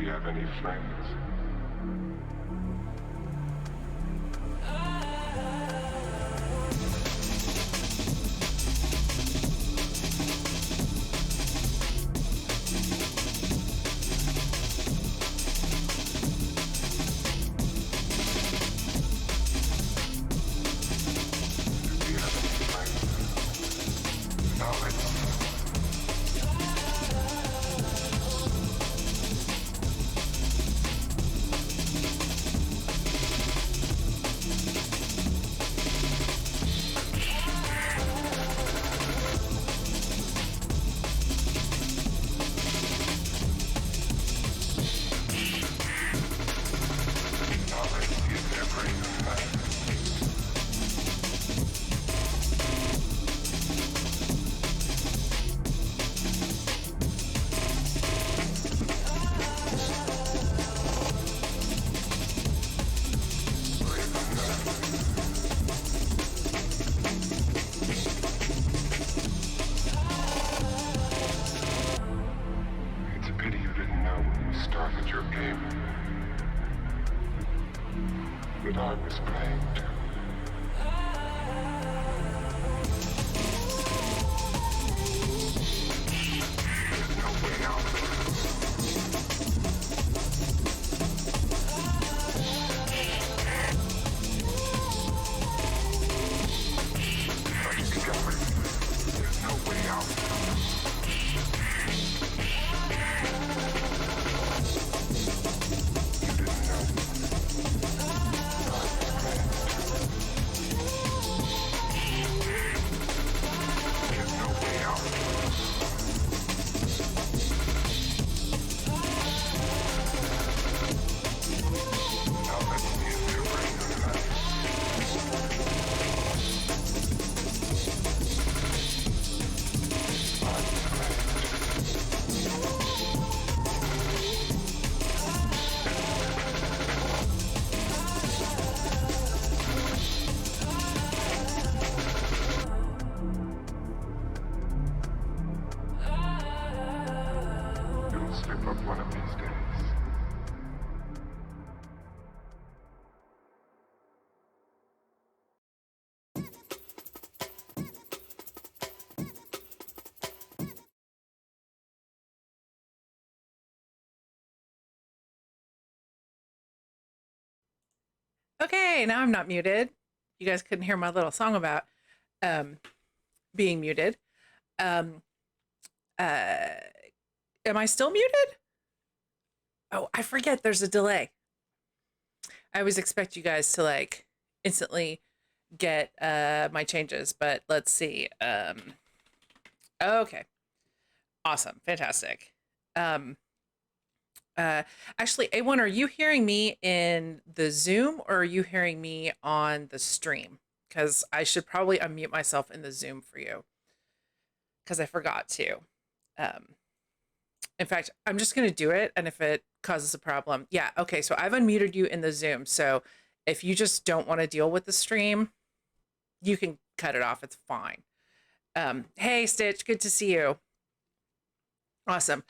you have any friends? Do you have any friends? Knowledge. Knowledge is everything. It's a pity you didn't know when you started your game that I was playing too. There's no way out. Our discovery. There's no way out. You didn't know. There's no way out. Now let's see if they're bringing it back. You'll slip up one of these days. Okay, now I'm not muted. You guys couldn't hear my little song about um, being muted. Um, uh, am I still muted? Oh, I forget there's a delay. I always expect you guys to like instantly get my changes, but let's see. Okay, awesome, fantastic. Um, uh, Actually, A1, are you hearing me in the Zoom or are you hearing me on the stream? Because I should probably unmute myself in the Zoom for you because I forgot to. Um, in fact, I'm just going to do it. And if it causes a problem, yeah, okay. So I've unmuted you in the Zoom. So if you just don't want to deal with the stream, you can cut it off. It's fine. Hey, Stitch, good to see you. Awesome.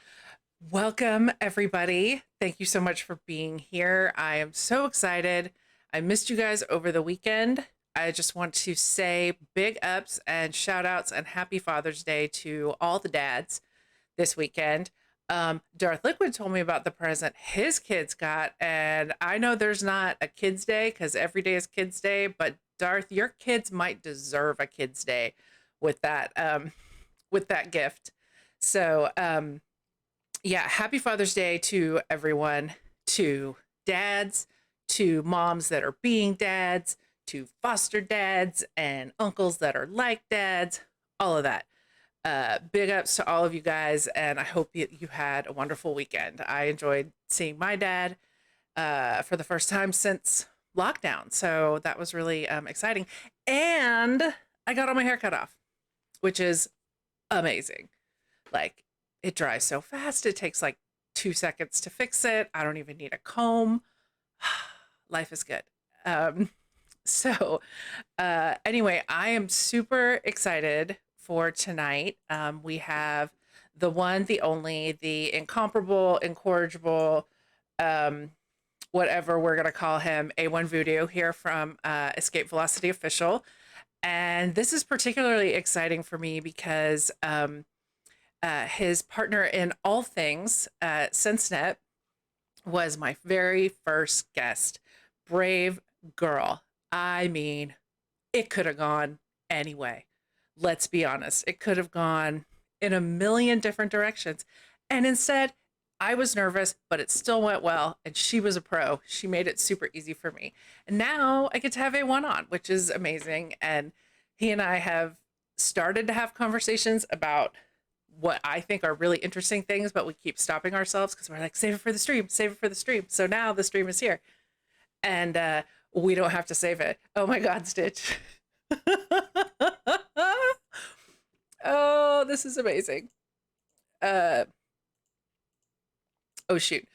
Welcome, everybody. Thank you so much for being here. I am so excited. I missed you guys over the weekend. I just want to say big ups and shout outs and happy Father's Day to all the dads this weekend. Darth Liquid told me about the present his kids got, and I know there's not a kids' day because every day is kids' day, but Darth, your kids might deserve a kids' day with that gift. So, yeah, happy Father's Day to everyone, to dads, to moms that are being dads, to foster dads and uncles that are like dads, all of that. Big ups to all of you guys, and I hope you had a wonderful weekend. I enjoyed seeing my dad for the first time since lockdown, so that was really exciting. And I got all my hair cut off, which is amazing. Like, it dries so fast. It takes like 2 seconds to fix it. I don't even need a comb. Life is good. Um, anyway, I am super excited for tonight. We have the one, the only, the incomparable, incorrigible, whatever we're going to call him, A1 Voodoo here from Escape Velocity Official. And this is particularly exciting for me because his partner in all things, SenseNet, was my very first guest. Brave girl. I mean, it could have gone anyway. Let's be honest. It could have gone in a million different directions. And instead, I was nervous, but it still went well. And she was a pro. She made it super easy for me. And now I get to have A1 on, which is amazing. And he and I have started to have conversations about what I think are really interesting things, but we keep stopping ourselves because we're like, save it for the stream, save it for the stream. So now the stream is here. And we don't have to save it. Oh my God, Stitch. Oh, this is amazing. Oh shoot.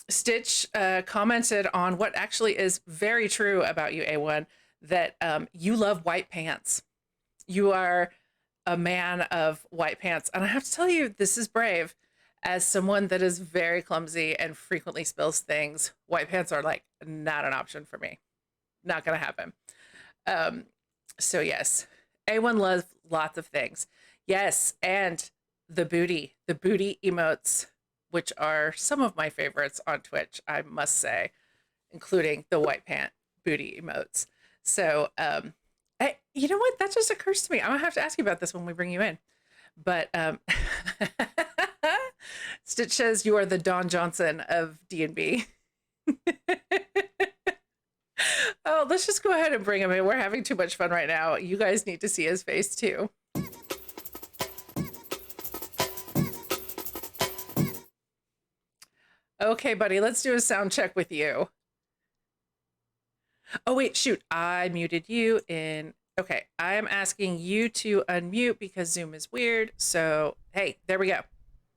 Stitch commented on what actually is very true about you, A1, that you love white pants. You are a man of white pants. And I have to tell you, this is brave. As someone that is very clumsy and frequently spills things, white pants are like not an option for me. Not gonna happen. So yes, A1 loves lots of things. Yes, and the booty emotes, which are some of my favorites on Twitch, I must say, including the white pant booty emotes. So, you know what? That just occurs to me. I'm gonna have to ask you about this when we bring you in. But Stitch says you are the Don Johnson of D&B. Oh, let's just go ahead and bring him in. We're having too much fun right now. You guys need to see his face too. Okay, buddy, let's do a sound check with you. Oh, wait, shoot. I muted you in. Okay, I am asking you to unmute because Zoom is weird. So, hey, there we go.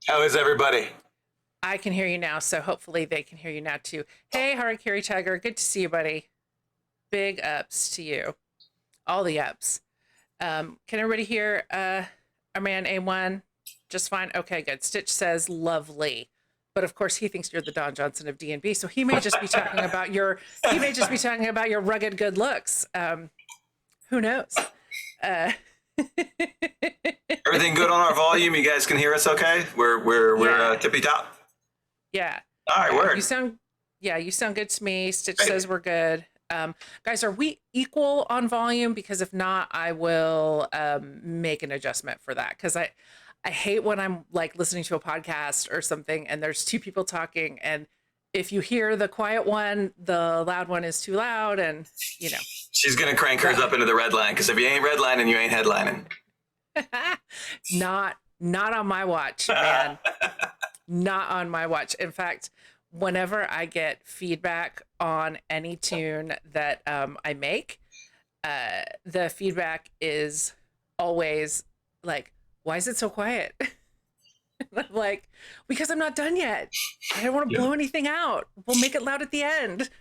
How is everybody? I can hear you now, so hopefully they can hear you now too. Hey, Harakiri Tiger, good to see you, buddy. Big ups to you. All the ups. Can everybody hear our man A1 just fine? Okay, good. Stitch says lovely. But of course, he thinks you're the Don Johnson of D&B, so he may just be talking about your rugged good looks. Who knows? Everything good on our volume? You guys can hear us okay? We're tippy top. Yeah. All right, word. You sound good to me. Stitch says we're good. Guys, are we equal on volume? Because if not, I will make an adjustment for that. Because I hate when I'm like listening to a podcast or something and there's two people talking, and if you hear the quiet one, the loud one is too loud, and you know. She's gonna crank hers up into the red line, because if you ain't redlining, you ain't headlining. Not on my watch, man. Not on my watch. In fact, whenever I get feedback on any tune that I make, the feedback is always like, why is it so quiet? I'm like, because I'm not done yet. I don't want to blow anything out. We'll make it loud at the end.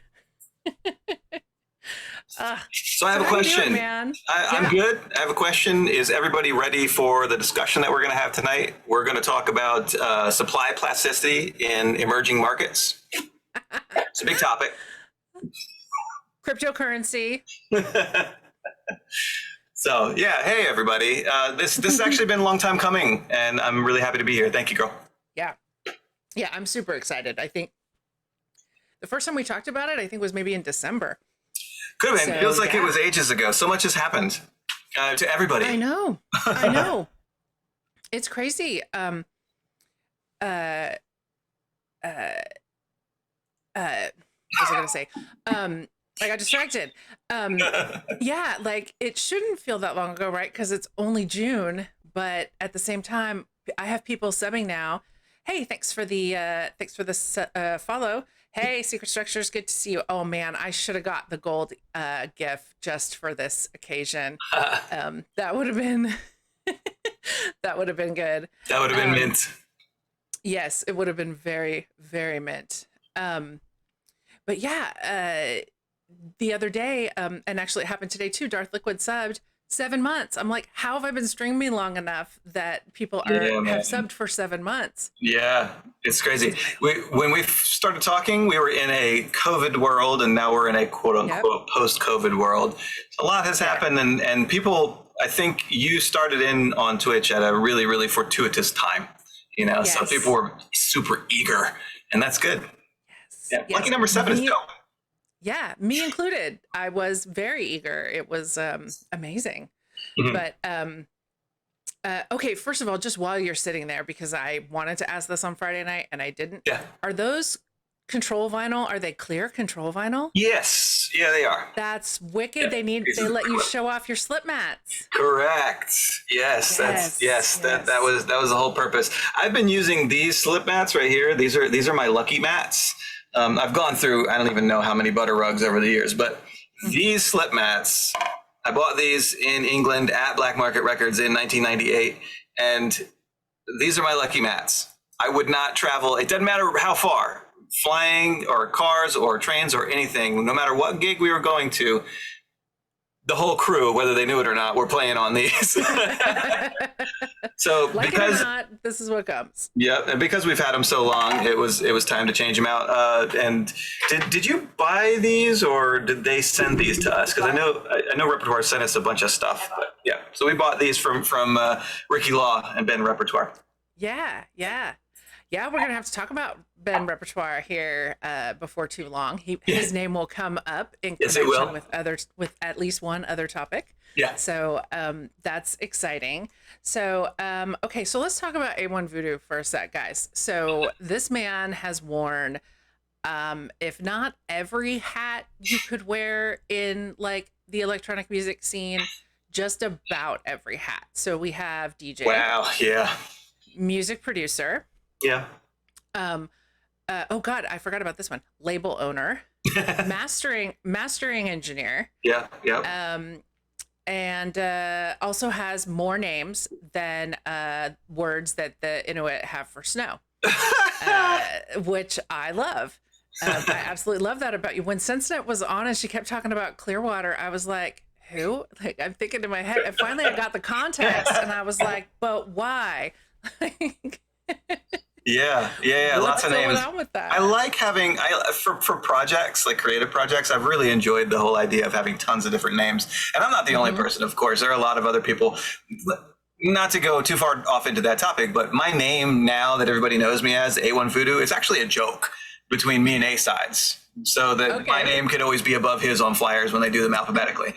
So I have a question. Man? I'm good. I have a question. Is everybody ready for the discussion that we're going to have tonight? We're going to talk about supply plasticity in emerging markets. It's a big topic. Cryptocurrency. So yeah, hey everybody. This has actually been a long time coming, and I'm really happy to be here. Thank you, girl. Yeah, I'm super excited. I think the first time we talked about it, I think was maybe in December. Could have been. Feels like it was ages ago. So much has happened to everybody. I know. It's crazy. What was I gonna say? I got distracted. Yeah, like it shouldn't feel that long ago, right? Because it's only June, but at the same time, I have people subbing now. Hey, thanks for the follow. Hey, Secret Structures, good to see you. Oh man, I should have got the gold GIF just for this occasion. That would have been that would have been good. That would have been mint. Yes, it would have been very, very mint. But yeah, the other day, and actually it happened today too, Darth Liquid subbed. 7 months. I'm like, how have I been streaming long enough that people Yeah, have man. subbed for 7 months? Yeah, it's crazy. When we started talking, we were in a COVID world, and now we're in a quote Yep. unquote post COVID world. So a lot has Yeah. happened, and people, I think you started in on Twitch at a really, really fortuitous time, so Yes. people were super eager, and that's good. Yes. Yeah. Yes. Lucky number 7 is dope. Yeah, me included. I was very eager. It was amazing. Mhm. But okay, first of all, just while you're sitting there, because I wanted to ask this on Friday night and I didn't. Yeah. Are those control vinyl? Are they clear control vinyl? Yes. Yeah, they are. That's wicked. Yeah, They let you show off your slip mats. Correct. Yes, that was the whole purpose. I've been using these slip mats right here. These are my lucky mats. I've gone through, I don't even know how many butter rugs over the years, but these slip mats, I bought these in England at Black Market Records in 1998, and these are my lucky mats. I would not travel. It doesn't matter how far, flying or cars or trains or anything, no matter what gig we were going to, the whole crew, whether they knew it or not, were playing on these. So Like because it or not, this is what comes. yeah, and because we've had them so long, it was time to change them out. And did you buy these or did they send these to us? Because I know Repertoire sent us a bunch of stuff. But yeah, so we bought these from Ricky Law and Ben Repertoire. Yeah. We're gonna have to talk about Ben Repertoire here before too long. His name will come up in Yes, it connection will. with at least one other topic. Yeah. So that's exciting. So okay, so let's talk about A1 Voodoo for a sec, guys. So this man has worn, if not every hat you could wear in like the electronic music scene, just about every hat. So we have DJ, Wow. Yeah. music producer. Yeah. Oh God, I forgot about this one. Label owner, mastering engineer. Yeah. Yeah. And also has more names than words that the Inuit have for snow, which I love. I absolutely love that about you. When Sensenet was on and she kept talking about Clearwater, I was like, who? Like, I'm thinking in my head, and finally I got the context, and I was like, but why? Yeah. Lots of What's names. going on with that? I like having for projects like creative projects. I've really enjoyed the whole idea of having tons of different names, and I'm not the only person. Of course, there are a lot of other people. Not to go too far off into that topic, but my name now that everybody knows me as A1 Voodoo is actually a joke between me and A sides, so that my name could always be above his on flyers when they do them alphabetically.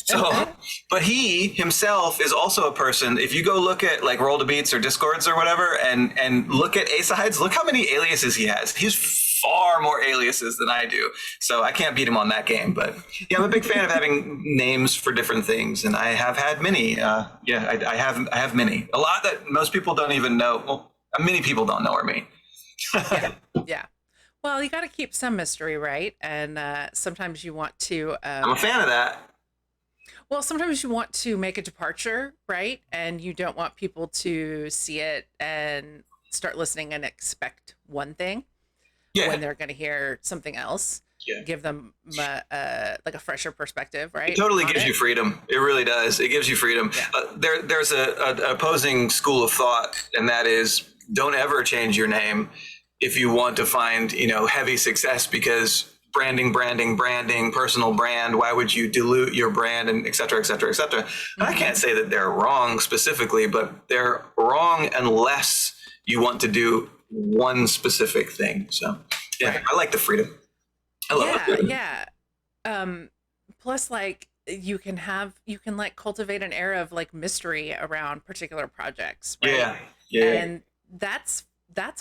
So, but he himself is also a person. If you go look at like Roll to Beats or Discords or whatever, and look at A sides, look how many aliases he has. He's far more aliases than I do, so I can't beat him on that game. But yeah, I'm a big fan of having names for different things, and I have had many. I have many. A lot that most people don't even know. Well, many people don't know are me. Yeah. Well, you got to keep some mystery, right? And sometimes you want to. I'm a fan of that. Well, sometimes you want to make a departure, right? And you don't want people to see it and start listening and expect one thing when they're going to hear something else. Yeah. Give them like a fresher perspective, right? It totally gives you freedom. It really does. It gives you freedom. Yeah. There's a opposing school of thought, and that is don't ever change your name if you want to find, heavy success, because branding, personal brand, why would you dilute your brand, and et cetera, et cetera, et cetera. And I can't say that they're wrong specifically, but they're wrong unless you want to do one specific thing. So yeah, I like the freedom. I love the freedom. Yeah. Plus, like, you can like cultivate an era of like mystery around particular projects, right? Yeah. And that's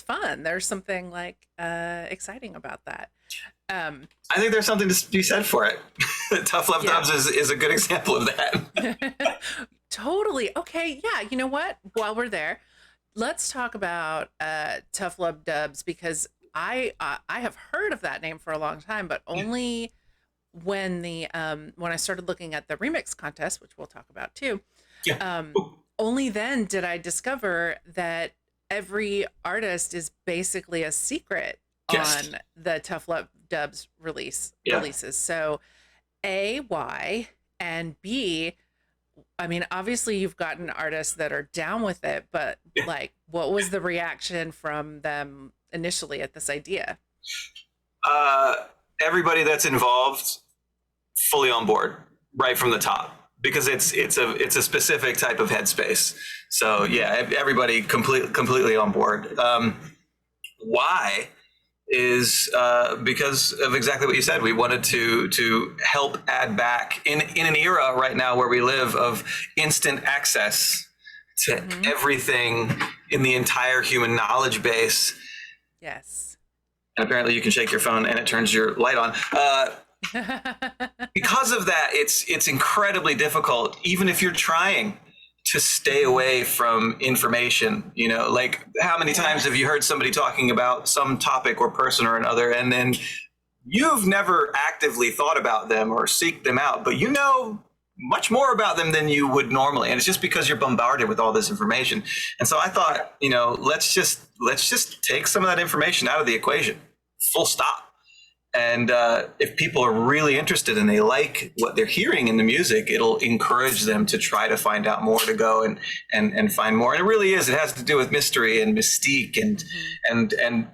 fun. There's something like exciting about that. I think there's something to be said for it. Tough Love Dubs is a good example of that. Totally. Okay. Yeah. You know what? While we're there, let's talk about Tough Love Dubs, because I have heard of that name for a long time, but only when I started looking at the remix contest, which we'll talk about too. Yeah. Only then did I discover that every artist is basically a secret on the Tough Love Dubs releases. So A, why, and B, I mean, obviously you've gotten artists that are down with it, but like, what was the reaction from them initially at this idea? Uh, Everybody that's involved, fully on board right from the top, because it's a specific type of headspace. So yeah, everybody completely on board. Why is because of exactly what you said. We wanted to help add back in an era right now where we live of instant access to everything in the entire human knowledge base. Yes. And apparently you can shake your phone and it turns your light on. Because of that, it's incredibly difficult, even if you're trying to stay away from information. You know, like how many times have you heard somebody talking about some topic or person or another, and then you've never actively thought about them or seek them out, but you know much more about them than you would normally, and it's just because you're bombarded with all this information. And so I thought, you know, let's just take some of that information out of the equation, full stop. And if people are really interested and they like what they're hearing in the music, it'll encourage them to try to find out more, to go and find more. And it really is. It has to do with mystery and mystique and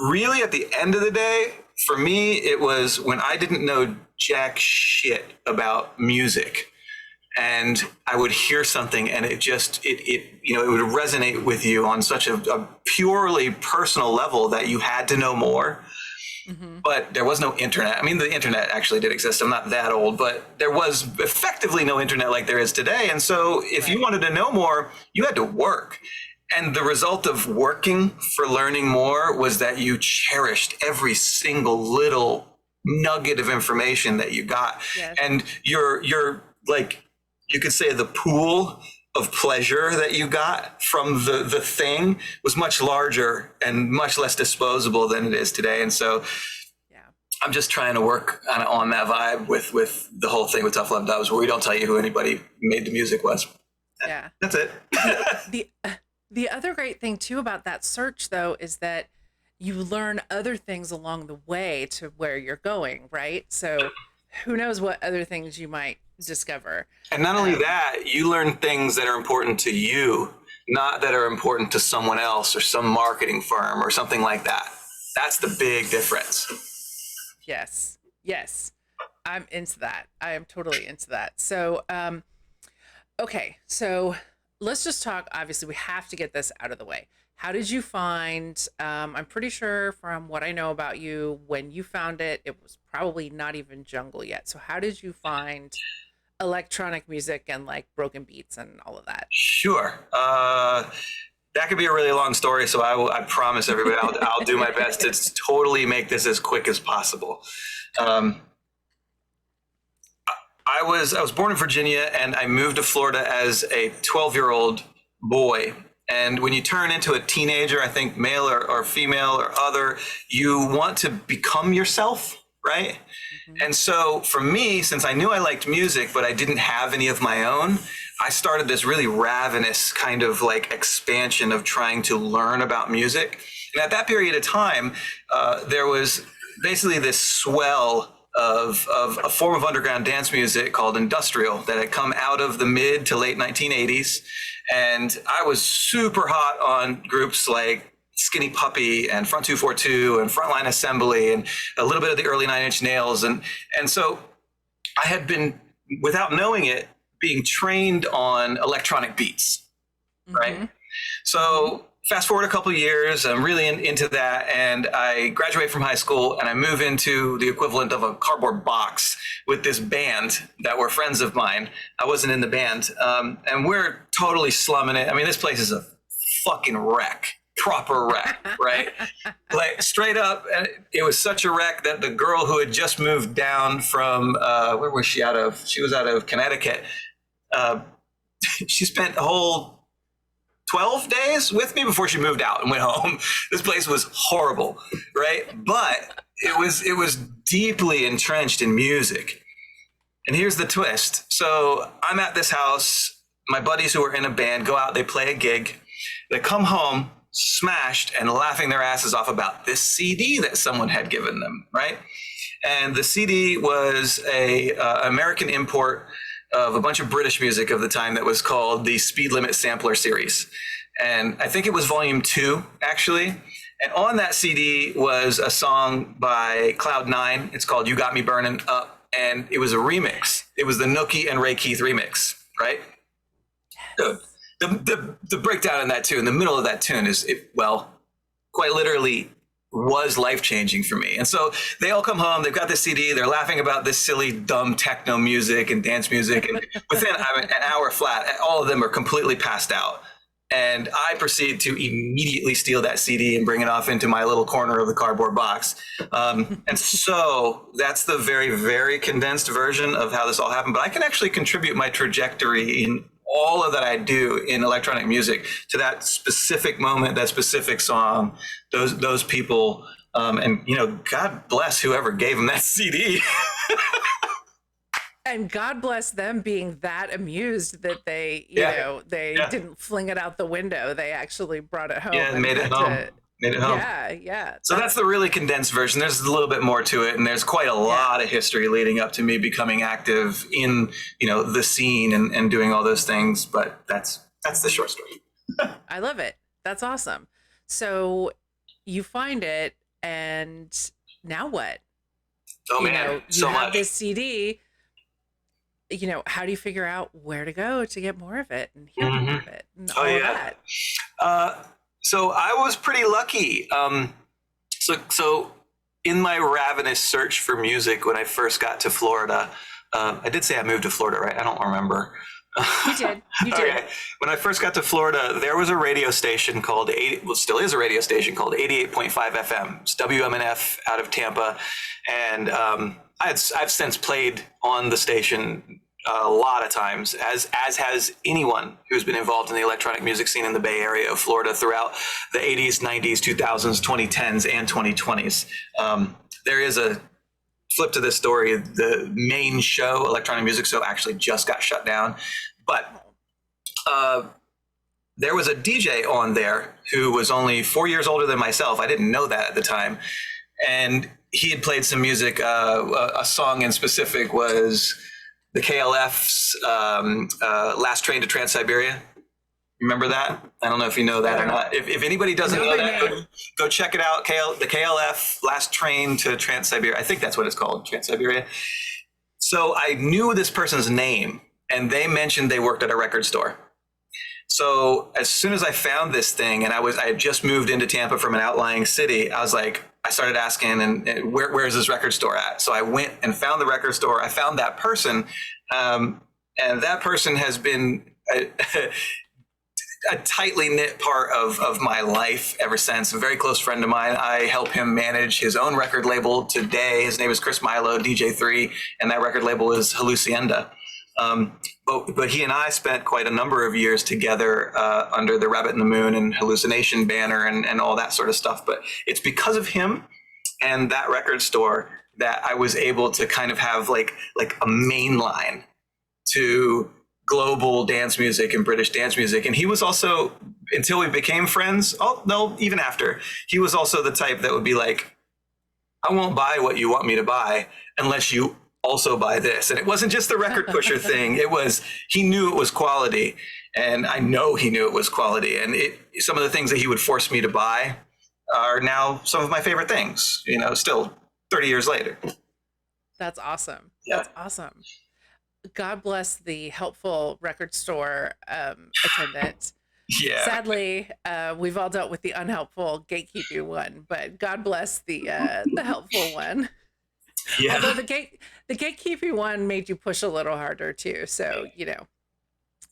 really at the end of the day, for me, it was when I didn't know jack shit about music, and I would hear something and it you know, it would resonate with you on such a purely personal level that you had to know more. But there was no internet. I mean, the internet actually did exist. I'm not that old, but there was effectively no internet like there is today. And so if you wanted to know more, you had to work. And the result of working for learning more was that you cherished every single little nugget of information that you got. Yes. And you're like, you could say the pool of pleasure that you got from the thing was much larger and much less disposable than it is today. And so I'm just trying to work on that vibe with the whole thing with Tough Love Doves, where we don't tell you who anybody made the music was. Yeah. That's it. The other great thing too about that search though is that you learn other things along the way to where you're going, right? So who knows what other things you might discover. And not only that, you learn things that are important to you, not that are important to someone else or some marketing firm or something like that. That's the big difference. Yes. Yes. I'm into that. I am totally into that. So, okay. So let's just talk. Obviously, we have to get this out of the way. How did you find, I'm pretty sure from what I know about you, when you found it, it was probably not even jungle yet. So how did you find electronic music and like broken beats and all of that? Sure. That could be a really long story. So I promise everybody, I'll do my best to totally make this as quick as possible. I was born in Virginia and I moved to Florida as a 12-year-old boy. And when you turn into a teenager, I think male or female or other, you want to become yourself, right? And so for me, since I knew I liked music, but I didn't have any of my own, I started this really ravenous kind of like expansion of trying to learn about music. And at that period of time, there was basically this swell of a form of underground dance music called industrial that had come out of the mid to late 1980s. And I was super hot on groups like Skinny Puppy and Front 242 and Frontline Assembly and a little bit of the early Nine Inch Nails. And so I had been, without knowing it, being trained on electronic beats, right? So fast forward a couple of years, I'm really into that, and I graduate from high school and I move into the equivalent of a cardboard box with this band that were friends of mine. I wasn't in the band, and we're totally slumming it. I mean, this place is a fucking wreck. Proper wreck, right? Like straight up, and it was such a wreck that the girl who had just moved down from where was she out of? She was out of Connecticut. She spent a whole 12 days with me before she moved out and went home. This place was horrible, right? But it was deeply entrenched in music. And here's the twist. So I'm at this house. My buddies who are in a band go out, they play a gig. They come home smashed and laughing their asses off about this CD that someone had given them, right? And the CD was a American import of a bunch of British music of the time that was called the Speed Limit Sampler Series. And I think it was volume 2, actually. And on that CD was a song by Cloud9. It's called You Got Me Burning Up. And it was a remix. It was the Nookie and Ray Keith remix, right? So the breakdown in that tune, in the middle of that tune quite literally was life-changing for me. And so they all come home, they've got this CD, they're laughing about this silly, dumb techno music and dance music. And within an hour flat, all of them are completely passed out. And I proceed to immediately steal that CD and bring it off into my little corner of the cardboard box. And so that's the very, very condensed version of how this all happened. But I can actually contribute my trajectory in all of that I do in electronic music to that specific moment, that specific song, those people. And, God bless whoever gave them that CD. And God bless them being that amused that they, they didn't fling it out the window. They actually brought it home. Yeah, and made it home. Yeah. So that's the really condensed version. There's a little bit more to it, and there's quite a lot of history leading up to me becoming active in, the scene and doing all those things. But that's the short story. I love it. That's awesome. So you find it, and now what? Oh man, you have this CD. How do you figure out where to go to get more of it and hear more of it and all of that? So I was pretty lucky. So in my ravenous search for music when I first got to Florida, I did say I moved to Florida, right? I don't remember. You did. Okay. When I first got to Florida, there was a radio station called still is a radio station called 88.5 FM. It's WMNF out of Tampa, and I've since played on the station a lot of times, as has anyone who's been involved in the electronic music scene in the Bay Area of Florida throughout the 80s, 90s, 2000s, 2010s, and 2020s. There is a flip to this story. The main show, Electronic Music Show, actually just got shut down. But there was a DJ on there who was only 4 years older than myself. I didn't know that at the time. And he had played some music. A song in specific was the KLF's Last Train to Trans-Siberia. Remember that? I don't know if you know that or not. If anybody doesn't know that, go check it out. The KLF Last Train to Trans-Siberia. I think that's what it's called, Trans-Siberia. So I knew this person's name, and they mentioned they worked at a record store. So as soon as I found this thing, and I had just moved into Tampa from an outlying city, I started asking, and where is this record store at? So I went and found the record store. I found that person, and that person has been a tightly knit part of my life ever since. A very close friend of mine. I help him manage his own record label today. His name is Chris Milo, DJ3, and that record label is Hallucienda. But he and I spent quite a number of years together under the Rabbit in the Moon and Hallucination banner and all that sort of stuff. But it's because of him and that record store that I was able to kind of have like a main line to global dance music and British dance music. And he was also, until we became friends, even after, he was also the type that would be like, I won't buy what you want me to buy unless you also buy this. And it wasn't just the record pusher thing. It was, he knew it was quality, and I know he knew it was quality. And some of the things that he would force me to buy are now some of my favorite things, still 30 years later. That's awesome. Yeah. That's awesome. God bless the helpful record store attendant. Yeah. Sadly, we've all dealt with the unhelpful gatekeeping one, but God bless the helpful one. Yeah. Although the gatekeeping one made you push a little harder too, so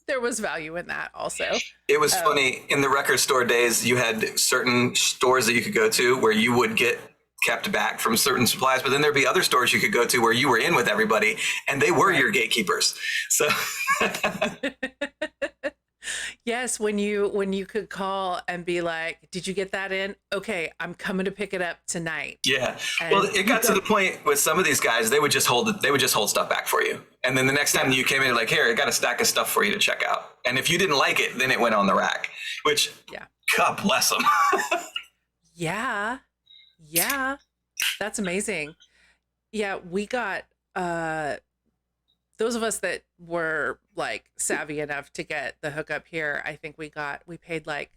there was value in that also. It was funny, in the record store days, you had certain stores that you could go to where you would get kept back from certain supplies, but then there'd be other stores you could go to where you were in with everybody and they were your gatekeepers. So yes, when you could call and be like, did you get that in? Okay, I'm coming to pick it up tonight. Yeah. And well, it got to the point with some of these guys, they would just hold stuff back for you. And then the next time you came in, like, here, I got a stack of stuff for you to check out. And if you didn't like it, then it went on the rack, which, God bless them. Yeah. That's amazing. Yeah, we got those of us that were like savvy enough to get the hookup here, I think we paid like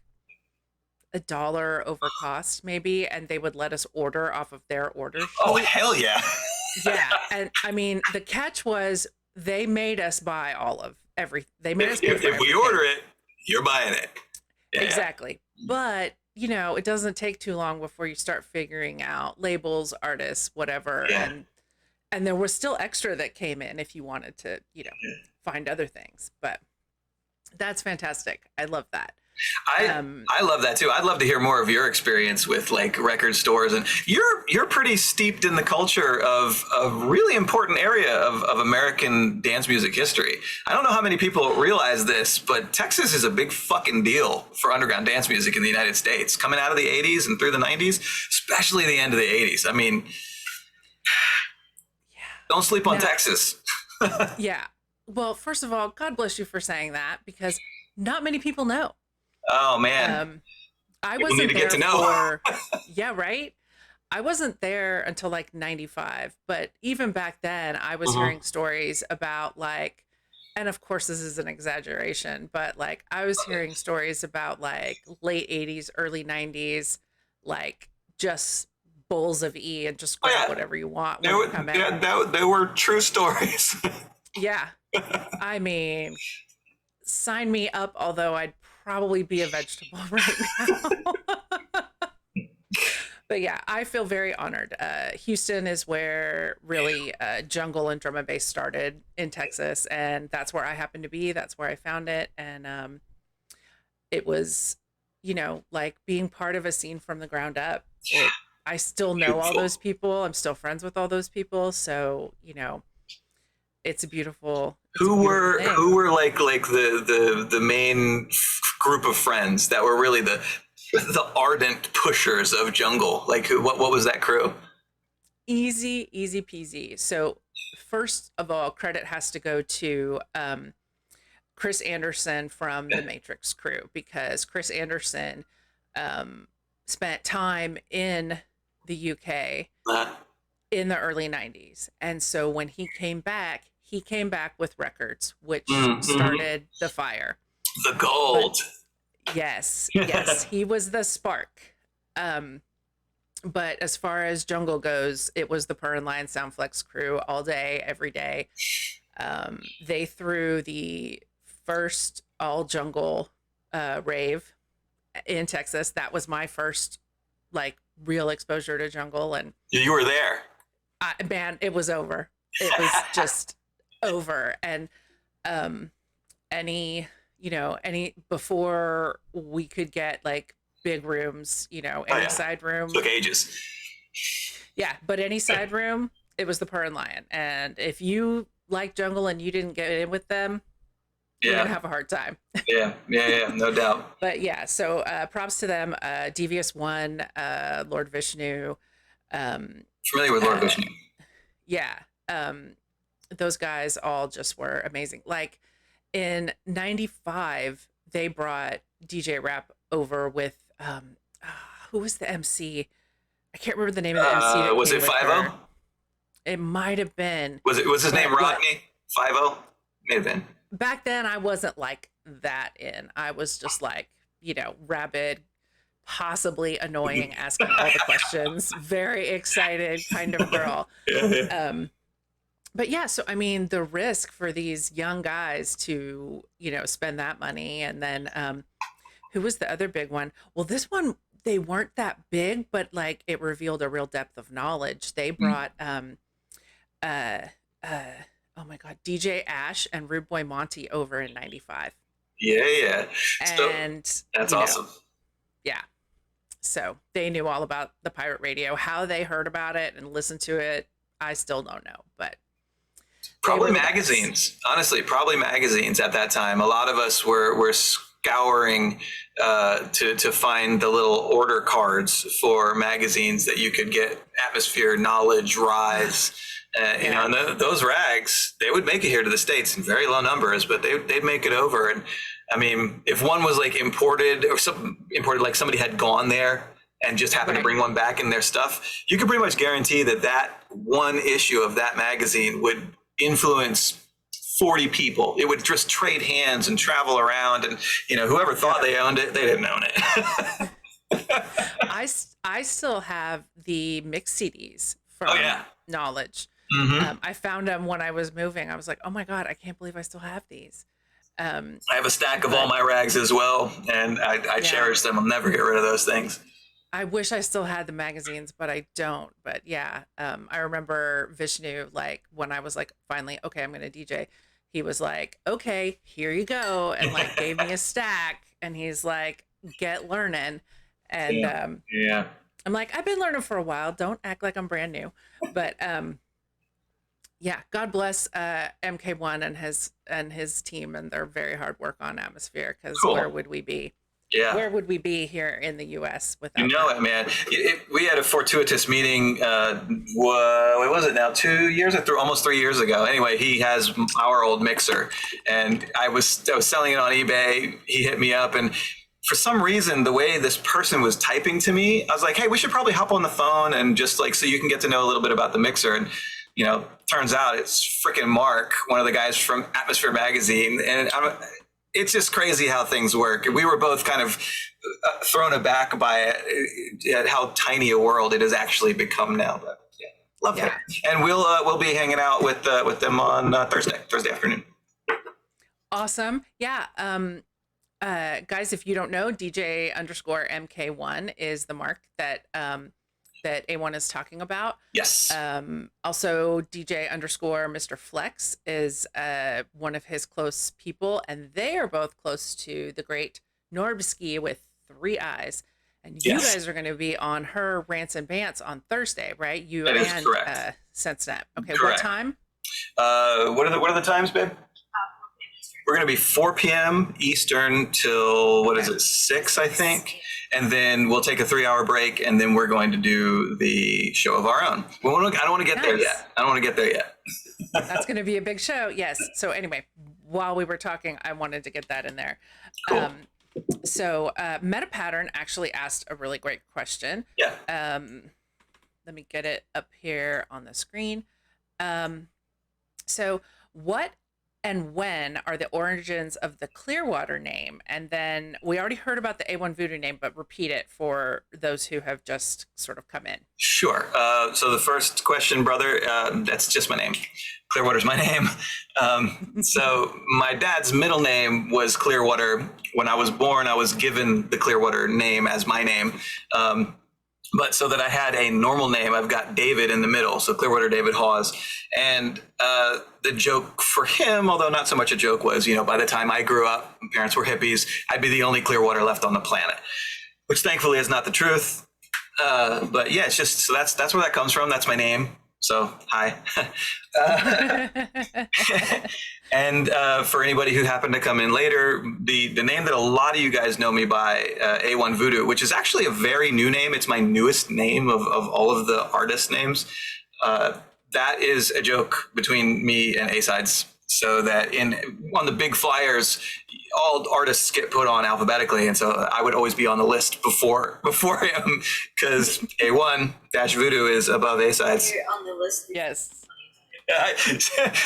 $1 over cost maybe, and they would let us order off of their order Oh, sheet. hell yeah. Yeah, and I mean the catch was they made us buy they made us pay If for we everything. order it, you're buying it. Yeah. Exactly. But, it doesn't take too long before you start figuring out labels, artists, whatever. Yeah. And there was still extra that came in if you wanted to, find other things. But that's fantastic. I love that. I love that too. I'd love to hear more of your experience with like record stores, and you're pretty steeped in the culture of a really important area of American dance music history. I don't know how many people realize this, but Texas is a big fucking deal for underground dance music in the United States, coming out of the 80s and through the 90s, especially the end of the 80s. I mean, don't sleep on Texas. Yeah. Well, first of all, God bless you for saying that, because not many people know. Oh man. I People wasn't need to there get to know. yeah, right. I wasn't there until like 95, but even back then I was hearing stories about like, and of course this is an exaggeration, but like I was hearing stories about like late 80s, early 90s, like just bowls of E and just grab whatever you want when you come in. They were true stories. Yeah. I mean, sign me up, although I'd probably be a vegetable right now. But yeah, I feel very honored. Houston is where really jungle and drum and bass started in Texas, and that's where I happened to be. That's where I found it, and it was, like being part of a scene from the ground up. I still know all those people. I'm still friends with all those people, so it's a beautiful. Who were like the main group of friends that were really the ardent pushers of jungle? Like what was that crew? Easy peasy. So first of all, credit has to go to Chris Anderson from the Matrix crew, because Chris Anderson spent time in the UK in the early 90s. And so when he came back with records, which started the fire. The gold. But, yes, he was the spark. But as far as jungle goes, it was the Purr and Lion Soundflex crew all day, every day. They threw the first all jungle rave in Texas. That was my first like real exposure to jungle, and you were there. Man, it was over. It was just over. And any before we could get like big rooms, any side room took ages. Yeah, but any side room, it was the Purr and Lion. And if you like jungle and you didn't get in with them, you're gonna have a hard time. yeah, no doubt. But yeah, so props to them. Devious One, Lord Vishnu. Familiar with Lord Vishnu. Yeah. Those guys all just were amazing. Like in 95, they brought DJ Rap over with who was the MC? I can't remember the name of the MC. Was it 5-0? It might have been. Was his name Rodney? 5-0? May have been. Back then I wasn't like that in. I was just like, rabid, possibly annoying, asking all the questions, very excited kind of girl. But yeah, so I mean, the risk for these young guys to, spend that money. And then who was the other big one? Well, this one, they weren't that big, but like it revealed a real depth of knowledge. They brought oh my God, DJ Ash and Rude Boy Monty over in 95. Yeah. And that's awesome. Yeah. So they knew all about the pirate radio. How they heard about it and listened to it, I still don't know, but probably magazines. Honestly, probably magazines at that time. A lot of us were scouring to find the little order cards for magazines that you could get Atmosphere, Knowledge, Rise. And those rags, they would make it here to the States in very low numbers, but they'd make it over. And I mean, if one was like imported, like somebody had gone there and just happened to bring one back in their stuff, you could pretty much guarantee that one issue of that magazine would influence 40 people. It would just trade hands and travel around, and whoever thought they owned it, they didn't own it. I still have the mix CDs from Knowledge. I found them when I was moving. I was like, oh my God, I can't believe I still have these. I have a stack of all my rags as well, and I cherish them. I'll never get rid of those things. I wish I still had the magazines, but I don't. But yeah, I remember Vishnu, like when I was like, finally, okay, I'm going to DJ. He was like, okay, here you go. And like gave me a stack, and he's like, get learning. And I'm like, I've been learning for a while. Don't act like I'm brand new. But yeah, God bless MK1 and his team and their very hard work on Atmosphere, because where would we be? Yeah. Where would we be here in the U.S. without it, man? We had a fortuitous meeting. What was it now? 2 years or almost 3 years ago. Anyway, he has our old mixer, and I was selling it on eBay. He hit me up, and for some reason, the way this person was typing to me, I was like, "Hey, we should probably hop on the phone and just like so you can get to know a little bit about the mixer." And turns out it's freaking Mark, one of the guys from Atmosphere magazine, and it's just crazy how things work. We were both kind of thrown aback by it, at how tiny a world it has actually become now. But love it. And we'll be hanging out with them on Thursday afternoon. Awesome. Yeah. Guys, if you don't know, DJ _ MK1 is the mark that A1 is talking about. Yes. Also, DJ _ Mr. Flex is one of his close people, and they are both close to the great Norbski with 3 eyes. And you guys are going to be on her Rants and Bants on Thursday, right? You that and is correct. SenseNet. Okay, correct. What time? What are the times, babe? We're going to be 4 p.m. Eastern till 6, I think. And then we'll take a 3-hour break, and then we're going to do the show of our own. I don't want to get there yet. That's going to be a big show. Yes. So anyway, while we were talking, I wanted to get that in there. Cool. So Meta Pattern actually asked a really great question. Yeah. Let me get it up here on the screen. So what and when are the origins of the Clearwater name? And then we already heard about the A1 Voodoo name, but repeat it for those who have just sort of come in. Sure. So the first question, brother, that's just my name. Clearwater's my name. So my dad's middle name was Clearwater. When I was born, I was given the Clearwater name as my name. But so that I had a normal name, I've got David in the middle. So Clearwater David Hawes. And the joke for him, although not so much a joke, was, by the time I grew up, my parents were hippies, I'd be the only Clearwater left on the planet, which thankfully is not the truth. But yeah, it's just, so that's where that comes from. That's my name. So hi. And for anybody who happened to come in later, the name that a lot of you guys know me by, A1 Voodoo, which is actually a very new name. It's my newest name of all of the artist names. That is a joke between me and A-Sides. So that on the big flyers, all artists get put on alphabetically, and so I would always be on the list before him, because A1 - Voodoo is above A-Sides. You're on the list. Yes.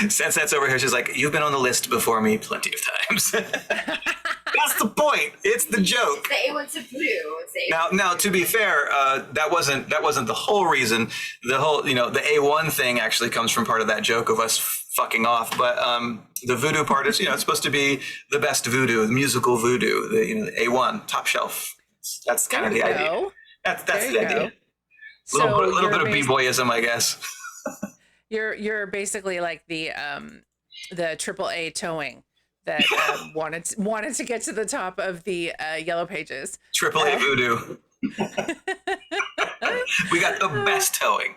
Since that's over here, she's like, "You've been on the list before me plenty of times." That's the point. It's the joke. It's the A1 Voodoo. Now, to be fair, that wasn't the whole reason. The whole, the A1 thing actually comes from part of that joke of us fucking off. But the voodoo part is, it's supposed to be the best voodoo, the musical voodoo, the A1 top shelf. That's kind of the idea. That's the idea. A little bit of b-boyism, I guess. You're basically like the AAA towing that wanted to get to the top of the Yellow Pages. AAA Voodoo. We got the best towing.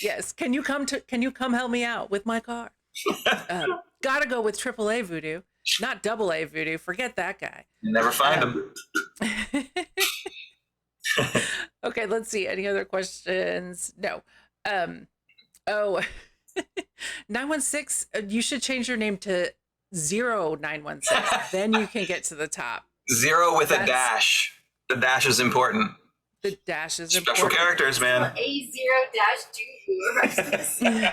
Yes. Can you come help me out with my car? Gotta go with AAA Voodoo, not AA Voodoo. Forget that guy. You never find him. Okay, let's see. Any other questions? No. 916. You should change your name to 0916. Then you can get to the top. 0 with a dash. The dash is important. The dash is special important. Characters, man. A0-2.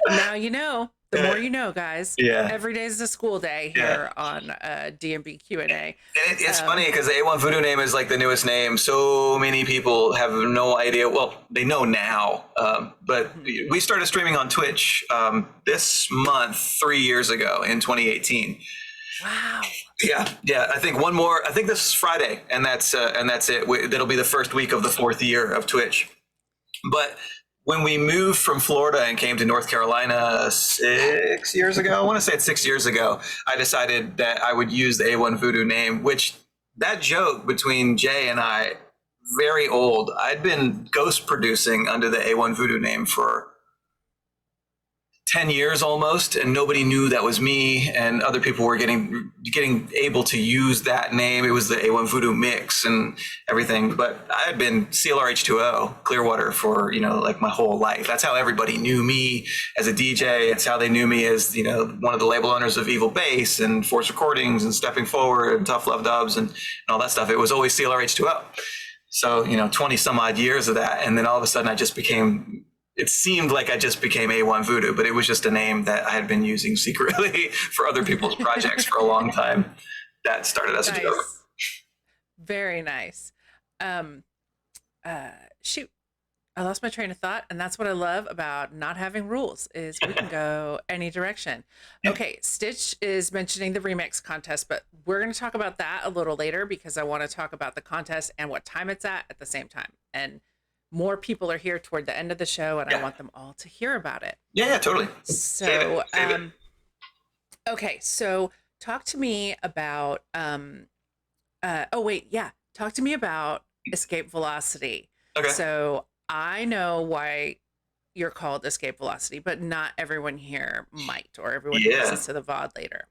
Now you know. The more you know, guys. Yeah. Every day is a school day here on DMB Q&A. And it's funny because the A1 Voodoo name is like the newest name. So many people have no idea. Well, they know now, but we started streaming on Twitch this month, 3 years ago in 2018. Wow. Yeah. I think one more. I think this is Friday, and that's it. That'll be the first week of the 4th year of Twitch. But when we moved from Florida and came to North Carolina 6 years ago, I want to say it's 6 years ago, I decided that I would use the A1 Voodoo name, which that joke between Jay and I, very old. I'd been ghost producing under the A1 Voodoo name for 10 years almost, and nobody knew that was me, and other people were getting able to use that name. It was the A1 Voodoo mix and everything, but I had been CLRH2O Clearwater for, like my whole life. That's how everybody knew me as a DJ. It's how they knew me as, one of the label owners of Evil Bass and Force Recordings and Stepping Forward and Tough Love Dubs and all that stuff. It was always CLRH2O. So, 20 some odd years of that. And then all of a sudden it seemed like I just became A1 Voodoo, but it was just a name that I had been using secretly for other people's projects for a long time. That started as a joke. Very nice. Shoot, I lost my train of thought, and that's what I love about not having rules is we can go any direction. Okay, Stitch is mentioning the remix contest, but we're going to talk about that a little later because I want to talk about the contest and what time it's at the same time. And more people are here toward the end of the show, and I want them all to hear about it. Yeah, totally. So, Save it. Okay, so talk to me about, talk to me about Escape Velocity. Okay. So I know why you're called Escape Velocity, but not everyone here might, or everyone who listens to the VOD later.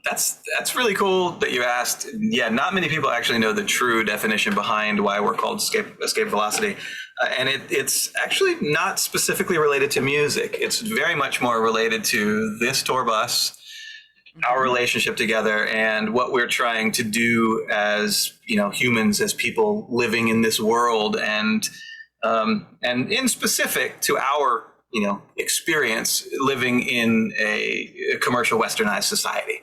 That's really cool that you asked. Yeah, not many people actually know the true definition behind why we're called Escape Velocity, and it's actually not specifically related to music. It's very much more related to this tour bus, our relationship together, and what we're trying to do as humans, as people living in this world, and in specific to our experience living in a commercial westernized society.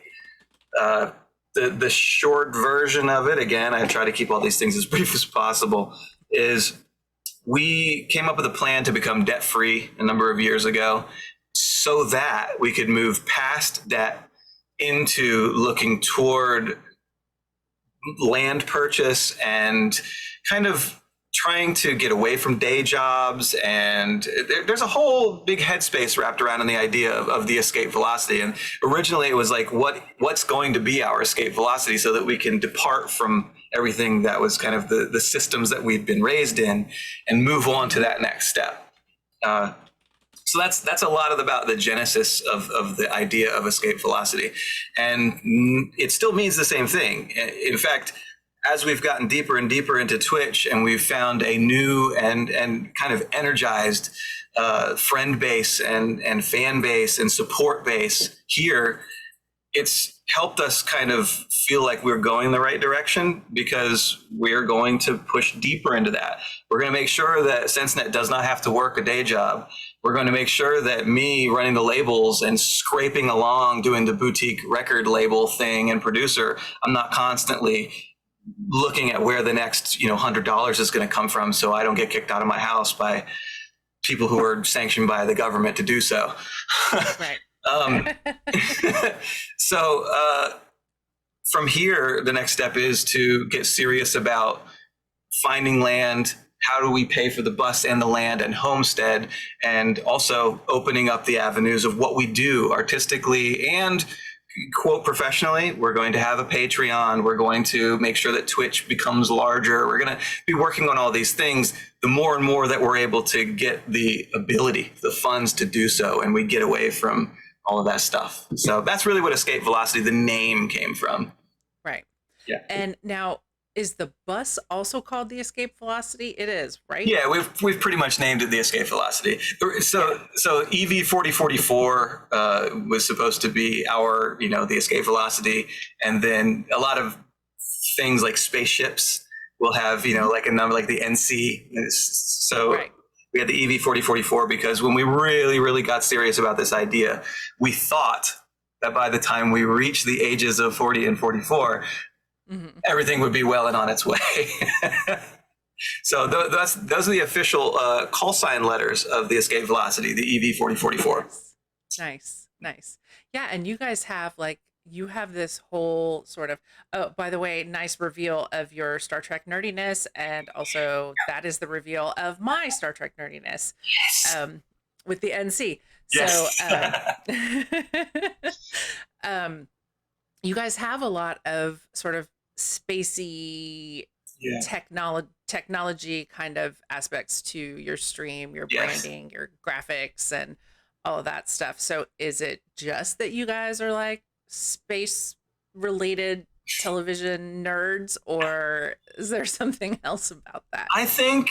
The short version of it, again, I try to keep all these things as brief as possible, is we came up with a plan to become debt free a number of years ago so that we could move past debt into looking toward land purchase and kind of trying to get away from day jobs, and there's a whole big headspace wrapped around in the idea of the escape velocity. And originally it was like, what's going to be our escape velocity so that we can depart from everything that was kind of the systems that we've been raised in and move on to that next step. So that's a lot about the genesis of the idea of escape velocity. And it still means the same thing. In fact, as we've gotten deeper and deeper into Twitch, and we've found a new and kind of energized friend base and fan base and support base here, it's helped us kind of feel like we're going the right direction because we're going to push deeper into that. We're going to make sure that SenseNet does not have to work a day job. We're going to make sure that me running the labels and scraping along doing the boutique record label thing and producer, I'm not constantly looking at where the next $100 is going to come from, so I don't get kicked out of my house by people who are sanctioned by the government to do so. Right. So from here, the next step is to get serious about finding land. How do we pay for the bus and the land and homestead, and also opening up the avenues of what we do artistically and quote professionally. We're going to have a Patreon. We're going to make sure that Twitch becomes larger. We're going to be working on all these things. The more and more that we're able to get the ability, the funds to do so, and we get away from all of that stuff. So that's really what Escape Velocity, the name, came from. Right. Yeah. And now, is the bus also called the Escape Velocity? It is, right? Yeah, we've pretty much named it the Escape Velocity. So EV 4044 was supposed to be our, the Escape Velocity, and then a lot of things like spaceships will have, like a number like the NC. So right. We had the EV4044 because when we really, really got serious about this idea, we thought that by the time we reached the ages of 40 and 44, everything would be well and on its way. So those are the official call sign letters of the escape velocity, the EV4044. Nice. Yeah, and you guys have you have this whole sort of, oh, by the way, nice reveal of your Star Trek nerdiness, and also that is the reveal of my Star Trek nerdiness. Yes. With the NC. Yes. So you guys have a lot of sort of spacey technology kind of aspects to your stream, your branding, your graphics, and all of that stuff. So is it just that you guys are like space related television nerds, or is there something else about that? I think,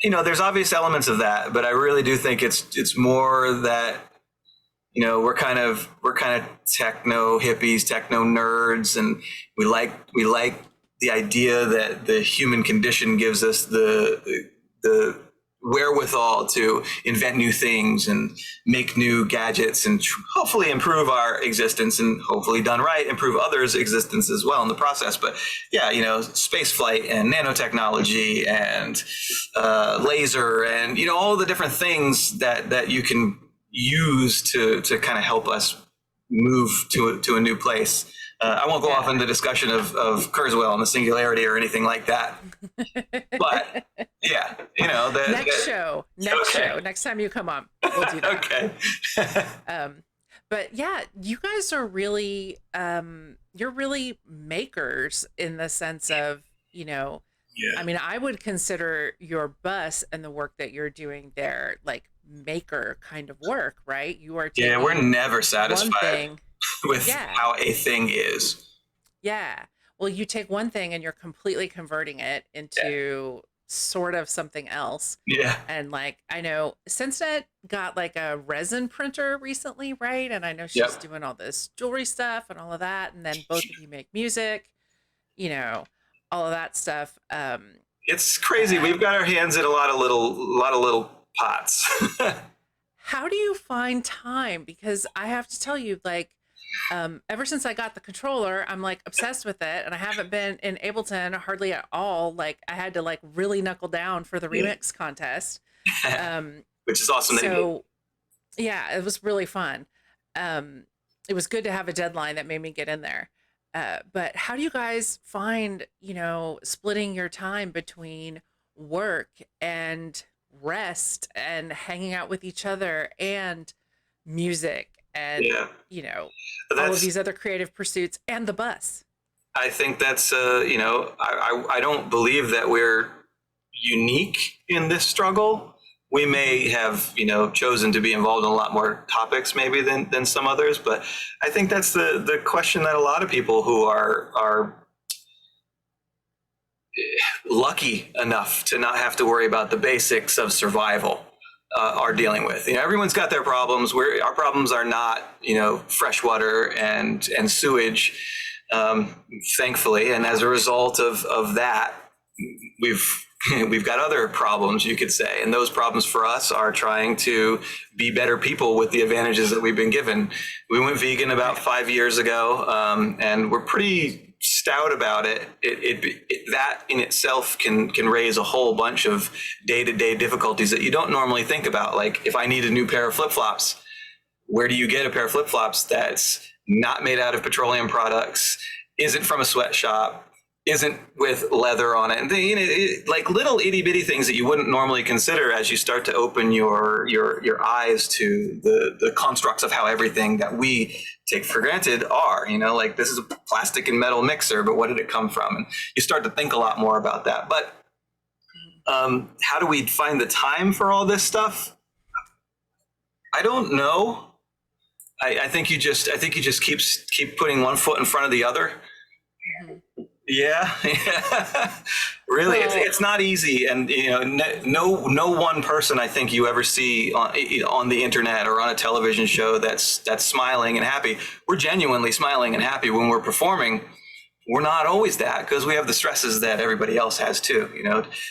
there's obvious elements of that, but I really do think it's more that, we're kind of techno hippies, techno nerds, and we like the idea that the human condition gives us the wherewithal to invent new things and make new gadgets and hopefully improve our existence, and hopefully done right, improve others' existence as well in the process. But yeah, space flight and nanotechnology and laser and, all the different things that you can use to kind of help us move to a new place. I won't go off into discussion of Kurzweil and the singularity or anything like that. But yeah, next show, next time you come on, we'll do that. Okay. But yeah, you guys are really, you're really makers in the sense of, I mean, I would consider your bus and the work that you're doing there like maker kind of work, right? You are taking we're never satisfied with how a thing is. Yeah. Well, you take one thing and you're completely converting it into sort of something else. Yeah. And I know Sensenet got a resin printer recently, right? And I know she's doing all this jewelry stuff and all of that. And then both of you make music, all of that stuff. It's crazy. We've got our hands in a lot of little pots. How do you find time? Because I have to tell you, ever since I got the controller, I'm obsessed with it, and I haven't been in Ableton hardly at all. I had to really knuckle down for the remix contest, which is awesome. So yeah, it was really fun. It was good to have a deadline that made me get in there. But how do you guys find, splitting your time between work and rest and hanging out with each other and music and all of these other creative pursuits and the bus? I think that's I don't believe that we're unique in this struggle. We may have chosen to be involved in a lot more topics maybe than some others, but I think that's the question that a lot of people who are lucky enough to not have to worry about the basics of survival are dealing with. Everyone's got their problems. Our problems are not fresh water and sewage, thankfully, and as a result of that, we've got other problems, you could say, and those problems for us are trying to be better people with the advantages that we've been given. We went vegan about 5 years ago, and we're pretty stout about it. That in itself can raise a whole bunch of day-to-day difficulties that you don't normally think about. Like, if I need a new pair of flip-flops, where do you get a pair of flip-flops that's not made out of petroleum products, isn't from a sweatshop, isn't with leather on it, and like little itty bitty things that you wouldn't normally consider as you start to open your eyes to the constructs of how everything that we take for granted are. Like, this is a plastic and metal mixer, but what did it come from? And you start to think a lot more about that. But how do we find the time for all this stuff? I don't know. I think you just keep putting one foot in front of the other. Mm-hmm. Yeah. Really, well, it's not easy, and no one person I think you ever see on the internet or on a television show that's smiling and happy. We're genuinely smiling and happy when we're performing. we're not always that because we have the stresses that everybody else has too.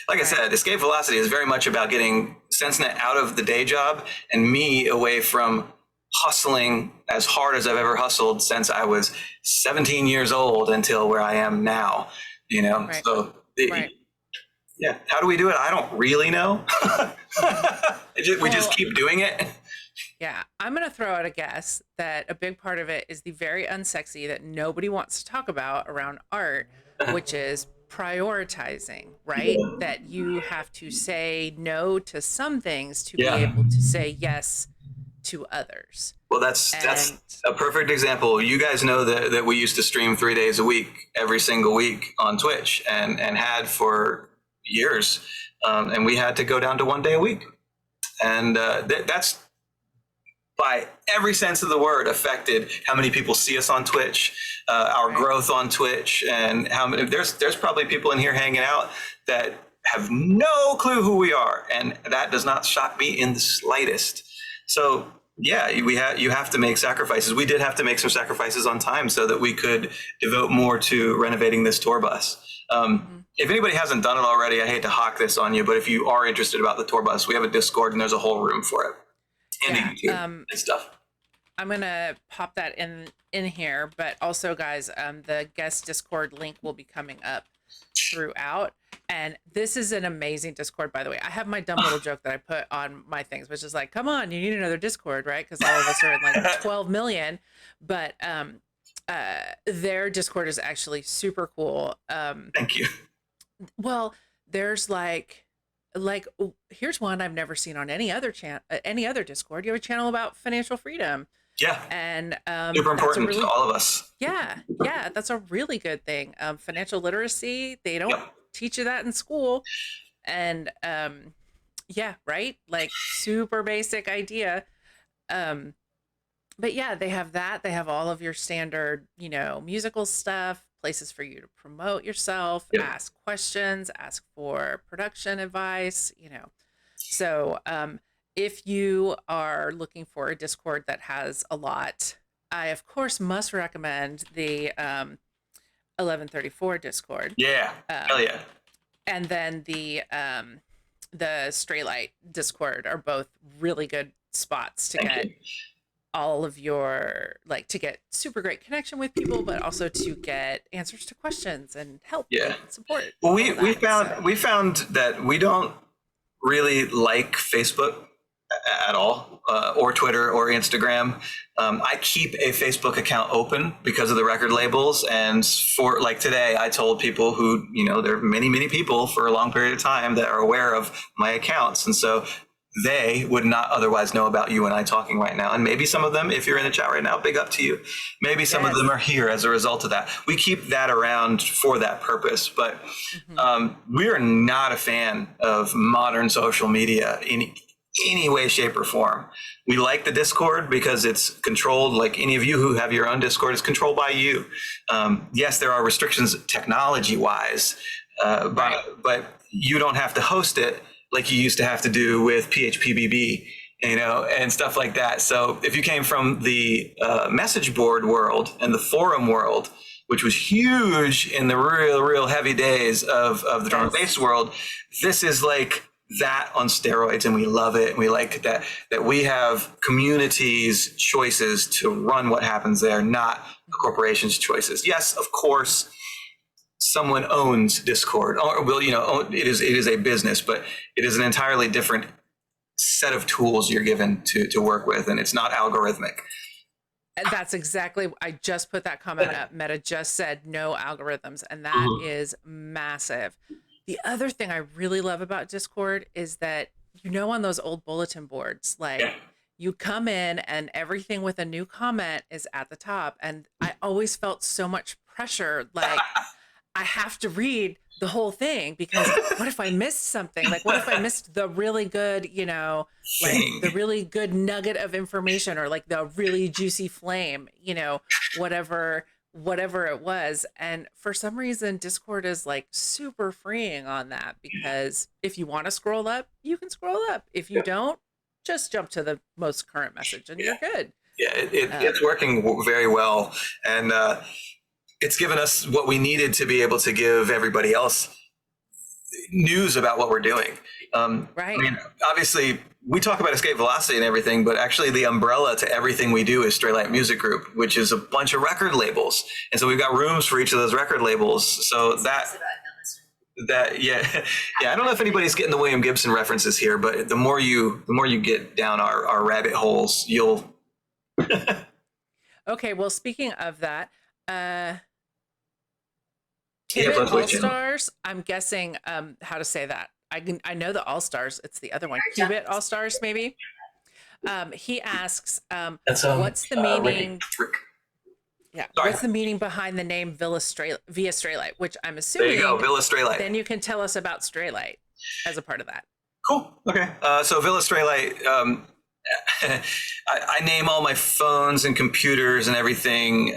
Like I said, escape velocity is very much about getting SenseNet out of the day job and me away from hustling as hard as I've ever hustled since I was 17 years old until where I am now. Right. So Right. yeah, how do we do it? I don't really know. We just keep doing it. Yeah, I'm going to throw out a guess that a big part of it is the very unsexy that nobody wants to talk about around art, which is prioritizing, right? Yeah. That you have to say no to some things to be Yeah. able to say yes to others. Well, that's a perfect example. You guys know that we used to stream 3 days a week, every single week on Twitch, and had for years, and we had to go down to 1 day a week, and that's by every sense of the word affected how many people see us on Twitch, our growth on Twitch, and how many. There's probably people in here hanging out that have no clue who we are, and that does not shock me in the slightest. So yeah, you have to make sacrifices. We did have to make some sacrifices on time so that we could devote more to renovating this tour bus. If anybody hasn't done it already, I hate to hawk this on you, but if you are interested about the tour bus, we have a Discord and there's a whole room for it. And YouTube and stuff. I'm gonna pop that in here, but also, guys, the guest Discord link will be coming up throughout. And this is an amazing Discord, by the way. I have my dumb little joke that I put on my things, which is like, come on, you need another Discord, right? Because all of us are in like 12 million. But their Discord is actually super cool. Thank you. Well, there's like here's one I've never seen on any other Discord. You have a channel about financial freedom. Yeah. And super important to all of us. Yeah, that's a really good thing. Financial literacy, they don't teach you that in school. And yeah, right? Like super basic idea. But yeah, they have that. They have all of your standard, musical stuff, places for you to promote yourself, ask questions, ask for production advice, So if you are looking for a Discord that has a lot, I of course must recommend the 1134 Discord. Yeah. Hell yeah. And then the Straylight Discord are both really good spots to get all of your to get super great connection with people, but also to get answers to questions and help and support. Well, we found that we don't really like Facebook at all, or Twitter or Instagram. I keep a Facebook account open because of the record labels, and for like today, I told people who there are many people for a long period of time that are aware of my accounts, and so they would not otherwise know about you and I talking right now. And maybe some of them, if you're in the chat right now, big up to you. Maybe some of them are here as a result of that. We keep that around for that purpose. But we are not a fan of modern social media in any way, shape, or form. We like the Discord because it's controlled, like any of you who have your own Discord, is controlled by you. Yes, there are restrictions technology-wise, but you don't have to host it like you used to have to do with PHPBB, and stuff like that. So if you came from the message board world and the forum world, which was huge in the real heavy days of the drum and bass world, this is like that on steroids, and we love it. And we like that we have communities' choices to run what happens there, not the corporation's choices. Yes, of course, someone owns Discord, or it is a business, but it is an entirely different set of tools you're given to work with, and it's not algorithmic. And that's exactly, I just put that comment up. Meta just said no algorithms, and that is massive. The other thing I really love about Discord is that, on those old bulletin boards, you come in and everything with a new comment is at the top. And I always felt so much pressure, like I have to read the whole thing, because what if I missed something? Like, what if I missed the really good, the really good nugget of information, or like the really juicy flame, whatever it was. And for some reason, Discord is like super freeing on that, because if you want to scroll up, you can scroll up. If you don't, just jump to the most current message and you're good. Yeah, it's working very well. And it's given us what we needed to be able to give everybody else news about what we're doing. Right. I mean, obviously, we talk about Escape Velocity and everything, but actually the umbrella to everything we do is Straylight Music Group, which is a bunch of record labels. And so we've got rooms for each of those record labels. So yeah, I don't know if anybody's getting the William Gibson references here, but the more you get down our rabbit holes, you'll. Okay, well, speaking of that, Yeah, Tibbet All Stars. I'm guessing how to say that. I know the All Stars. It's the other one. Tibbet All Stars, maybe. He asks, what's the meaning? Yeah. Sorry. What's the meaning behind the name Via Straylight? Which I'm assuming. There you go, Villa Straylight. Then you can tell us about Straylight as a part of that. Cool. Okay. So Villa Straylight. I name all my phones and computers and everything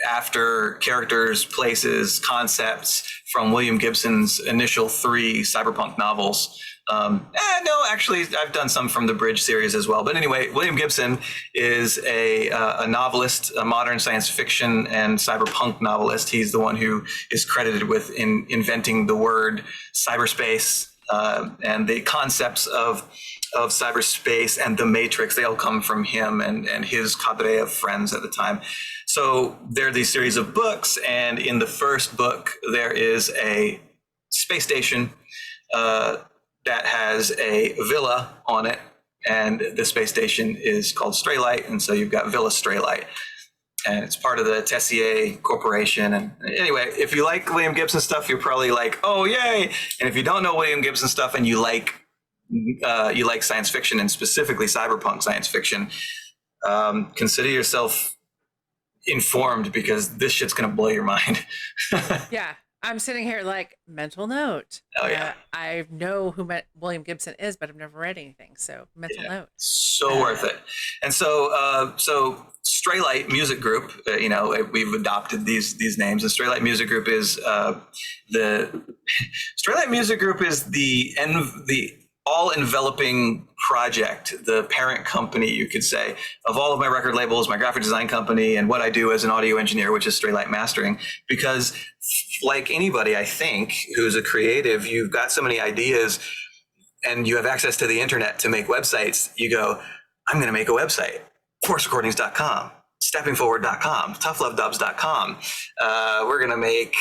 after characters, places, concepts from William Gibson's initial 3 cyberpunk novels. No, actually, I've done some from the Bridge series as well. But anyway, William Gibson is a novelist, a modern science fiction and cyberpunk novelist. He's the one who is credited with inventing the word cyberspace and the concepts of cyberspace and the Matrix. They all come from him and his cadre of friends at the time. So there are these series of books, and in the first book, there is a space station that has a villa on it, and the space station is called Straylight, and so you've got Villa Straylight, and it's part of the Tessier Corporation. And anyway, if you like William Gibson stuff, you're probably like, oh yay! And if you don't know William Gibson stuff and you like science fiction and specifically cyberpunk science fiction, consider yourself informed, because this shit's gonna blow your mind. Yeah. I'm sitting here like, mental note. Oh yeah. I know who William Gibson is, but I've never read anything. So mental note. So worth it. And so Straylight Music Group, we've adopted these names. And Straylight Music Group is the all-enveloping project, the parent company, you could say, of all of my record labels, my graphic design company, and what I do as an audio engineer, which is Straylight Mastering. Because like anybody, I think, who's a creative, you've got so many ideas and you have access to the internet to make websites. You go, I'm going to make a website, forcerecordings.com, steppingforward.com, toughlovedubs.com. We're going to make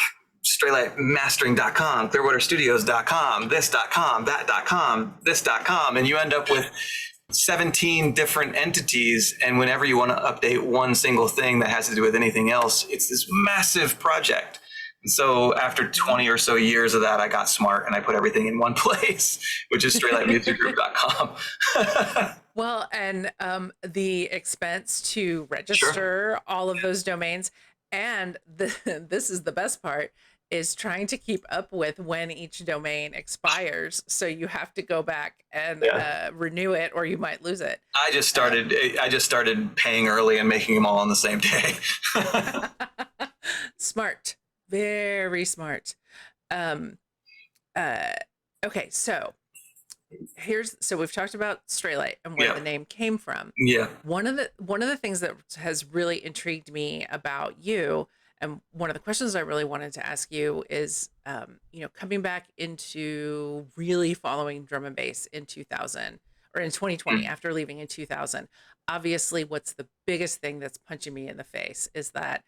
StraylightMastering.com, clearwaterstudios.com, this.com, that.com, this.com, and you end up with 17 different entities. And whenever you want to update one single thing that has to do with anything else, it's this massive project. And so after 20 or so years of that, I got smart and I put everything in one place, which is StraylightMusicGroup.com. Well, and the expense to register all of those domains, and this is the best part, is trying to keep up with when each domain expires. So you have to go back and renew it, or you might lose it. I just started paying early and making them all on the same day. Smart, very smart. Okay, so we've talked about Straylight and where the name came from. Yeah. One of the things that has really intrigued me about you, and one of the questions I really wanted to ask you is, coming back into really following drum and bass in 2000 or in 2020 after leaving in 2000. Obviously, what's the biggest thing that's punching me in the face is that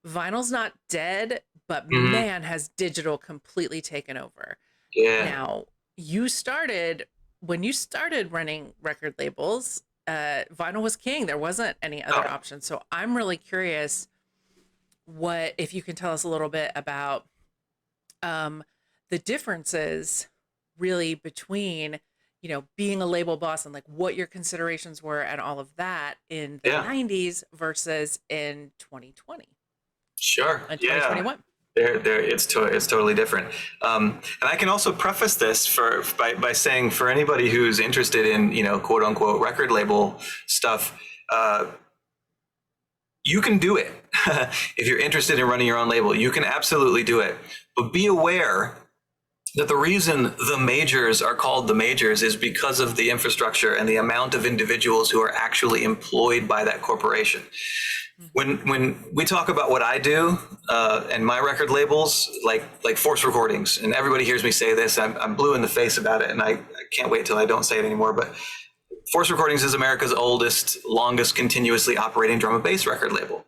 vinyl's not dead, but man, has digital completely taken over. Yeah. Now, when you started running record labels, vinyl was king. There wasn't any other option. So I'm really curious if you can tell us a little bit about the differences really between, being a label boss and like what your considerations were and all of that in the 90s versus in 2020. Sure. And 2021. It's totally different. And I can also preface this by saying, for anybody who's interested in, quote unquote record label stuff, you can do it. If you're interested in running your own label, you can absolutely do it. But be aware that the reason the majors are called the majors is because of the infrastructure and the amount of individuals who are actually employed by that corporation. When we talk about what I do and my record labels, like Force Recordings, and everybody hears me say this, I'm blue in the face about it, and I can't wait till I don't say it anymore. But Force Recordings is America's oldest, longest, continuously operating drum and bass record label,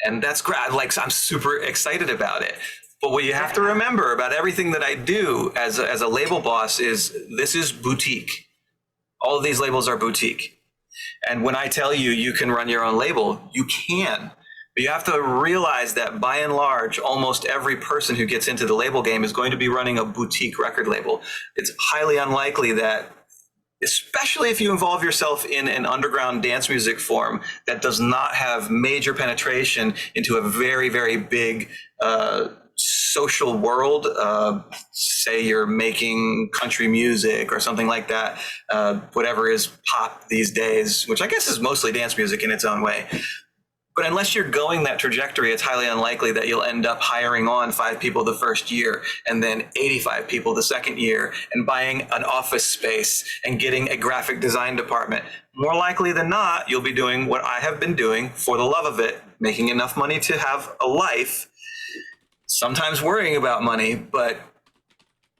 and that's great. Like, I'm super excited about it. But what you have to remember about everything that I do as a label boss is this is boutique. All of these labels are boutique. And when I tell you you can run your own label, you can. But you have to realize that by and large, almost every person who gets into the label game is going to be running a boutique record label. It's highly unlikely that, especially if you involve yourself in an underground dance music form that does not have major penetration into a very, very big social world, say you're making country music or something like that, whatever is pop these days, which I guess is mostly dance music in its own way. But unless you're going that trajectory, it's highly unlikely that you'll end up hiring on 5 people the first year and then 85 people the second year and buying an office space and getting a graphic design department. More likely than not, you'll be doing what I have been doing for the love of it, making enough money to have a life, sometimes worrying about money, but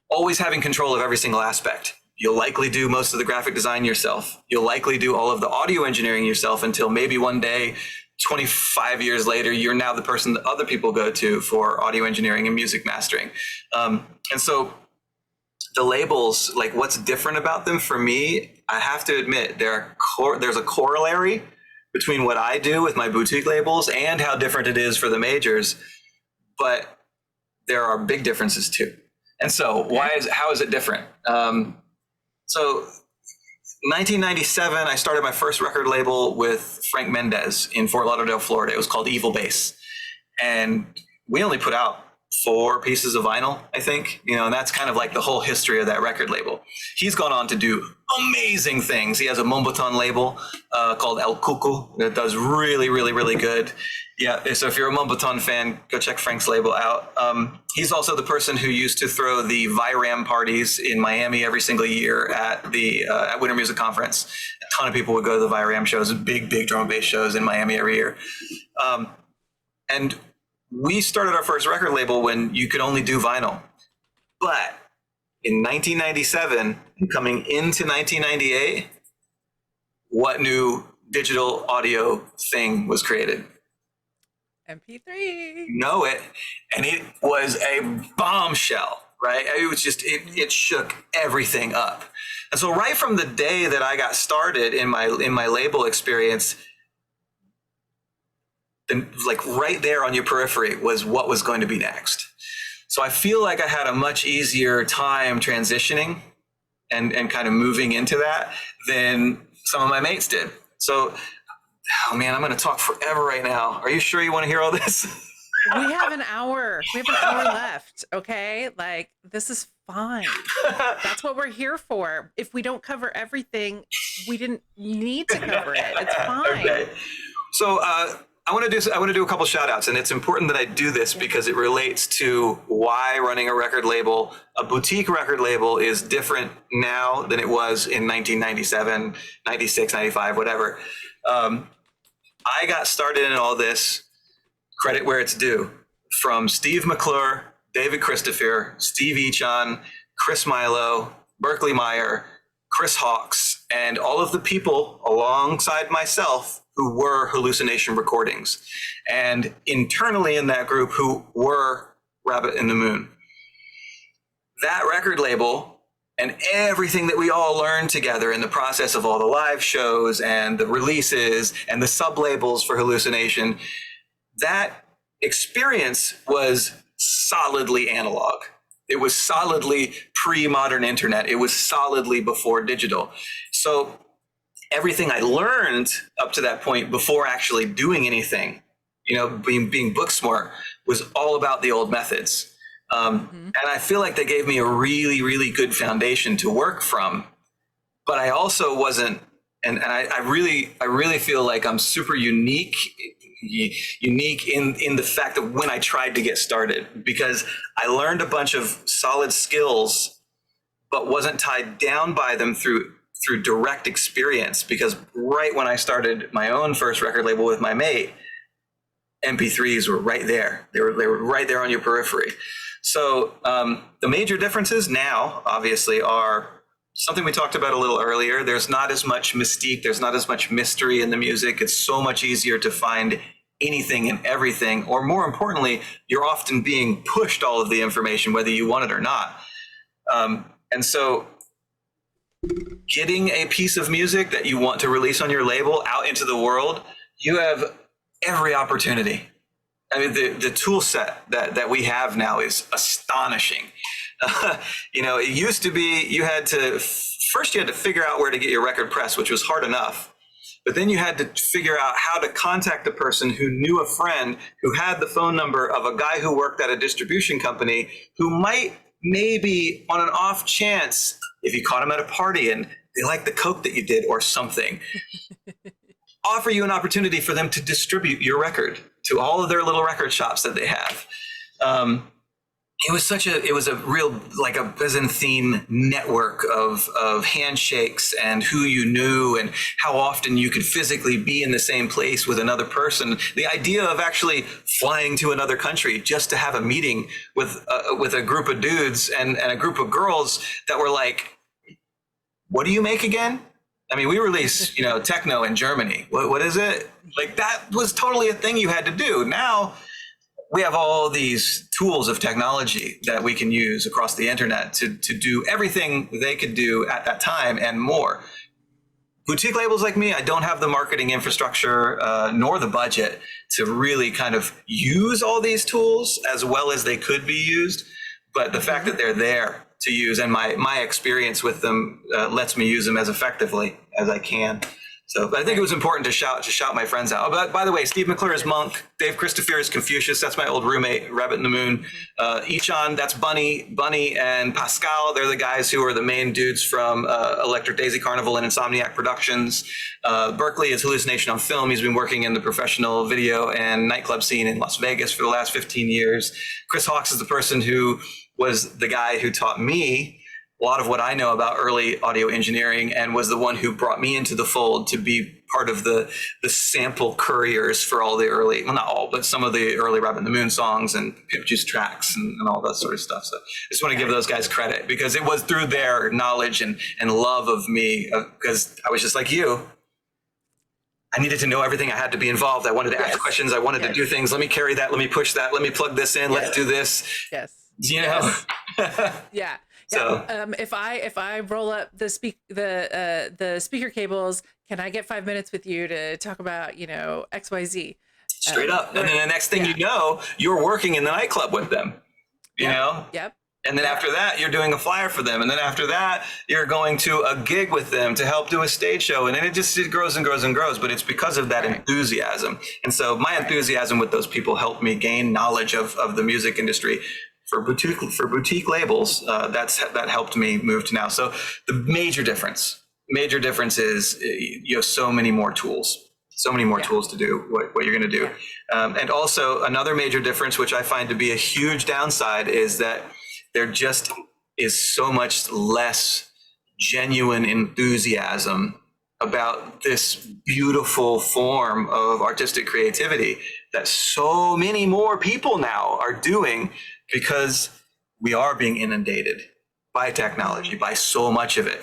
always having control of every single aspect. You'll likely do most of the graphic design yourself. You'll likely do all of the audio engineering yourself until maybe one day, 25 years later, you're now the person that other people go to for audio engineering and music mastering. And so the labels, like what's different about them for me, I have to admit, there's a corollary between what I do with my boutique labels and how different it is for the majors. But there are big differences too. And so how is it different? So 1997, I started my first record label with Frank Mendez in Fort Lauderdale, Florida. It was called Evil Bass. And we only put out 4 pieces of vinyl, I think, and that's kind of like the whole history of that record label. He's gone on to do amazing things. He has a Mombaton label called El Cucu that does really, really, really good. Yeah, so if you're a Mombaton fan, go check Frank's label out. He's also the person who used to throw the VIRAM parties in Miami every single year at the at Winter Music Conference. A ton of people would go to the VIRAM shows, big drum and bass shows in Miami every year. And we started our first record label when you could only do vinyl. But in 1997, coming into 1998, what new digital audio thing was created? MP3. Know it. And it was a bombshell, right? It was just, it shook everything up. And so right from the day that I got started in my label experience, then like right there on your periphery was what was going to be next. So I feel like I had a much easier time transitioning and kind of moving into that than some of my mates did. So, oh man, I'm going to talk forever right now. Are you sure you want to hear all this? We have an hour. We have an hour left. Okay. Like, this is fine. That's what we're here for. If we don't cover everything, we didn't need to cover it. It's fine. Okay. So, I want to do a couple shout outs, and it's important that I do this because it relates to why running a record label, a boutique record label, is different now than it was in 1997, 96, 95, whatever. I got started in all this, credit where it's due, from Steve McClure, David Christopher, Steve Echon, Chris Milo, Berkeley Meyer, Chris Hawks, and all of the people alongside myself who were Hallucination Recordings, and internally in that group who were Rabbit in the Moon. That record label and everything that we all learned together in the process of all the live shows and the releases and the sub-labels for Hallucination, that experience was solidly analog. It was solidly pre-modern internet. It was solidly before digital. So everything I learned up to that point before actually doing anything, being book smart, was all about the old methods. And I feel like they gave me a really, really good foundation to work from. But I also wasn't, and I really feel like I'm super unique in the fact that when I tried to get started, because I learned a bunch of solid skills, but wasn't tied down by them through direct experience. Because right when I started my own first record label with my mate, MP3s were right there. They were right there on your periphery. So the major differences now, obviously, are something we talked about a little earlier. There's not as much mystique. There's not as much mystery in the music. It's so much easier to find anything and everything. Or more importantly, you're often being pushed all of the information, whether you want it or not. And so getting a piece of music that you want to release on your label out into the world, you have every opportunity. I mean, the tool set that we have now is astonishing. It used to be you had to figure out where to get your record pressed, which was hard enough. But then you had to figure out how to contact a person who knew a friend who had the phone number of a guy who worked at a distribution company who might maybe on an off chance, if you caught him at a party and they like the Coke that you did or something, offer you an opportunity for them to distribute your record to all of their little record shops that they have. It was a real, like a Byzantine network of handshakes and who you knew and how often you could physically be in the same place with another person. The idea of actually flying to another country just to have a meeting with a group of dudes and a group of girls that were like, what do you make again? I mean, we release, techno in Germany. What is it? Like, that was totally a thing you had to do. Now we have all these tools of technology that we can use across the internet to do everything they could do at that time and more. Boutique labels like me, I don't have the marketing infrastructure nor the budget to really kind of use all these tools as well as they could be used. But the fact that they're there to use and my experience with them lets me use them as effectively as I can. So, but I think it was important to shout my friends out. But by the way, Steve McClure is Monk. Dave Christopher is Confucius. That's my old roommate, Rabbit in the Moon. Ichan, that's Bunny and Pascal. They're the guys who are the main dudes from Electric Daisy Carnival and Insomniac Productions. Berkeley is Hallucination on Film. He's been working in the professional video and nightclub scene in Las Vegas for the last 15 years. Chris Hawks is the person who was the guy who taught me a lot of what I know about early audio engineering and was the one who brought me into the fold to be part of the sample couriers for all the early, well, not all, but some of the early Rabbit in the Moon songs and Pimp Juice tracks and all that sort of stuff. So I just want to give those guys credit because it was through their knowledge and love of me, because I was just like you. I needed to know everything. I had to be involved. I wanted to ask questions. I wanted to do things. Let me carry that. Let me push that. Let me plug this in. Let's do this. Yes. Yeah. So if I roll up the speaker cables, can I get 5 minutes with you to talk about XYZ? Straight up. And then the next thing you know, you're working in the nightclub with them. You know? Yep. And then after that, you're doing a flyer for them. And then after that, you're going to a gig with them to help do a stage show. And then it grows and grows and grows. But it's because of that enthusiasm. And so my enthusiasm with those people helped me gain knowledge of the music industry. For boutique labels, that helped me move to now. So the major difference is you have so many more tools to do what you're going to do. And also another major difference, which I find to be a huge downside, is that there just is so much less genuine enthusiasm about this beautiful form of artistic creativity that so many more people now are doing, because we are being inundated by technology, by so much of it.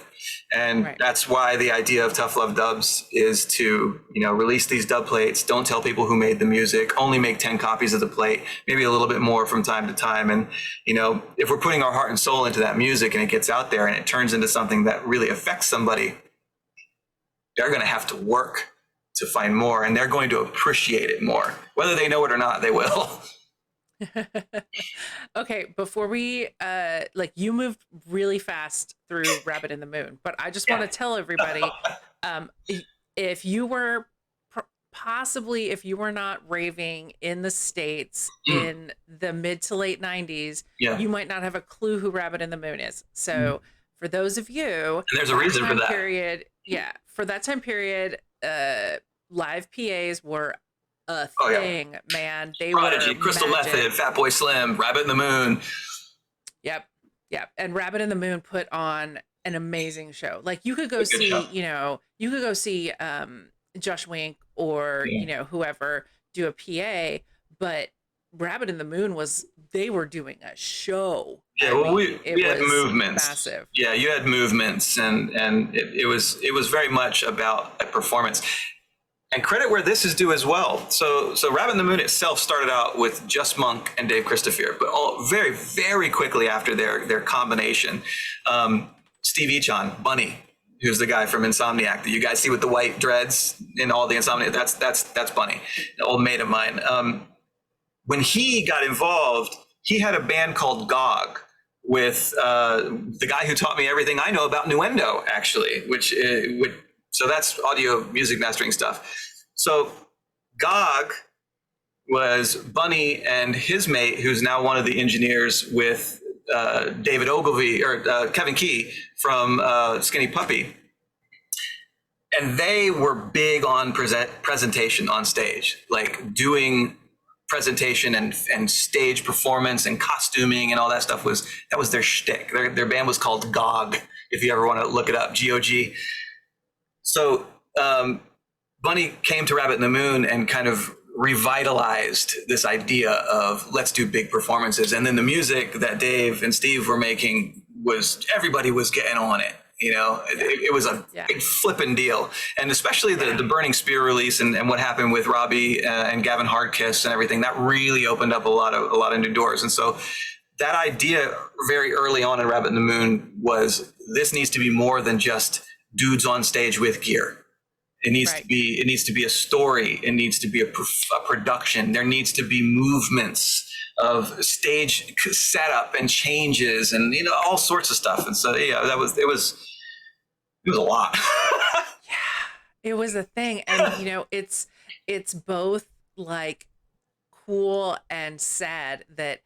And that's why the idea of Tough Love Dubs is to, release these dub plates. Don't tell people who made the music. Only make 10 copies of the plate, maybe a little bit more from time to time. And, if we're putting our heart and soul into that music and it gets out there and it turns into something that really affects somebody, they're going to have to work to find more, and they're going to appreciate it more. Whether they know it or not, they will. Okay, before we you moved really fast through Rabbit in the Moon, but I just want to tell everybody, if you were if you were not raving in the States in the mid to late 90s, you might not have a clue who Rabbit in the Moon is. So for those of you, and there's a reason for that period, for that time period, live PAs were a thing, man. They Prodigy, were Crystal magic. Method, Fatboy Slim, Rabbit in the Moon. Yep. And Rabbit in the Moon put on an amazing show. Like you could go see, Josh Wink or whoever do a PA, but Rabbit in the Moon they were doing a show. Yeah, I well, mean, we had was movements. massive. Yeah, you had movements, and it was very much about a performance. And credit where this is due as well. So Rabbit in the Moon itself started out with just Monk and Dave Christopher, but very, very quickly after their combination, Steve Echon, Bunny, who's the guy from Insomniac that you guys see with the white dreads in all the Insomniac, that's Bunny, an old mate of mine. When he got involved, he had a band called Gog with the guy who taught me everything I know about Nuendo, actually, so that's audio music mastering stuff. So Gog was Bunny and his mate, who's now one of the engineers with David Ogilvy or Kevin Key from Skinny Puppy. And they were big on presentation on stage, like doing presentation and stage performance and costuming and all that stuff that was their shtick. Their band was called Gog, if you ever want to look it up, Gog. So Bunny came to Rabbit in the Moon and kind of revitalized this idea of let's do big performances. And then the music that Dave and Steve were making everybody was getting on it. It was a big flipping deal. And especially the Burning Spear release and what happened with Robbie and Gavin Hardkiss and everything, that really opened up a lot of new doors. And so that idea very early on in Rabbit in the Moon was this needs to be more than just dudes on stage with gear. It needs to be a story. It needs to be a production. There needs to be movements of stage setup and changes and all sorts of stuff. And so it was a lot. Yeah, it was a thing. And it's both like cool and sad that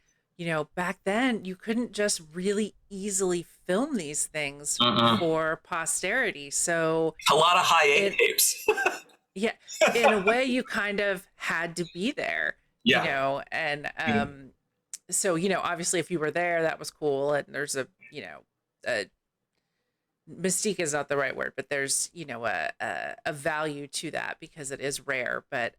back then you couldn't just really easily film these things for posterity. So a lot of high-end tapes. Yeah, in a way you kind of had to be there. And so obviously if you were there, that was cool. And there's a mystique is not the right word, but there's a value to that because it is rare. But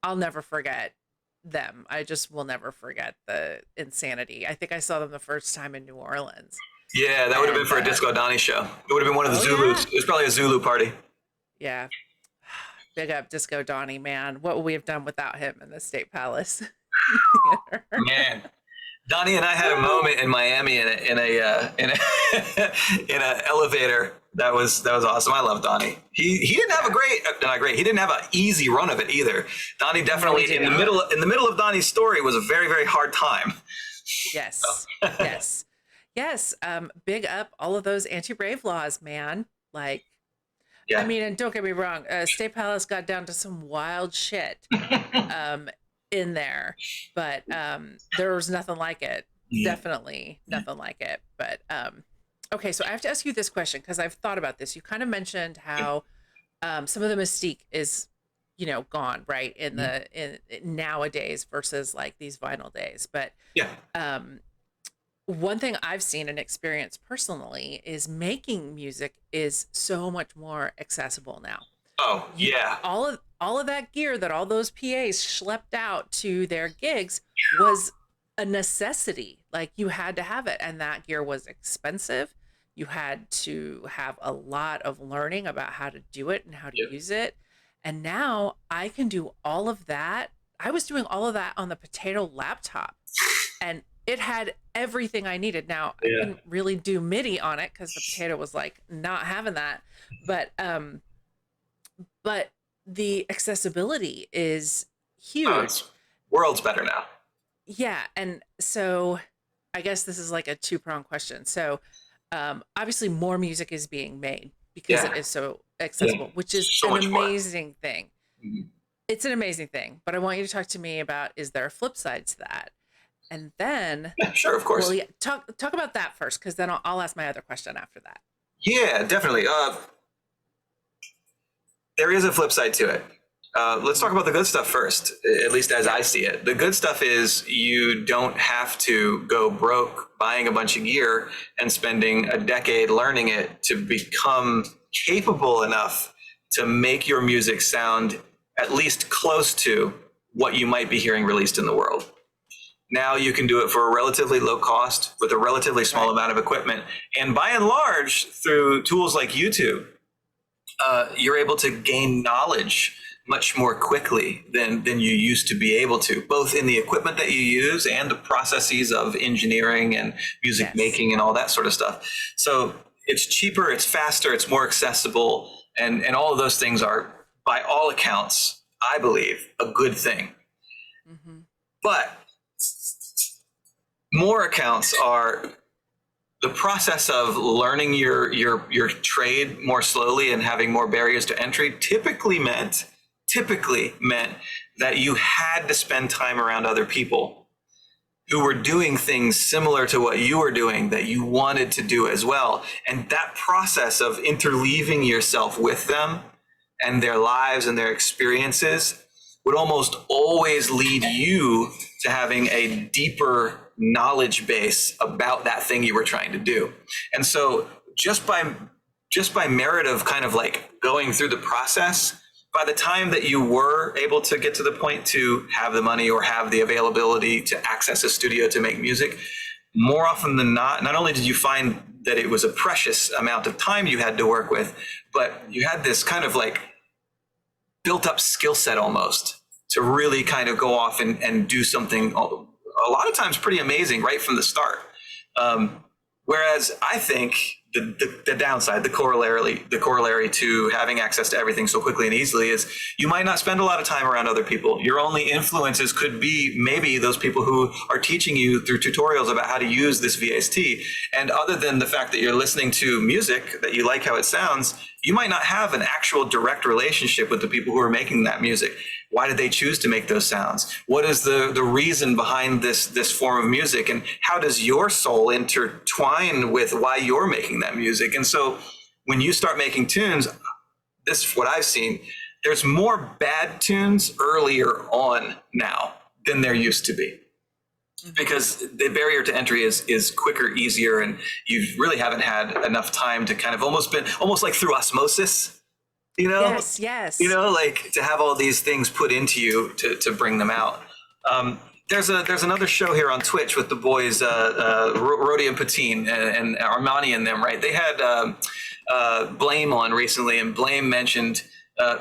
I'll never forget them. I just will never forget the insanity. I think I saw them the first time in New Orleans. Yeah, that would have been for a Disco Donnie show. It would have been one of the Zulus. Yeah. It was probably a Zulu party. Yeah. Big up Disco Donnie, man. What would we have done without him in the State Palace? Man, Donnie and I had a moment in Miami in a elevator. That was awesome. I love Donnie. He didn't have he didn't have an easy run of it either. Donnie definitely in the middle of Donnie's story was a very, very hard time. Yes. Yes. Yes. Big up all of those anti-rave laws, man. Like, I mean, and don't get me wrong, State Palace got down to some wild shit in there, but there was nothing like it. Definitely nothing like it. But okay, so I have to ask you this question because I've thought about this. You kind of mentioned how some of the mystique is, gone, right, in nowadays versus like these vinyl days. But one thing I've seen and experienced personally is making music is so much more accessible now. Oh, yeah. All of that gear that all those PAs schlepped out to their gigs was a necessity. Like you had to have it, and that gear was expensive. You had to have a lot of learning about how to do it and how to use it. And now I can do all of that. I was doing all of that on the Potato laptop, and it had everything I needed. Now I couldn't really do MIDI on it because the Potato was like not having that. But the accessibility is huge. World's better now. Yeah, and so I guess this is like a two-pronged question. So obviously more music is being made because it is so accessible, which is so an amazing thing. Mm-hmm. It's an amazing thing, but I want you to talk to me about, is there a flip side to that? And then sure, of course. Well, talk about that first, because then I'll ask my other question after that. Yeah, definitely. There is a flip side to it. Let's talk about the good stuff first, at least as I see it. The good stuff is you don't have to go broke buying a bunch of gear and spending a decade learning it to become capable enough to make your music sound at least close to what you might be hearing released in the world. Now you can do it for a relatively low cost with a relatively small amount of equipment. And by and large, through tools like YouTube, you're able to gain knowledge much more quickly than you used to be able to, both in the equipment that you use and the processes of engineering and music making and all that sort of stuff. So it's cheaper, it's faster, it's more accessible, and all of those things are, by all accounts, I believe, a good thing. But more accounts are the process of learning your trade more slowly and having more barriers to entry typically meant that you had to spend time around other people who were doing things similar to what you were doing that you wanted to do as well. And that process of interleaving yourself with them and their lives and their experiences would almost always lead you to having a deeper knowledge base about that thing you were trying to do. And so just by merit of kind of like going through the process, by the time that you were able to get to the point to have the money or have the availability to access a studio to make music, more often than not only did you find that it was a precious amount of time you had to work with, but you had this kind of like built up skill set almost to really kind of go off and do something a lot of times pretty amazing right from the start. Whereas I think the downside, the corollary to having access to everything so quickly and easily is you might not spend a lot of time around other people. Your only influences could be maybe those people who are teaching you through tutorials about how to use this VST. And other than the fact that you're listening to music, that you like how it sounds, you might not have an actual direct relationship with the people who are making that music. Why did they choose to make those sounds? What is the reason behind this form of music? And how does your soul intertwine with why you're making that music? And so when you start making tunes, this is what I've seen, there's more bad tunes earlier on now than there used to be. Because the barrier to entry is quicker, easier, and you really haven't had enough time to kind of almost like through osmosis. You know, yes. You know, like to have all these things put into you to bring them out. There's another show here on Twitch with the boys, Rodi and Patine and Armani and them, right? They had Blame on recently, and Blame mentioned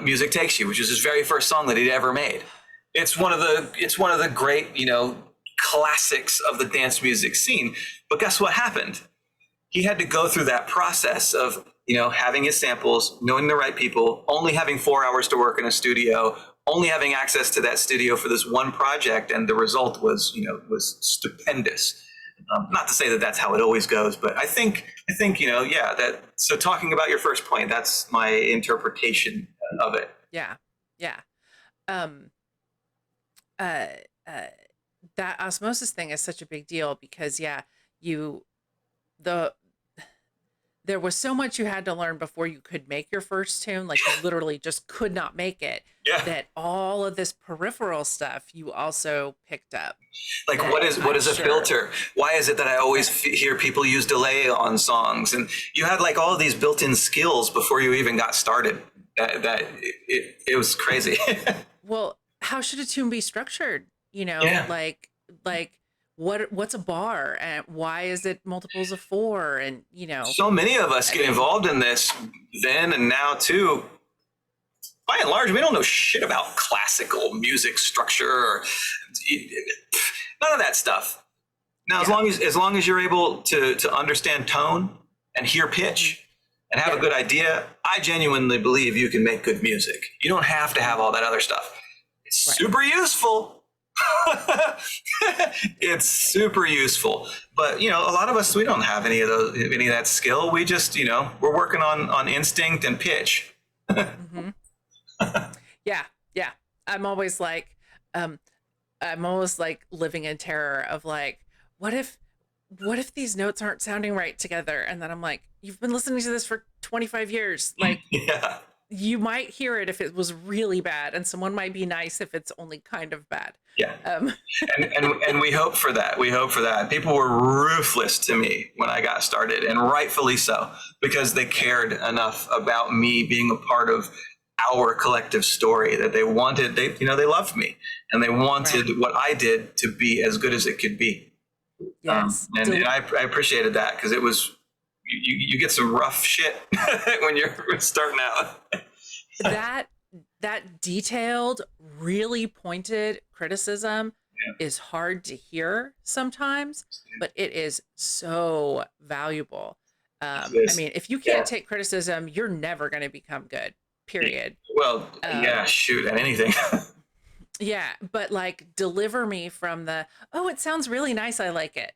"Music Takes You," which is his very first song that he'd ever made. It's one of the great, classics of the dance music scene. But guess what happened? He had to go through that process of having his samples, knowing the right people, only having 4 hours to work in a studio, only having access to that studio for this one project, and the result was stupendous. Not to say that that's how it always goes, but I think that. So talking about your first point, that's my interpretation of it. Yeah. That osmosis thing is such a big deal because there was so much you had to learn before you could make your first tune. Like you literally just could not make it. Yeah. That all of this peripheral stuff you also picked up. Like what is a filter? Why is it that I always hear people use delay on songs? And you had like all of these built-in skills before you even got started. That it was crazy. Well, how should a tune be structured? Like what's a bar and why is it multiples of 4? And so many of us get involved in this then and now too. By and large, we don't know shit about classical music structure or none of that stuff. Now, as long as you're able to understand tone and hear pitch and have a good idea, I genuinely believe you can make good music. You don't have to have all that other stuff. It's super useful. It's super useful, but a lot of us, we don't have any of that skill. We just we're working on instinct and pitch. yeah I'm always like living in terror of like what if these notes aren't sounding right together, and then I'm like, you've been listening to this for 25 years, like you might hear it if it was really bad, and someone might be nice if it's only kind of bad. Yeah. Um, And we hope for that. We hope for that. People were ruthless to me when I got started, and rightfully so, because they cared enough about me being a part of our collective story that they wanted, they loved me, and they wanted Right. what I did to be as good as it could be. yes. And I appreciated that, because it was, you get some rough shit when you're starting out. that detailed, really pointed criticism is hard to hear sometimes, but it is so valuable. I mean, if you can't take criticism, you're never going to become good, period. Well, yeah, shoot at anything. Yeah, but like deliver me from the, oh, it sounds really nice, I like it.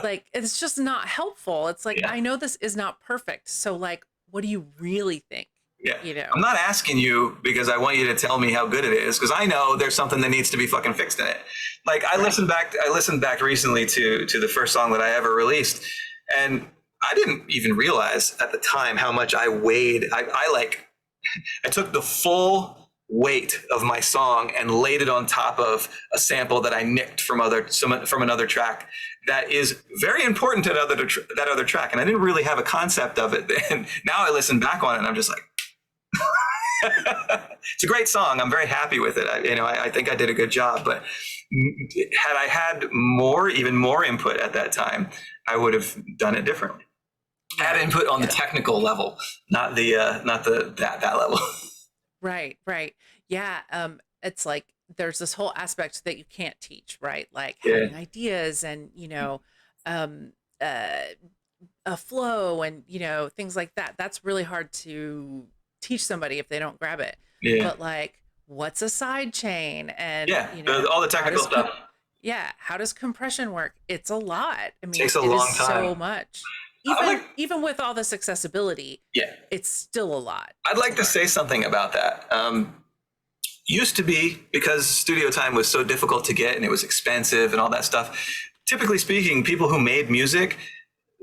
Like, it's just not helpful. It's like, I know this is not perfect. So like, what do you really think? Yeah. You know, I'm not asking you because I want you to tell me how good it is, because I know there's something that needs to be fucking fixed in it. Like I listened back recently to the first song that I ever released, and I didn't even realize at the time how much I weighed. I took the full weight of my song and laid it on top of a sample that I nicked from another track that is very important to that other track, and I didn't really have a concept of it then. Now I listen back on it and I'm just like, it's a great song. I'm very happy with it. I think I did a good job, but had I had even more input at that time, I would have done it differently. Had input on the technical level, not that level. right. Yeah. It's like, there's this whole aspect that you can't teach, right? Like having ideas and, a flow and, things like that. That's really hard to teach somebody if they don't grab it. Yeah. But like, what's a side chain? And, all the technical stuff. How does compression work? It's a lot. I mean, takes a it long is time. so much. Even with all this accessibility, it's still a lot. I'd like to say something about that. Used to be, because studio time was so difficult to get and it was expensive and all that stuff. Typically speaking, people who made music,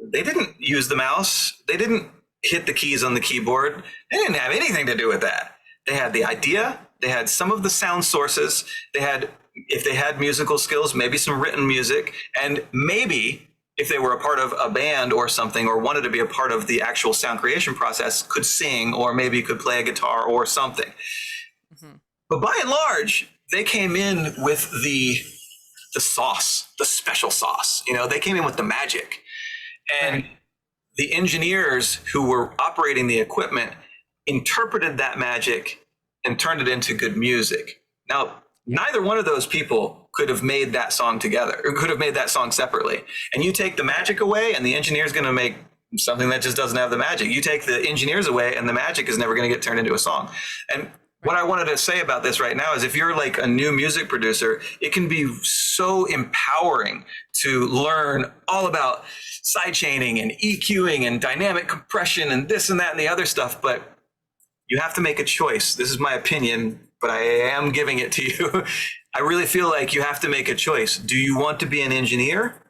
they didn't use the mouse. They didn't hit the keys on the keyboard. They didn't have anything to do with that. They had the idea. They had some of the sound sources. If they had musical skills, maybe some written music, and maybe if they were a part of a band or something, or wanted to be a part of the actual sound creation process, could sing, or maybe could play a guitar or something. Mm-hmm. But by and large, they came in with the sauce, the special sauce. They came in with the magic. And the engineers who were operating the equipment interpreted that magic and turned it into good music. Now, neither one of those people could have made that song together, or could have made that song separately. And you take the magic away, and the engineer's going to make something that just doesn't have the magic. You take the engineers away, and the magic is never going to get turned into a song. And what I wanted to say about this right now is, if you're like a new music producer, it can be so empowering to learn all about sidechaining and EQing and dynamic compression and this and that and the other stuff. But you have to make a choice. This is my opinion, but I am giving it to you. I really feel like you have to make a choice. Do you want to be an engineer,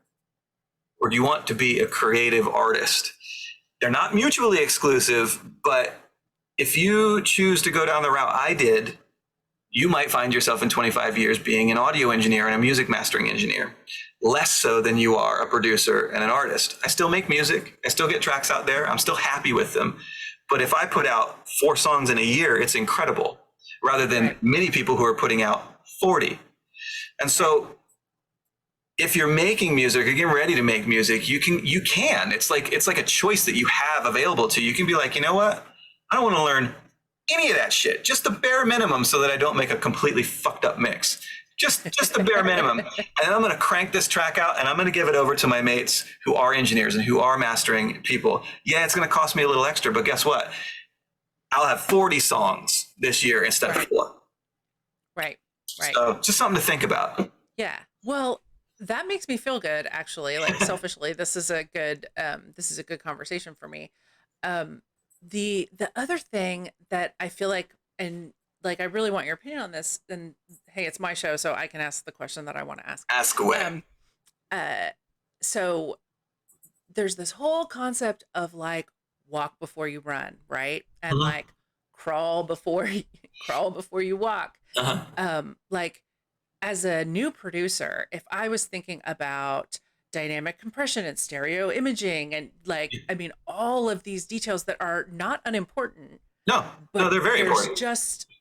or do you want to be a creative artist? They're not mutually exclusive, but if you choose to go down the route I did, you might find yourself in 25 years being an audio engineer and a music mastering engineer, less so than you are a producer and an artist. I still make music. I still get tracks out there. I'm still happy with them. But if I put out 4 songs in a year, it's incredible, rather than many people who are putting out 40. And so if you're making music or getting ready to make music, you can. It's like a choice that you have available to you. You can be like, you know what? I don't want to learn any of that shit. Just the bare minimum, so that I don't make a completely fucked up mix. Just the bare minimum. And then I'm going to crank this track out, and I'm going to give it over to my mates who are engineers and who are mastering people. Yeah, it's going to cost me a little extra, but guess what? I'll have 40 songs this year instead of 4. Right. So just something to think about. Yeah. Well, that makes me feel good, actually. Like, selfishly, this is a good conversation for me. The other thing that I feel like, and like, I really want your opinion on this, and hey, it's my show, so I can ask the question that I want to ask. Ask away. So there's this whole concept of like, walk before you run, right? And like, crawl before crawl before you walk. Like as a new producer, if I was thinking about dynamic compression and stereo imaging and like, I mean, all of these details that are not unimportant, No, but they're very important.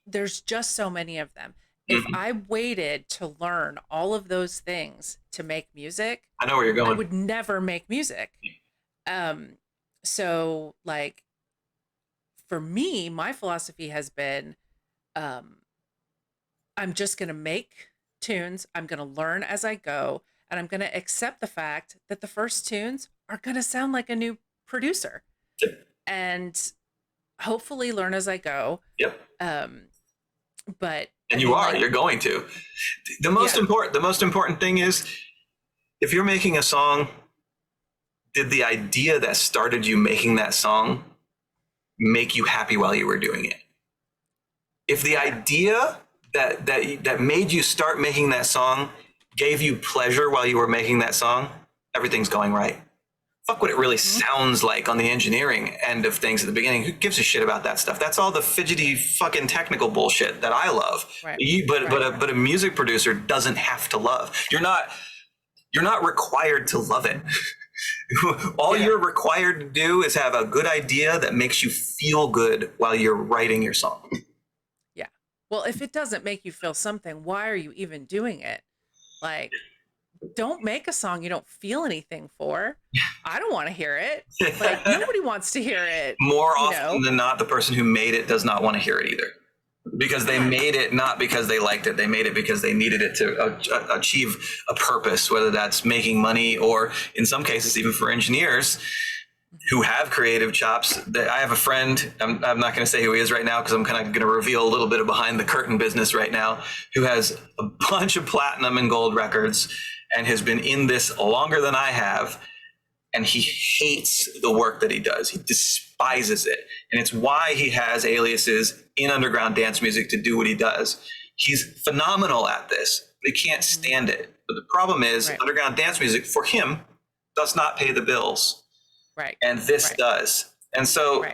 there's just so many of them. If I waited to learn all of those things to make music, I know where you're going. I would never make music. So like for me, my philosophy has been, I'm just going to make tunes. I'm going to learn as I go, and I'm going to accept the fact that the first tunes are going to sound like a new producer, and hopefully learn as I go. Yep. But and you are, you're going to. The most important thing is, if you're making a song, did the idea that started you making that song make you happy while you were doing it? If the idea that made you start making that song gave you pleasure while you were making that song, everything's going right. Fuck what it really sounds like on the engineering end of things at the beginning. Who gives a shit about that stuff? That's all the fidgety fucking technical bullshit that I love. Right. But a music producer doesn't have to love. You're not required to love it. All you're required to do is have a good idea that makes you feel good while you're writing your song. Yeah. Well, if it doesn't make you feel something, why are you even doing it? Like, don't make a song you don't feel anything for. I don't want to hear it. Like, nobody wants to hear it. More often than not, the person who made it does not want to hear it either. Because they made it not because they liked it. They made it because they needed it to achieve a purpose, whether that's making money or in some cases, even for engineers who have creative chops. I have a friend, I'm not going to say who he is right now because I'm kind of going to reveal a little bit of behind the curtain business right now, who has a bunch of platinum and gold records and has been in this longer than I have. And he hates the work that he does. He despises it. And it's why he has aliases in underground dance music to do what he does. He's phenomenal at this, but he can't stand it. But the problem is underground dance music for him does not pay the bills. Right. And this does. And so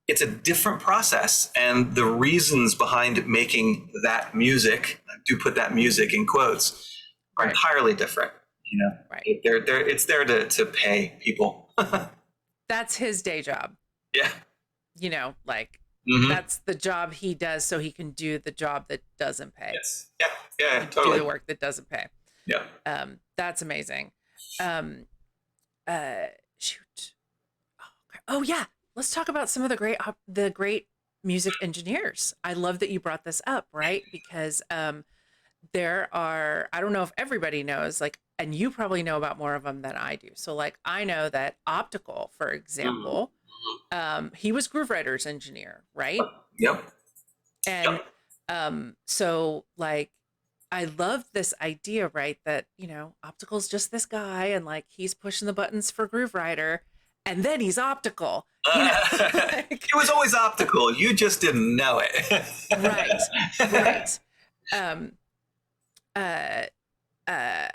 it's a different process. And the reasons behind making that music, I do put that music in quotes, are entirely different. You know, it's there to pay people. That's his day job. Yeah. You know, like that's the job he does so he can do the job that doesn't pay. Yes. Yeah, totally. Do the work that doesn't pay. Yeah. That's amazing. Shoot. Oh yeah. Let's talk about some of the great music engineers. I love that you brought this up, right? Because there are, I don't know if everybody knows, like, and you probably know about more of them than I do. So like, I know that Optical, for example, he was Groovewriter's engineer, right? Yep. And so like, I love this idea, right? That, you know, Optical's just this guy and like, he's pushing the buttons for Groovewriter and then he's Optical. You know? He was always Optical. You just didn't know it. Right.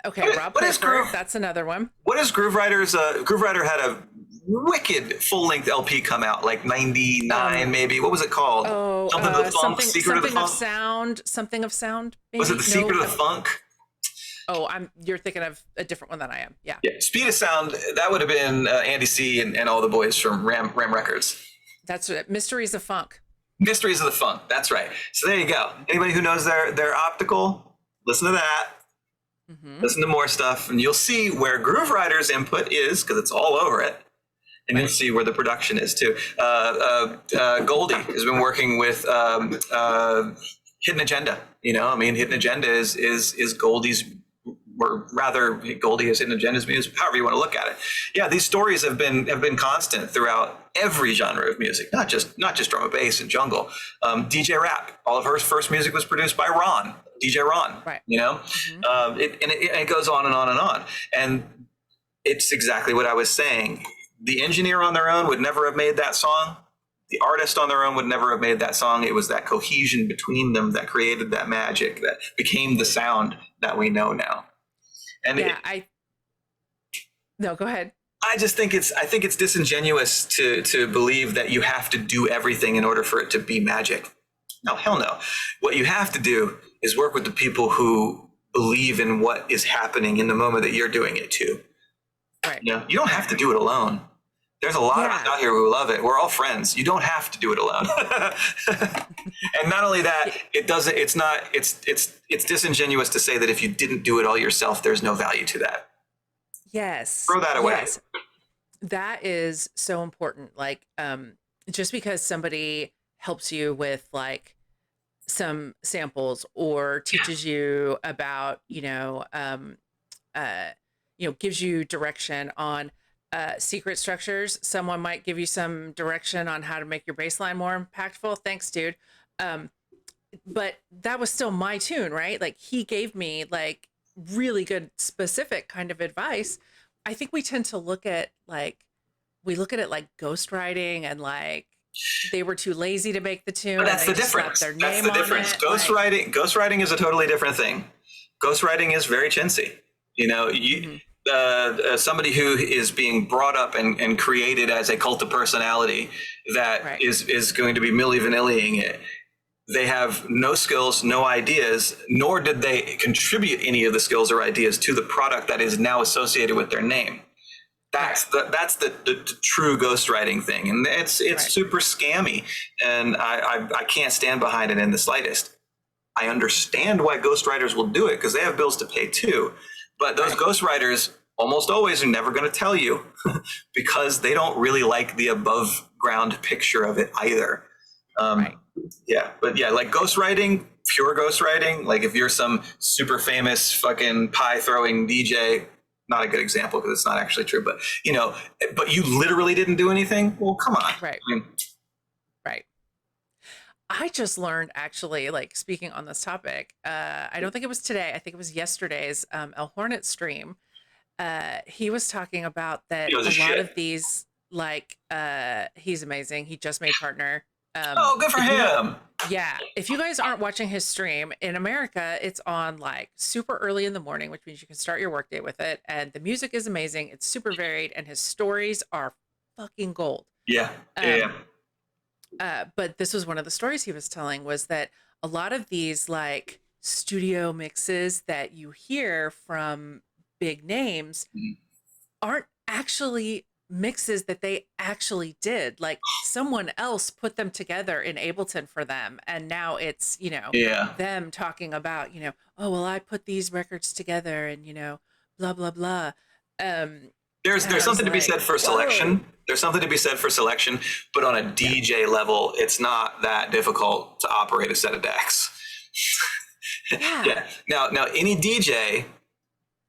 Okay, Rob Piper, that's another one. What is Groovewriter's? Groovewriter had a wicked full-length LP come out, like '99 maybe. What was it called? Something of the Funk, Secret of the Funk? Something of Sound. Maybe? Was it the Secret of the Funk? Oh, you're thinking of a different one than I am. Yeah. Speed of Sound. That would have been Andy C and all the boys from Ram Records. That's it. Mysteries of Funk. Mysteries of the Funk. That's right. So there you go. Anybody who knows their Optical, listen to that. Listen to more stuff, and you'll see where Groovewriter's input is because it's all over it, and you'll see where the production is too. Goldie has been working with Hidden Agenda. You know, I mean, Hidden Agenda is Goldie's, or rather, Goldie is Hidden Agenda's music. However you want to look at it. Yeah, these stories have been constant throughout every genre of music, not just drum and bass and jungle. DJ Rap, all of her first music was produced by Ron. DJ Ron, you know, it goes on and on and on. And it's exactly what I was saying. The engineer on their own would never have made that song. The artist on their own would never have made that song. It was that cohesion between them that created that magic that became the sound that we know now. And no, go ahead. I just think I think it's disingenuous to believe that you have to do everything in order for it to be magic. No, hell no. What you have to do is work with the people who believe in what is happening in the moment that you're doing it too. Right. You know, you don't have to do it alone. There's a lot of us out here who love it. We're all friends. You don't have to do it alone. And not only that, it's disingenuous to say that if you didn't do it all yourself, there's no value to that. Yes. Throw that away. Yes. That is so important. Like, just because somebody helps you with like some samples or teaches you about, gives you direction on secret structures. Someone might give you some direction on how to make your bass line more impactful. Thanks, dude. But that was still my tune, right? Like he gave me like really good, specific kind of advice. I think we tend to look at it like ghostwriting and like they were too lazy to make the tune. But that's and the difference. Their That's name the on difference. it. Ghostwriting is a totally different thing. Ghostwriting is very chintzy. You know, somebody who is being brought up and created as a cult of personality that is going to be Milli Vanilli-ing it. They have no skills, no ideas, nor did they contribute any of the skills or ideas to the product that is now associated with their name. That's the true ghostwriting thing, and it's super scammy, and I can't stand behind it in the slightest. I understand why ghostwriters will do it because they have bills to pay too, but those ghostwriters almost always are never going to tell you because they don't really like the above ground picture of it either. Yeah, but yeah, like ghostwriting, pure ghostwriting, like if you're some super famous fucking pie throwing DJ, not a good example because it's not actually true, but but you literally didn't do anything. Well, come on. Right. Right. I just learned actually, like speaking on this topic, I don't think it was today. I think it was yesterday's El Hornet stream. He was talking about that a lot of these, like, he's amazing. He just made partner. Good for him. Yeah. If you guys aren't watching his stream in America, it's on like super early in the morning, which means you can start your workday with it. And the music is amazing. It's super varied and his stories are fucking gold. Yeah. But this was one of the stories he was telling was that a lot of these like studio mixes that you hear from big names aren't actually mixes that they actually did. Like someone else put them together in Ableton for them, and now it's them talking about oh well, I put these records together and blah blah blah. There's something to be said for selection. There's something to be said for selection, but on a DJ level, it's not that difficult to operate a set of decks. Yeah. Now any DJ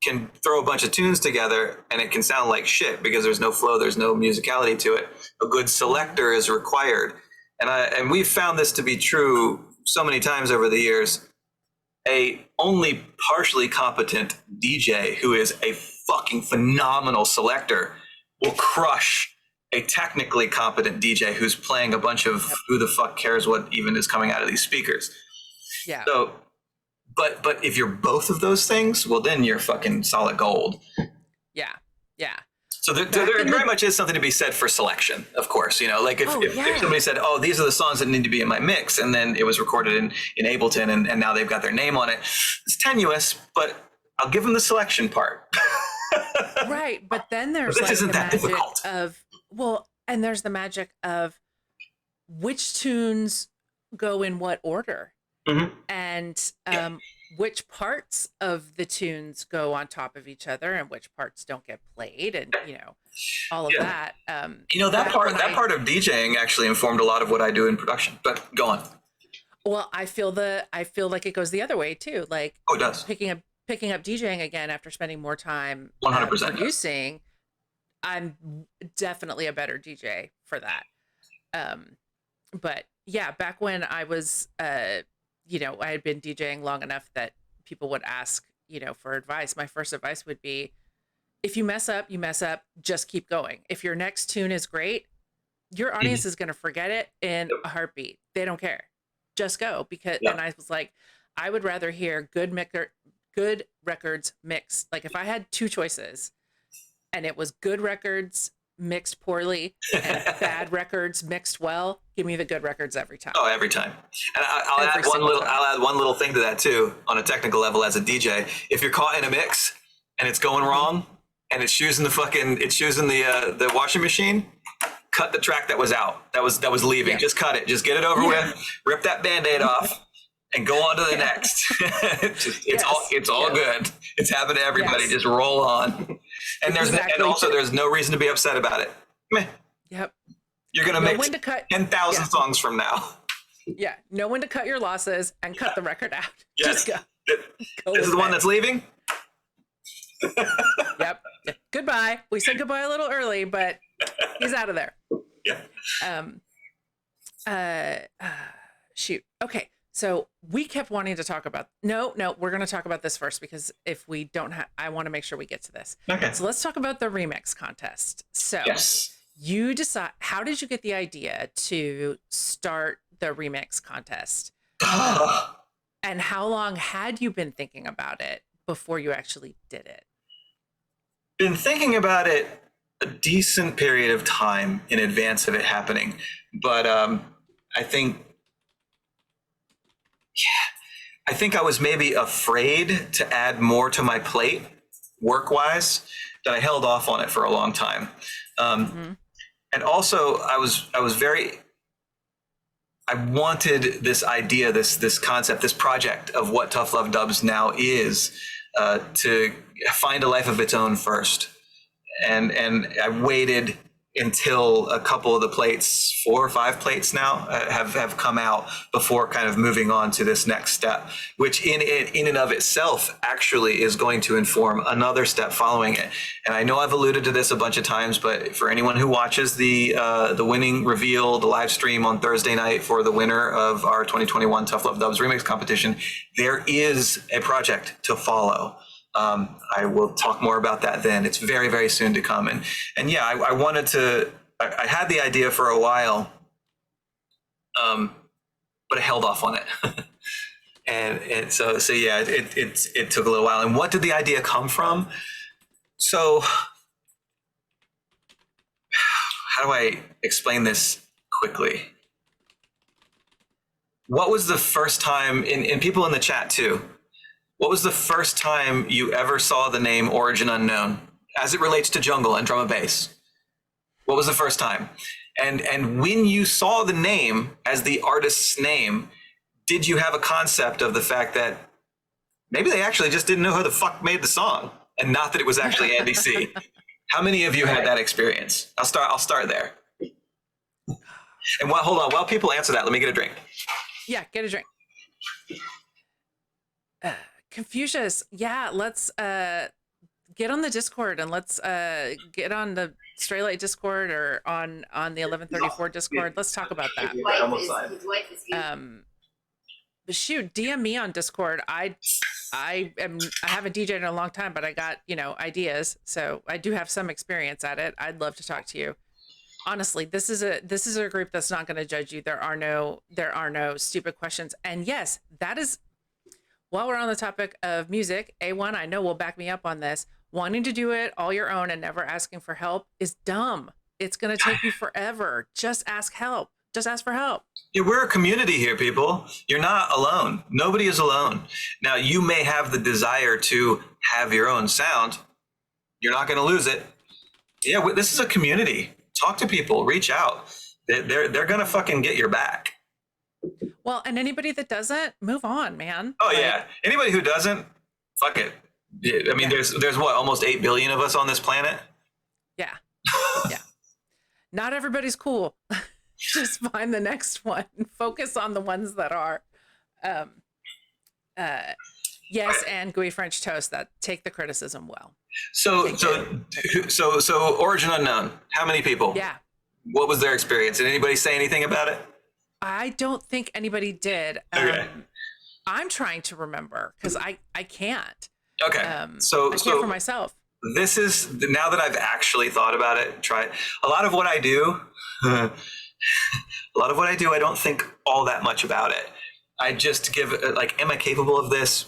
can throw a bunch of tunes together and it can sound like shit because there's no flow, there's no musicality to it. A good selector is required. And we've found this to be true so many times over the years. A only partially competent DJ who is a fucking phenomenal selector will crush a technically competent DJ who's playing a bunch of who the fuck cares what even is coming out of these speakers. Yeah. So But if you're both of those things, well, then you're fucking solid gold. Yeah. So there very much is something to be said for selection, of course. Like if somebody said, oh, these are the songs that need to be in my mix, and then it was recorded in Ableton, and now they've got their name on it. It's tenuous, but I'll give them the selection part. Right, but then there's but isn't the that magic difficult. And there's the magic of which tunes go in what order. Mm-hmm. And which parts of the tunes go on top of each other and which parts don't get played, and all of that. That part of DJing actually informed a lot of what I do in production. But go on. Well, I feel like it goes the other way too. Like it does. Picking up DJing again after spending more time 100% producing. I'm definitely a better DJ for that. But yeah, back when I was I had been DJing long enough that people would ask, for advice. My first advice would be, if you mess up, just keep going. If your next tune is great, your audience is going to forget it in a heartbeat. They don't care. Just go. And I was like, I would rather hear good records mixed. Like if I had two choices, and it was good records mixed poorly and bad records mixed well, give me the good records every time. Oh, every time. And I'll add one little thing to that too, on a technical level as a DJ. If you're caught in a mix and it's going wrong and it's using the washing machine, cut the track that was out. That was leaving. Yeah. Just cut it. Just get it over with. Rip that Band-Aid off and go on to the next. It's all good. It's happened to everybody. Just roll on. And there's no reason to be upset about it. Meh. Yep. You're gonna make 10,000 songs from now. Yeah. Know when to cut your losses and cut the record out. Yes. Just go. This is the one that's leaving. Yep. Goodbye. We said goodbye a little early, but he's out of there. Yeah. Shoot. Okay. So we kept wanting to talk about, no, we're going to talk about this first, because if we don't I want to make sure we get to this. Okay. So let's talk about the remix contest. So yes. How did you get the idea to start the remix contest? And how long had you been thinking about it before you actually did it? Been thinking about it a decent period of time in advance of it happening. But I think I was maybe afraid to add more to my plate work-wise, that I held off on it for a long time. And also I wanted this idea, this concept, this project of what Tough Love Dubs now is, to find a life of its own first. And I waited until a couple of the plates, 4 or 5 plates now, have come out before kind of moving on to this next step, which in and of itself actually is going to inform another step following it. And I know I've alluded to this a bunch of times, but for anyone who watches the winning reveal, the live stream on Thursday night for the winner of our 2021 Tough Love Dubs remix competition, there is a project to follow. I will talk more about that then. It's very, very soon to come. And yeah, I wanted to, I had the idea for a while, but I held off on it. and so yeah, it took a little while. And what did the idea come from? So how do I explain this quickly? What was the first time, and people in the chat too, what was the first time you ever saw the name Origin Unknown as it relates to jungle and drum and bass? What was the first time? And when you saw the name as the artist's name, did you have a concept of the fact that maybe they actually just didn't know who the fuck made the song and not that it was actually Andy C? How many of you had that experience? I'll start there. And hold on, while people answer that, let me get a drink. Yeah, get a drink. Confucius, yeah, let's get on the Discord and let's get on the Stray Light Discord or on the 1134 Discord. Let's talk about that. His wife is shoot, DM me on Discord. I haven't DJed in a long time, but I got ideas, so I do have some experience at it. I'd love to talk to you. Honestly, this is a group that's not going to judge you. There are no stupid questions. And yes, that is. While we're on the topic of music, A1, I know will back me up on this. Wanting to do it all your own and never asking for help is dumb. It's going to take you forever. Just ask help. Just ask for help. Yeah, we're a community here, people. You're not alone. Nobody is alone. Now, you may have the desire to have your own sound. You're not going to lose it. Yeah, this is a community. Talk to people. Reach out. They're going to fucking get your back. Well, and anybody that doesn't, move on, man. Oh, yeah. Anybody who doesn't, fuck it. I mean, there's what, almost 8 billion of us on this planet? Yeah. Yeah. Not everybody's cool. Just find the next one. Focus on the ones that are. Yes, and gooey French toast, that take the criticism well. So Origin Unknown, how many people? Yeah. What was their experience? Did anybody say anything about it? I don't think anybody did. Okay. I'm trying to remember because I can't. Okay. I can't for myself. This is, now that I've actually thought about it, a lot of what I do, I don't think all that much about it. I just give, am I capable of this?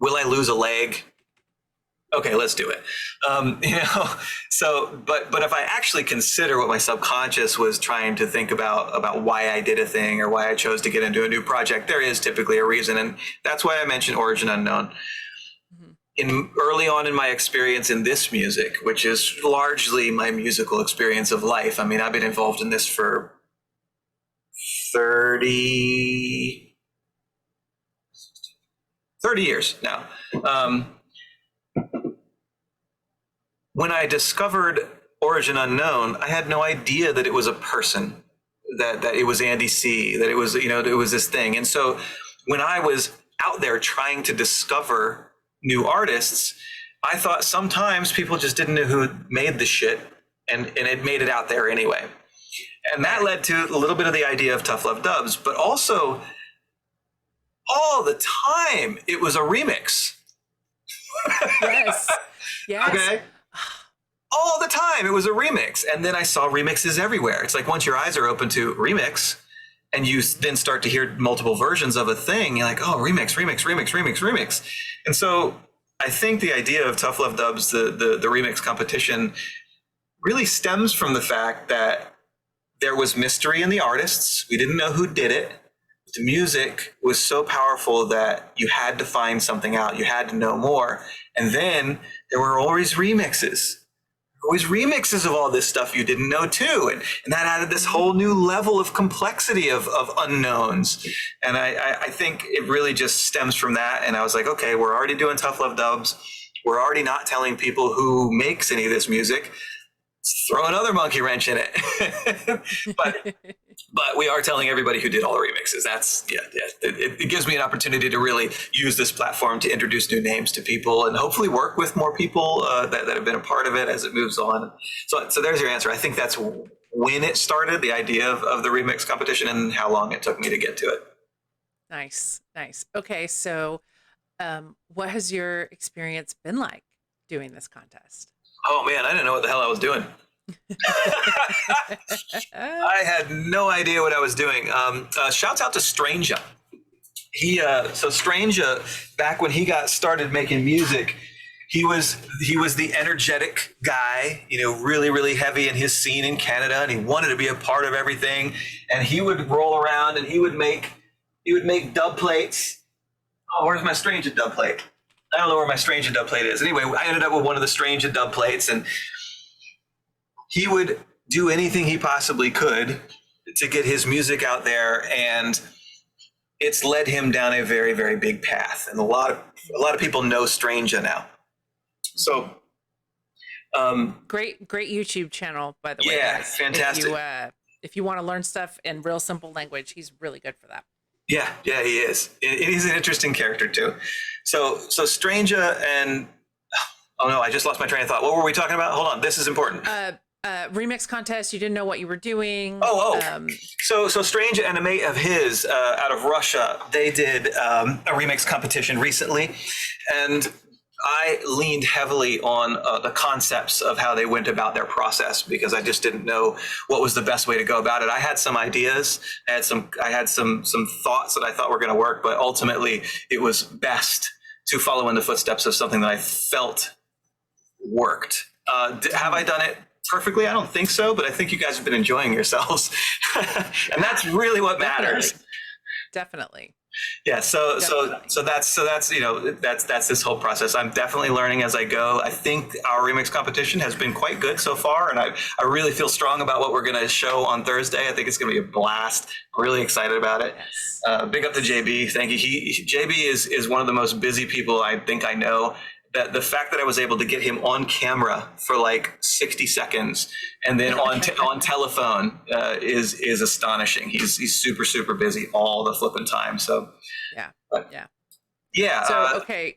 Will I lose a leg? okay, let's do it. You know, so, but if I actually consider what my subconscious was trying to think about why I did a thing or why I chose to get into a new project, there is typically a reason. And that's why I mentioned Origin Unknown. Early on in my experience in this music, which is largely my musical experience of life. I mean, I've been involved in this for 30 years now. When I discovered Origin Unknown, I had no idea that it was a person, that it was Andy C, that it was, you know, it was this thing. And so when I was out there trying to discover new artists, I thought sometimes people just didn't know who made the shit, and it made it out there anyway. And that led to a little bit of the idea of Tough Love Dubs, but also all the time it was a remix. Yes. Yes. Okay. All the time it was a remix. And then I saw remixes everywhere. It's like once your eyes are open to remix and you then start to hear multiple versions of a thing, you're like, oh, remix, remix, remix, remix, remix. And so I think the idea of Tough Love Dubs, the remix competition, really stems from the fact that there was mystery in the artists. We didn't know who did it. The music was so powerful that you had to find something out. You had to know more. And then there were always remixes. Always remixes of all this stuff you didn't know too. And that added this whole new level of complexity of unknowns. And I think it really just stems from that. And I was like, okay, we're already doing Tough Love Dubs. We're already not telling people who makes any of this music. Let's throw another monkey wrench in it. But we are telling everybody who did all the remixes. That's, yeah. It gives me an opportunity to really use this platform to introduce new names to people and hopefully work with more people that have been a part of it as it moves on. So there's your answer. I think that's when it started, the idea of the remix competition, and how long it took me to get to it. Nice. Okay, so what has your experience been like doing this contest? Oh man, I didn't know what the hell I was doing. I had no idea what I was doing. Shouts out to Stranger. So Stranger, back when he got started making music, he was the energetic guy, you know, really, really heavy in his scene in Canada, and he wanted to be a part of everything. And he would roll around and he would make dub plates. Oh, where's my Stranger dub plate? I don't know where my Stranger dub plate is. Anyway, I ended up with one of the Stranger dub plates, and he would do anything he possibly could to get his music out there, and it's led him down a very, very big path. And a lot of people know Stranger now. So, great YouTube channel, by the way. Yeah, guys. fantastic. If you want to learn stuff in real simple language, he's really good for that. Yeah, he is. He's an interesting character too. So Stranger and oh no, I just lost my train of thought. What were we talking about? Hold on, this is important. Remix contest. You didn't know what you were doing. So Stranger and a mate of his out of Russia, they did a remix competition recently, and I leaned heavily on the concepts of how they went about their process, because I just didn't know what was the best way to go about it. I had some ideas, I had some thoughts that I thought were going to work, but ultimately it was best to follow in the footsteps of something that I felt worked. Have I done it perfectly? I don't think so, but I think you guys have been enjoying yourselves, and that's really what matters. Definitely. Yeah. So that's you know, that's this whole process. I'm definitely learning as I go. I think our remix competition has been quite good so far, and I really feel strong about what we're going to show on Thursday. I think it's going to be a blast. I'm really excited about it. Yes. Big up to JB. Thank you. JB is one of the most busy people I think I know. That the fact that I was able to get him on camera for like 60 seconds and then on telephone is astonishing. He's super, super busy all the flipping time. So yeah. So okay,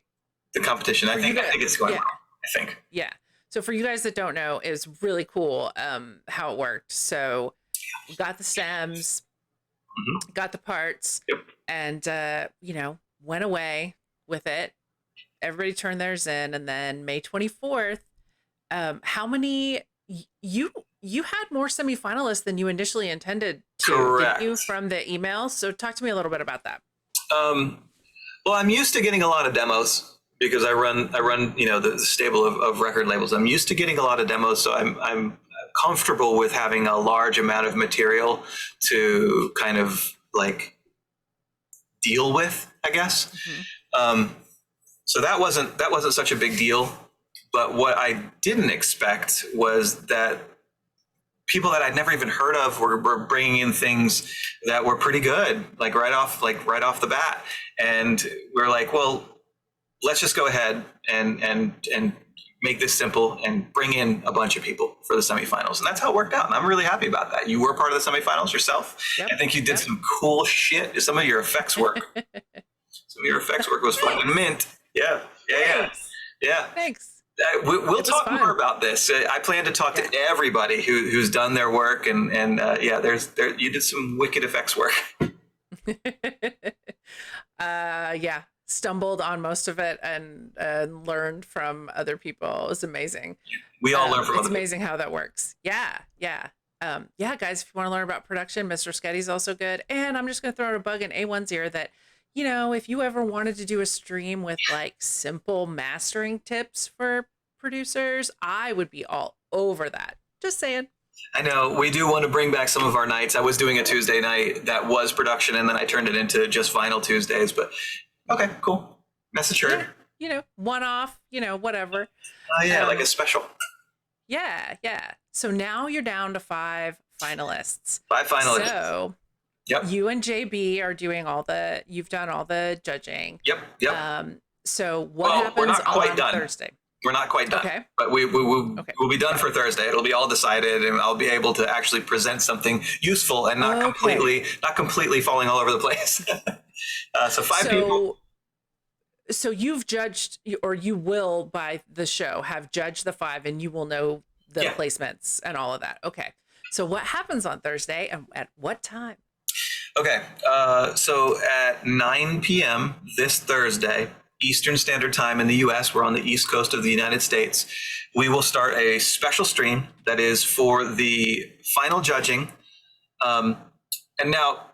the competition. I think it's going well. I think. Yeah. So for you guys that don't know, is really cool how it worked. So we got the stems, got the parts, and went away with it. Everybody turned theirs in, and then May 24th, how many, you had more semifinalists than you initially intended to, correct, didn't you, from the email? So talk to me a little bit about that. Well, I'm used to getting a lot of demos because I run the stable of record labels. I'm used to getting a lot of demos, so I'm comfortable with having a large amount of material to kind of like deal with, I guess. So that wasn't such a big deal. But what I didn't expect was that people that I'd never even heard of were bringing in things that were pretty good, like right off the bat. And we were like, well, let's just go ahead and make this simple and bring in a bunch of people for the semifinals. And that's how it worked out. And I'm really happy about that. You were part of the semifinals yourself. Yep. I think you did some cool shit. Some of your effects work. Was fucking mint. Yeah. Thanks. We'll talk more about this. I plan to talk to everybody who's done their work, and you did some wicked effects work. Stumbled on most of it and learned from other people. It was amazing. We all learn from other people. It's amazing how that works. Yeah. Guys, if you want to learn about production, Mr. Sketty's also good. And I'm just going to throw out a bug in A1's ear that, if you ever wanted to do a stream with like simple mastering tips for producers, I would be all over that. Just saying. I know we do want to bring back some of our nights. I was doing a Tuesday night that was production, and then I turned it into just vinyl Tuesdays. But okay, cool. Message heard. Yeah, one off, whatever. Oh yeah, like a special. Yeah. So now you're down to 5 finalists. 5 finalists. So yep. You and JB are doing you've done all the judging. Yep. So what happens on Thursday? We're not quite done. Okay. But we'll be done for Thursday. It'll be all decided, and I'll be able to actually present something useful and not completely falling all over the place. So 5 people. So you've judged, or you will by the show have judged the 5, and you will know the placements and all of that. Okay. So what happens on Thursday, and at what time? Okay. So at 9 p.m. this Thursday, Eastern Standard Time in the U.S., we're on the East Coast of the United States, we will start a special stream that is for the final judging. And now,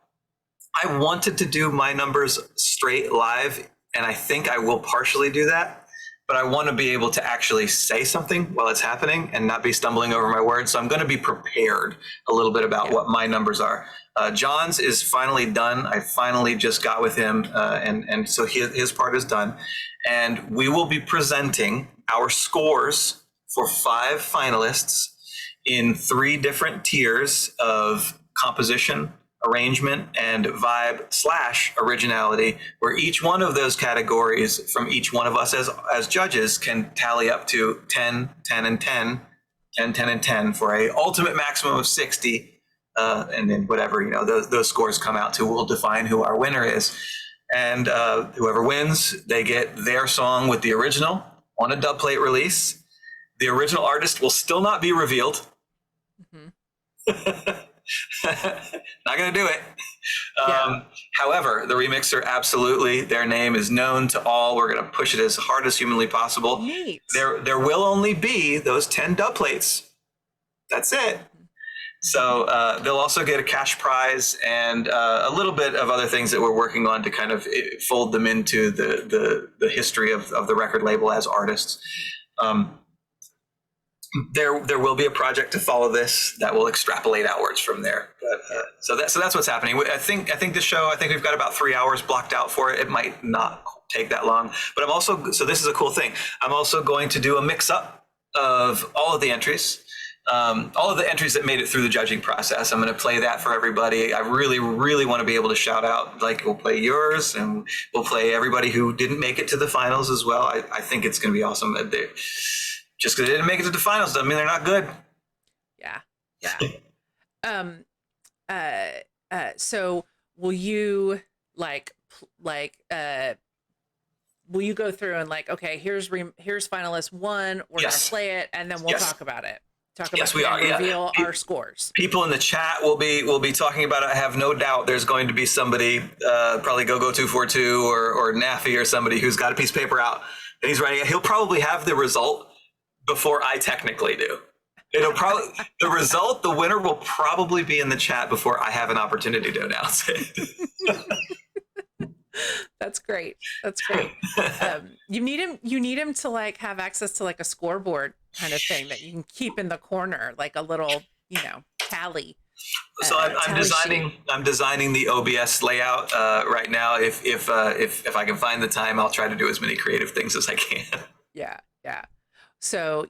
I wanted to do my numbers straight live, and I think I will partially do that. But I want to be able to actually say something while it's happening and not be stumbling over my words. So I'm going to be prepared a little bit about what my numbers are. John's is finally done. I finally just got with him, and so his part is done. And we will be presenting our scores for 5 finalists in 3 different tiers of composition, arrangement, and vibe/originality, where each one of those categories from each one of us as judges can tally up to 10, 10, and 10, 10, 10, and 10 for a ultimate maximum of 60. And then whatever, those scores come out to will define who our winner is. And whoever wins, they get their song with the original on a dub plate release. The original artist will still not be revealed. Not going to do it. However, the remixer, absolutely, their name is known to all. We're going to push it as hard as humanly possible. Neat. There will only be those 10 dub plates. That's it. So they'll also get a cash prize and a little bit of other things that we're working on to kind of fold them into the history of the record label as artists. There will be a project to follow this that will extrapolate outwards from there. But, so that's what's happening. I think this show, we've got about 3 hours blocked out for it. It might not take that long, but so this is a cool thing. I'm also going to do a mix up of all of the entries. All of the entries that made it through the judging process. I'm going to play that for everybody. I really, really want to be able to shout out, like, we'll play yours and we'll play everybody who didn't make it to the finals as well. I think it's going to be awesome. Just because they didn't make it to the finals doesn't mean they're not good. Yeah. So will you will you go through and okay, here's finalist 1, we're going to play it, and then we'll talk about it. Reveal our scores. People in the chat will be talking about it. I have no doubt there's going to be somebody, probably Go242 or Naffy or somebody who's got a piece of paper out and he's writing it. He'll probably have the result before I technically do. The winner will probably be in the chat before I have an opportunity to announce it. That's great. That's great. You need him to like have access to like a scoreboard kind of thing that you can keep in the corner, like a little, tally. So I'm Tally sheet. designing the OBS layout right now. If I can find the time, I'll try to do as many creative things as I can. Yeah, yeah. So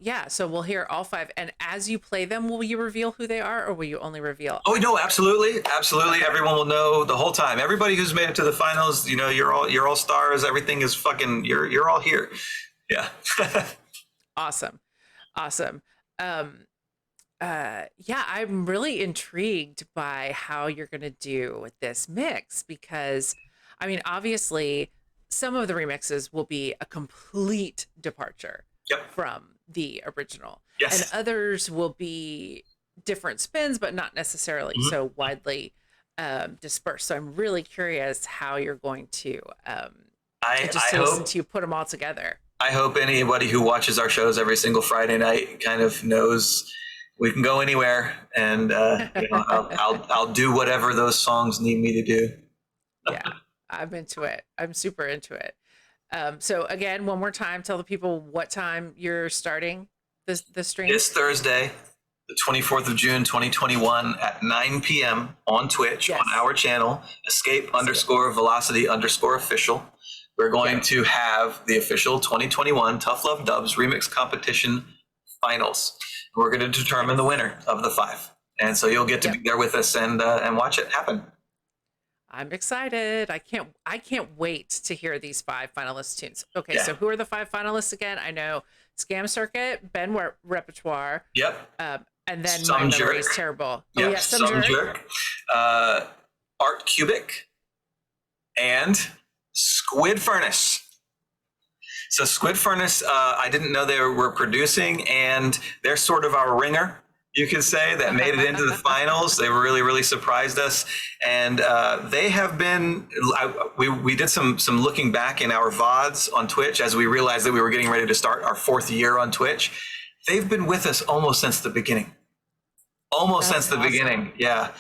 we'll hear all five. And as you play them, will you reveal who they are, or will you only reveal? Oh no, absolutely, absolutely. Okay. Everyone will know the whole time. Everybody who's made it to the finals, you're all stars. Everything is fucking. You're all here. Yeah. Awesome. Awesome. Yeah, I'm really intrigued by how you're going to do this mix because, I mean, obviously, some of the remixes will be a complete departure Yep. from the original, and Yes. others will be different spins, but not necessarily so widely dispersed. So I'm really curious how you're going to I just I to listen hope to you put them all together. I hope anybody who watches our shows every single Friday night kind of knows we can go anywhere, and I'll do whatever those songs need me to do. Yeah, I'm into it. I'm super into it. So again, one more time, tell the people what time you're starting the stream. This Thursday, the 24th of June, 2021 at 9 p.m. on Twitch Yes. on our channel, escape_velocity_official. We're going to have the official 2021 Tough Love Dubs remix competition finals. We're going to determine the winner of the 5. And so you'll get to be there with us and watch it happen. I'm excited. I can't wait to hear these 5 finalist tunes. Okay, Yeah. so who are the 5 finalists again? I know Scam Circuit, Ben Repertoire, Yep. and then Some My Memory is Jerk. Terrible. Yep. Oh yeah, Some Jerk. Art Cubic, and Squid Furnace. So Squid Furnace, I didn't know they were producing, and they're sort of our ringer, you could say, that made it into the finals. They really, really surprised us, and they have been. We did some looking back in our VODs on Twitch as we realized that we were getting ready to start our 4th year on Twitch. They've been with us almost since the beginning. Almost That's since the awesome. beginning, yeah.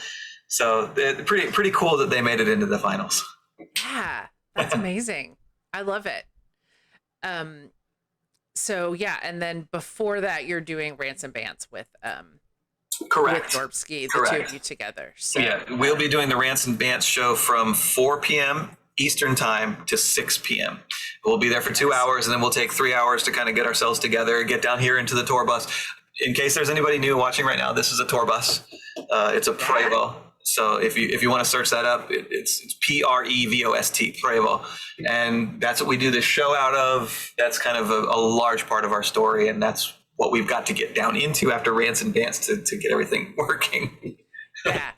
So pretty cool that they made it into the finals. Yeah, that's amazing. I love it. So yeah, and then before that, you're doing Rants and Bants with Correct. Norbsky, the Correct. two of you together. So Yeah, we'll be doing the Rants and Bants show from 4 p.m. Eastern time to 6 p.m. We'll be there for 2 hours, and then we'll take 3 hours to kind of get ourselves together, get down here into the tour bus. In case there's anybody new watching right now, this is a tour bus. It's a Prevo. So if you want to search that up, it's PREVOST, Prevo. And that's what we do this show out of. That's kind of a large part of our story, and that's what we've got to get down into after Rants and Bants to get everything working. yeah.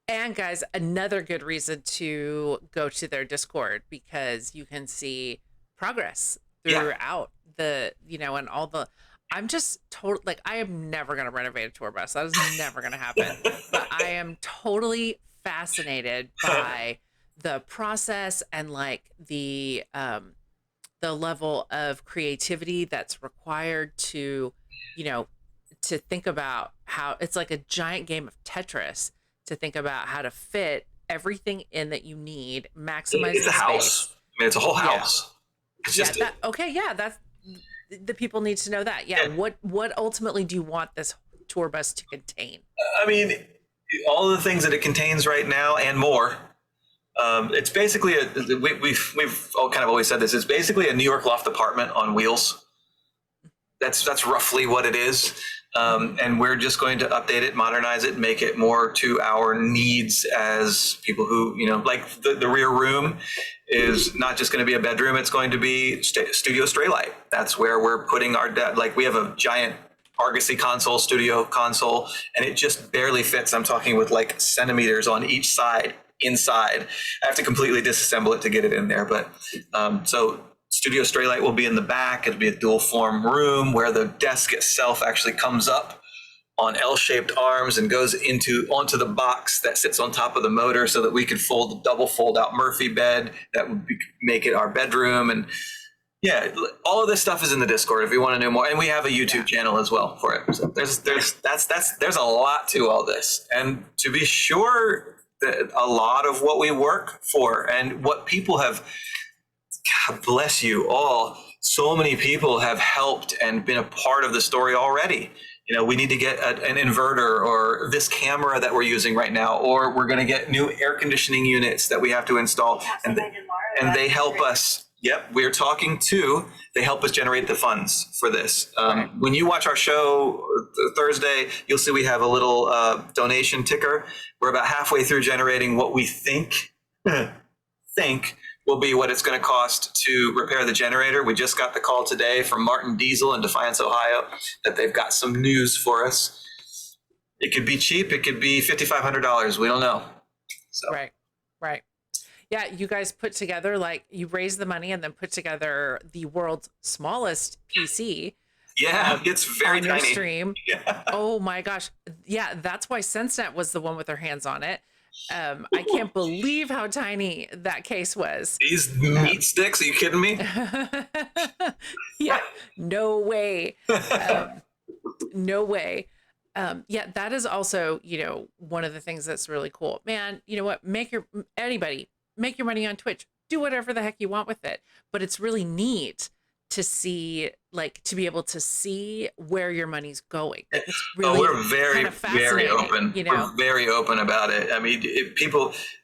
And guys, another good reason to go to their Discord, because you can see progress throughout the, and all the, I'm just totally like, I am never going to renovate a tour bus. That is never going to happen. But I am totally fascinated by the process and like the level of creativity that's required to, to think about how it's like a giant game of Tetris, to think about how to fit everything in that you need, maximize It's the a house. space. I mean, it's a whole house. It's just That's the people need to know that. Yeah. What ultimately do you want this tour bus to contain? I mean, all of the things that it contains right now and more. It's basically we've all kind of always said this. It's basically a New York loft apartment on wheels. That's roughly what it is. And we're just going to update it, modernize it, make it more to our needs as people who, like the rear room is not just going to be a bedroom. It's going to be studio Straylight. That's where we're putting our, we have a giant Argosy console, studio console, and it just barely fits. I'm talking with like centimeters on each side inside. I have to completely disassemble it to get it in there. But so Studio Straylight will be in the back. It'll be a dual form room where the desk itself actually comes up on L-shaped arms and goes onto the box that sits on top of the motor, so that we could fold a double fold out Murphy bed that would make it our bedroom. And yeah, all of this stuff is in the Discord if you want to know more. And we have a YouTube channel as well for it. So there's a lot to all this. And to be sure, a lot of what we work for and what people have, God bless you all. So many people have helped and been a part of the story already. We need to get an inverter or this camera that we're using right now, or we're going to get new air conditioning units that we have to install. And they help us. Yep, we're talking to. They help us generate the funds for this. When you watch our show Thursday, you'll see we have a little donation ticker. We're about halfway through generating what we think will be what it's going to cost to repair the generator. We just got the call today from Martin Diesel in Defiance, Ohio, that they've got some news for us. It could be cheap. It could be $5,500. We don't know. So. Right. Yeah, you guys put together, like, you raised the money and then put together the world's smallest PC. Yeah, it's very on your tiny. Stream. Yeah. Oh my gosh. Yeah, that's why SenseNet was the one with their hands on it. I can't believe how tiny that case was. These meat sticks, are you kidding me? Yeah, no way. No way. Yeah, that is also, one of the things that's really cool. Man, you know what? Make your money on Twitch. Do whatever the heck you want with it. But it's really neat to see, like, to be able to see where your money's going. Like, it's really we're very, kind of very open. We're very open about it. I mean,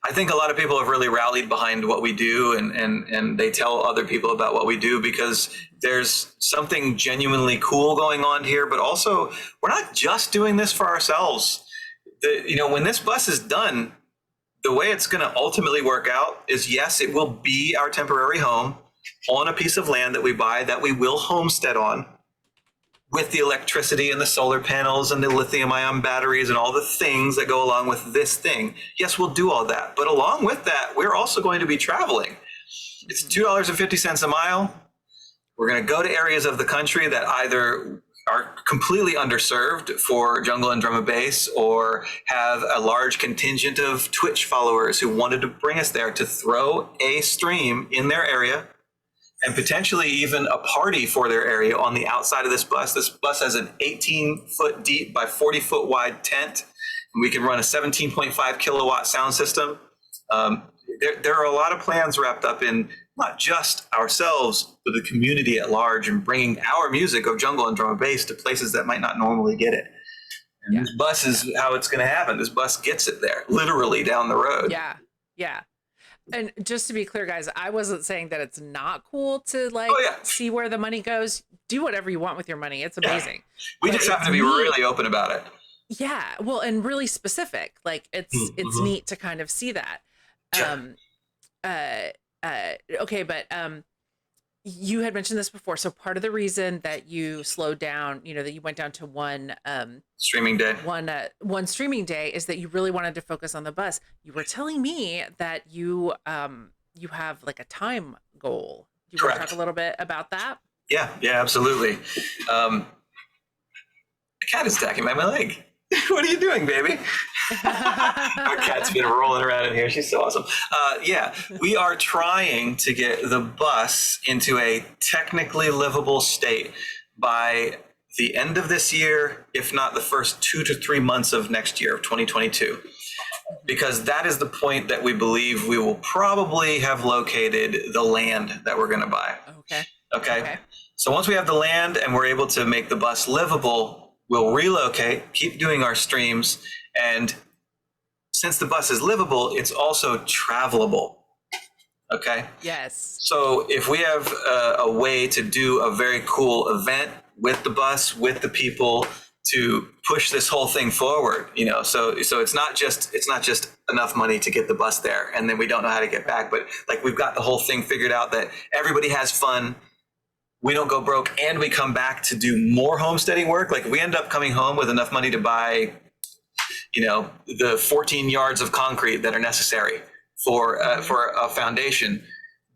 I think a lot of people have really rallied behind what we do, and they tell other people about what we do because there's something genuinely cool going on here. But also, we're not just doing this for ourselves. When this bus is done, the way it's going to ultimately work out is, yes, it will be our temporary home on a piece of land that we buy that we will homestead on, with the electricity and the solar panels and the lithium-ion batteries and all the things that go along with this thing. Yes, we'll do all that. But along with that, we're also going to be traveling. It's $2.50 a mile. We're going to go to areas of the country that either are completely underserved for jungle and drum and bass, or have a large contingent of Twitch followers who wanted to bring us there to throw a stream in their area, and potentially even a party for their area on the outside of this bus. This bus has an 18-foot deep by 40-foot wide tent, and we can run a 17.5 kilowatt sound system. There are a lot of plans wrapped up in not just ourselves, but the community at large, and bringing our music of jungle and drum and bass to places that might not normally get it. And this bus is how it's going to happen. This bus gets it there, literally down the road. Yeah. And just to be clear, guys, I wasn't saying that it's not cool to see where the money goes. Do whatever you want with your money. It's amazing. Yeah. We just have to be really open about it. Yeah. Well, and really specific. Like, it's neat to kind of see that. Sure. Okay, but you had mentioned this before. So part of the reason that you slowed down, that you went down to one streaming day, one streaming day, is that you really wanted to focus on the bus. You were telling me that you have like a time goal. Do you want to talk a little bit about that? Yeah, absolutely. The cat is attacking my leg. What are you doing, baby? Our cat's been rolling around in here. She's so awesome. We are trying to get the bus into a technically livable state by the end of this year, if not the first 2 to 3 months of next year, of 2022. Because that is the point that we believe we will probably have located the land that we're going to buy. Okay. So once we have the land and we're able to make the bus livable, we'll relocate, keep doing our streams, and since the bus is livable, it's also travelable. Okay? Yes. So if we have a way to do a very cool event with the bus, with the people, to push this whole thing forward, so it's not just enough money to get the bus there, and then we don't know how to get back, but like, we've got the whole thing figured out that everybody has fun. We don't go broke, and we come back to do more homesteading work. Like, if we end up coming home with enough money to buy, the 14 yards of concrete that are necessary for a foundation,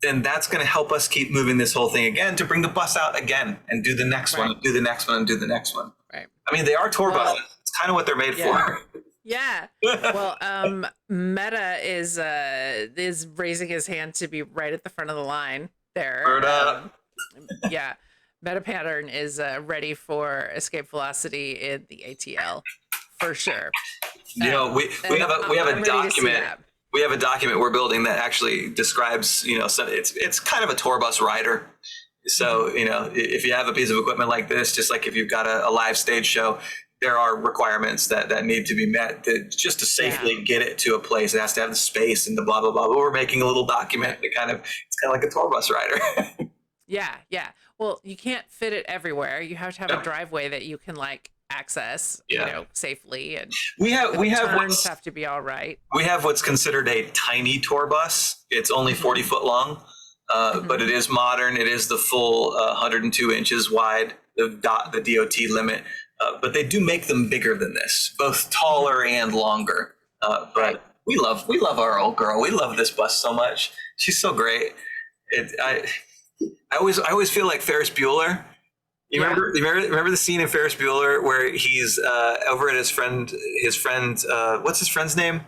then that's going to help us keep moving this whole thing again, to bring the bus out again and do the next one, do the next one, and do the next one. Right. I mean, they are tour buses. It's kind of what they're made for. Yeah. Well, Meta is raising his hand to be right at the front of the line there. Yeah, Meta Pattern is ready for escape velocity in the ATL, for sure. You know, we have I'm a ready to see document. that. We have a document we're building that actually describes, you know, so it's kind of a tour bus rider. So, you know, if you have a piece of equipment like this, just like if you've got a live stage show, there are requirements that need to be met just to safely get it to a place. It has to have the space and the blah, blah, blah. But we're making a little document that it's kind of like a tour bus rider. Yeah. Well, you can't fit it everywhere. You have to have a driveway that you can like access, you know, safely, and we have turns have to be all right. We have what's considered a tiny tour bus. It's only 40 foot long, but it is modern. It is the full 102 inches wide, the DOT limit. But they do make them bigger than this, both taller and longer. But we love our old girl. We love this bus so much. She's so great. I always feel like Ferris Bueller. You remember the scene in Ferris Bueller where he's over at his friend, what's his friend's name?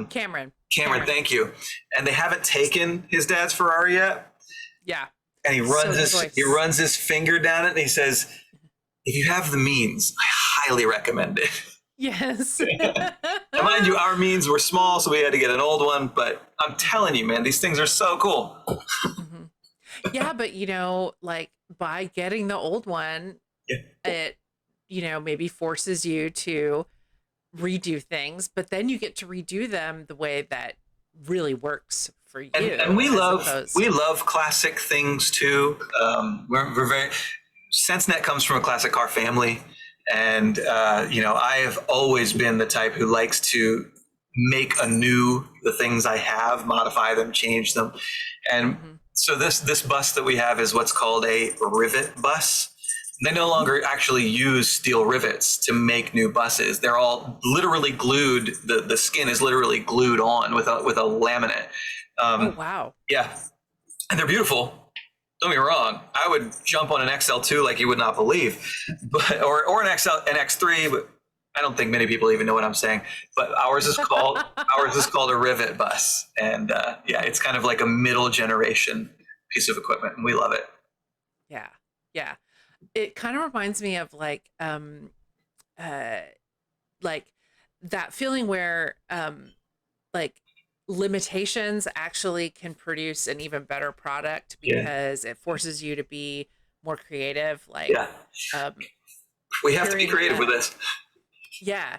Cameron, thank you. And they haven't taken his dad's Ferrari yet. Yeah. And he runs his finger down it and he says, if you have the means, I highly recommend it. Yes. Now, mind you, our means were small, so we had to get an old one. But I'm telling you, man, these things are so cool. Yeah, but you know, like by getting the old one, it, you know, maybe forces you to redo things, but then you get to redo them the way that really works for you. And we love classic things too. We're very SenseNet comes from a classic car family, and you know, I have always been the type who likes to make anew the things I have, modify them, change them, and so this bus that we have is what's called a rivet bus. They no longer actually use steel rivets to make new buses. They're all literally glued. The skin is literally glued on with a laminate. Oh wow! Yeah, and they're beautiful. Don't get me wrong. I would jump on an XL2 like you would not believe, but or an X3. But I don't think many people even know what I'm saying. But ours is called a rivet bus, and yeah, it's kind of like a middle generation piece of equipment, and we love it. Yeah. It kind of reminds me of like that feeling where like limitations actually can produce an even better product because it forces you to be more creative. Like, we have to be creative with this. Yeah.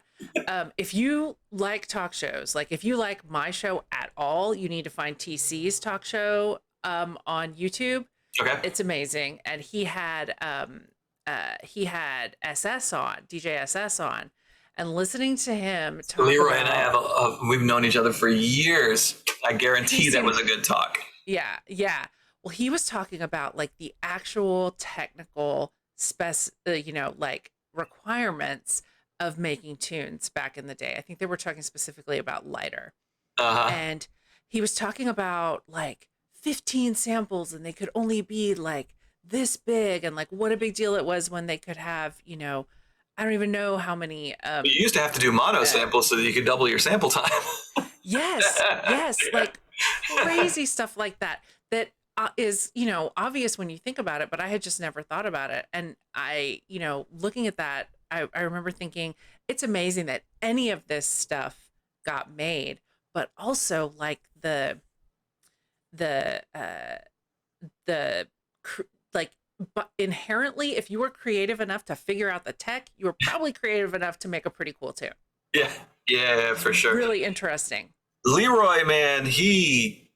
If you like talk shows, like if you like my show at all, you need to find TC's talk show on YouTube. Okay. It's amazing. And he had SS on, DJ SS on, and listening to him talk Leroy and I we've known each other for years. I guarantee that was a good talk. Yeah. Well, he was talking about like the actual technical like requirements of making tunes back in the day. I think they were talking specifically about lighter. And he was talking about like 15 samples and they could only be like this big, and like what a big deal it was when they could have, you know, I don't even know how many you used to have to do mono samples so that you could double your sample time. yes like crazy stuff like that is, you know, obvious when you think about it, but I had just never thought about it. And I, you know, looking at that, I remember thinking it's amazing that any of this stuff got made, but also like but inherently, if you were creative enough to figure out the tech, you were probably creative enough to make a pretty cool tune. Yeah, for sure. Really interesting. Leroy, man, he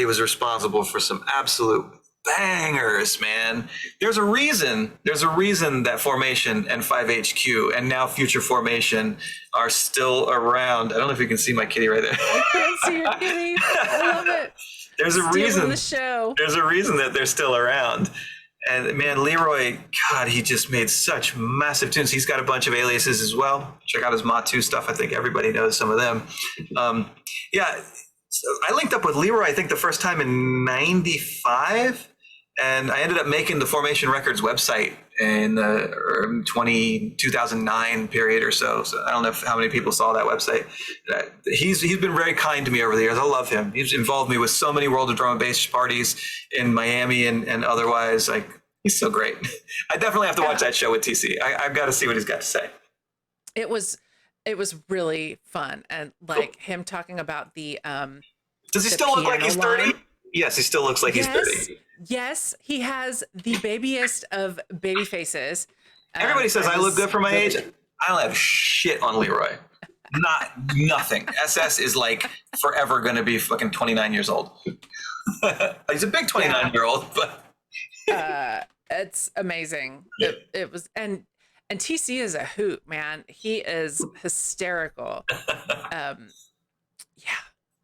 was responsible for some absolute bangers, man. There's a reason that Formation and 5HQ and now Future Formation are still around. I don't know if you can see my kitty right there. I can't see your kitty. I love it. There's a reason. The show. There's a reason that they're still around. And man, Leroy, God, he just made such massive tunes. He's got a bunch of aliases as well. Check out his Ma 2 stuff. I think everybody knows some of them. So I linked up with Leroy, I think the first time in 95. And I ended up making the Formation Records website in the 2009 period or so. So I don't know how many people saw that website. He's been very kind to me over the years. I love him. He's involved me with so many World of Drum and Bass parties in Miami and otherwise. Like, he's so great. I definitely have to watch that show with TC. I've got to see what he's got to say. It was it was really fun, and like him talking about Does he the still look like piano he's 30? line. Yes, he still looks like he's Yes, 30. yes, he has the babiest of baby faces. Everybody says I look was good for my really- age. I don't have shit on Leroy. Nothing. SS is like forever going to be fucking 29 years old. He's a big 29-year-old, but It's amazing. It was, and TC is a hoot, man. He is hysterical. Yeah.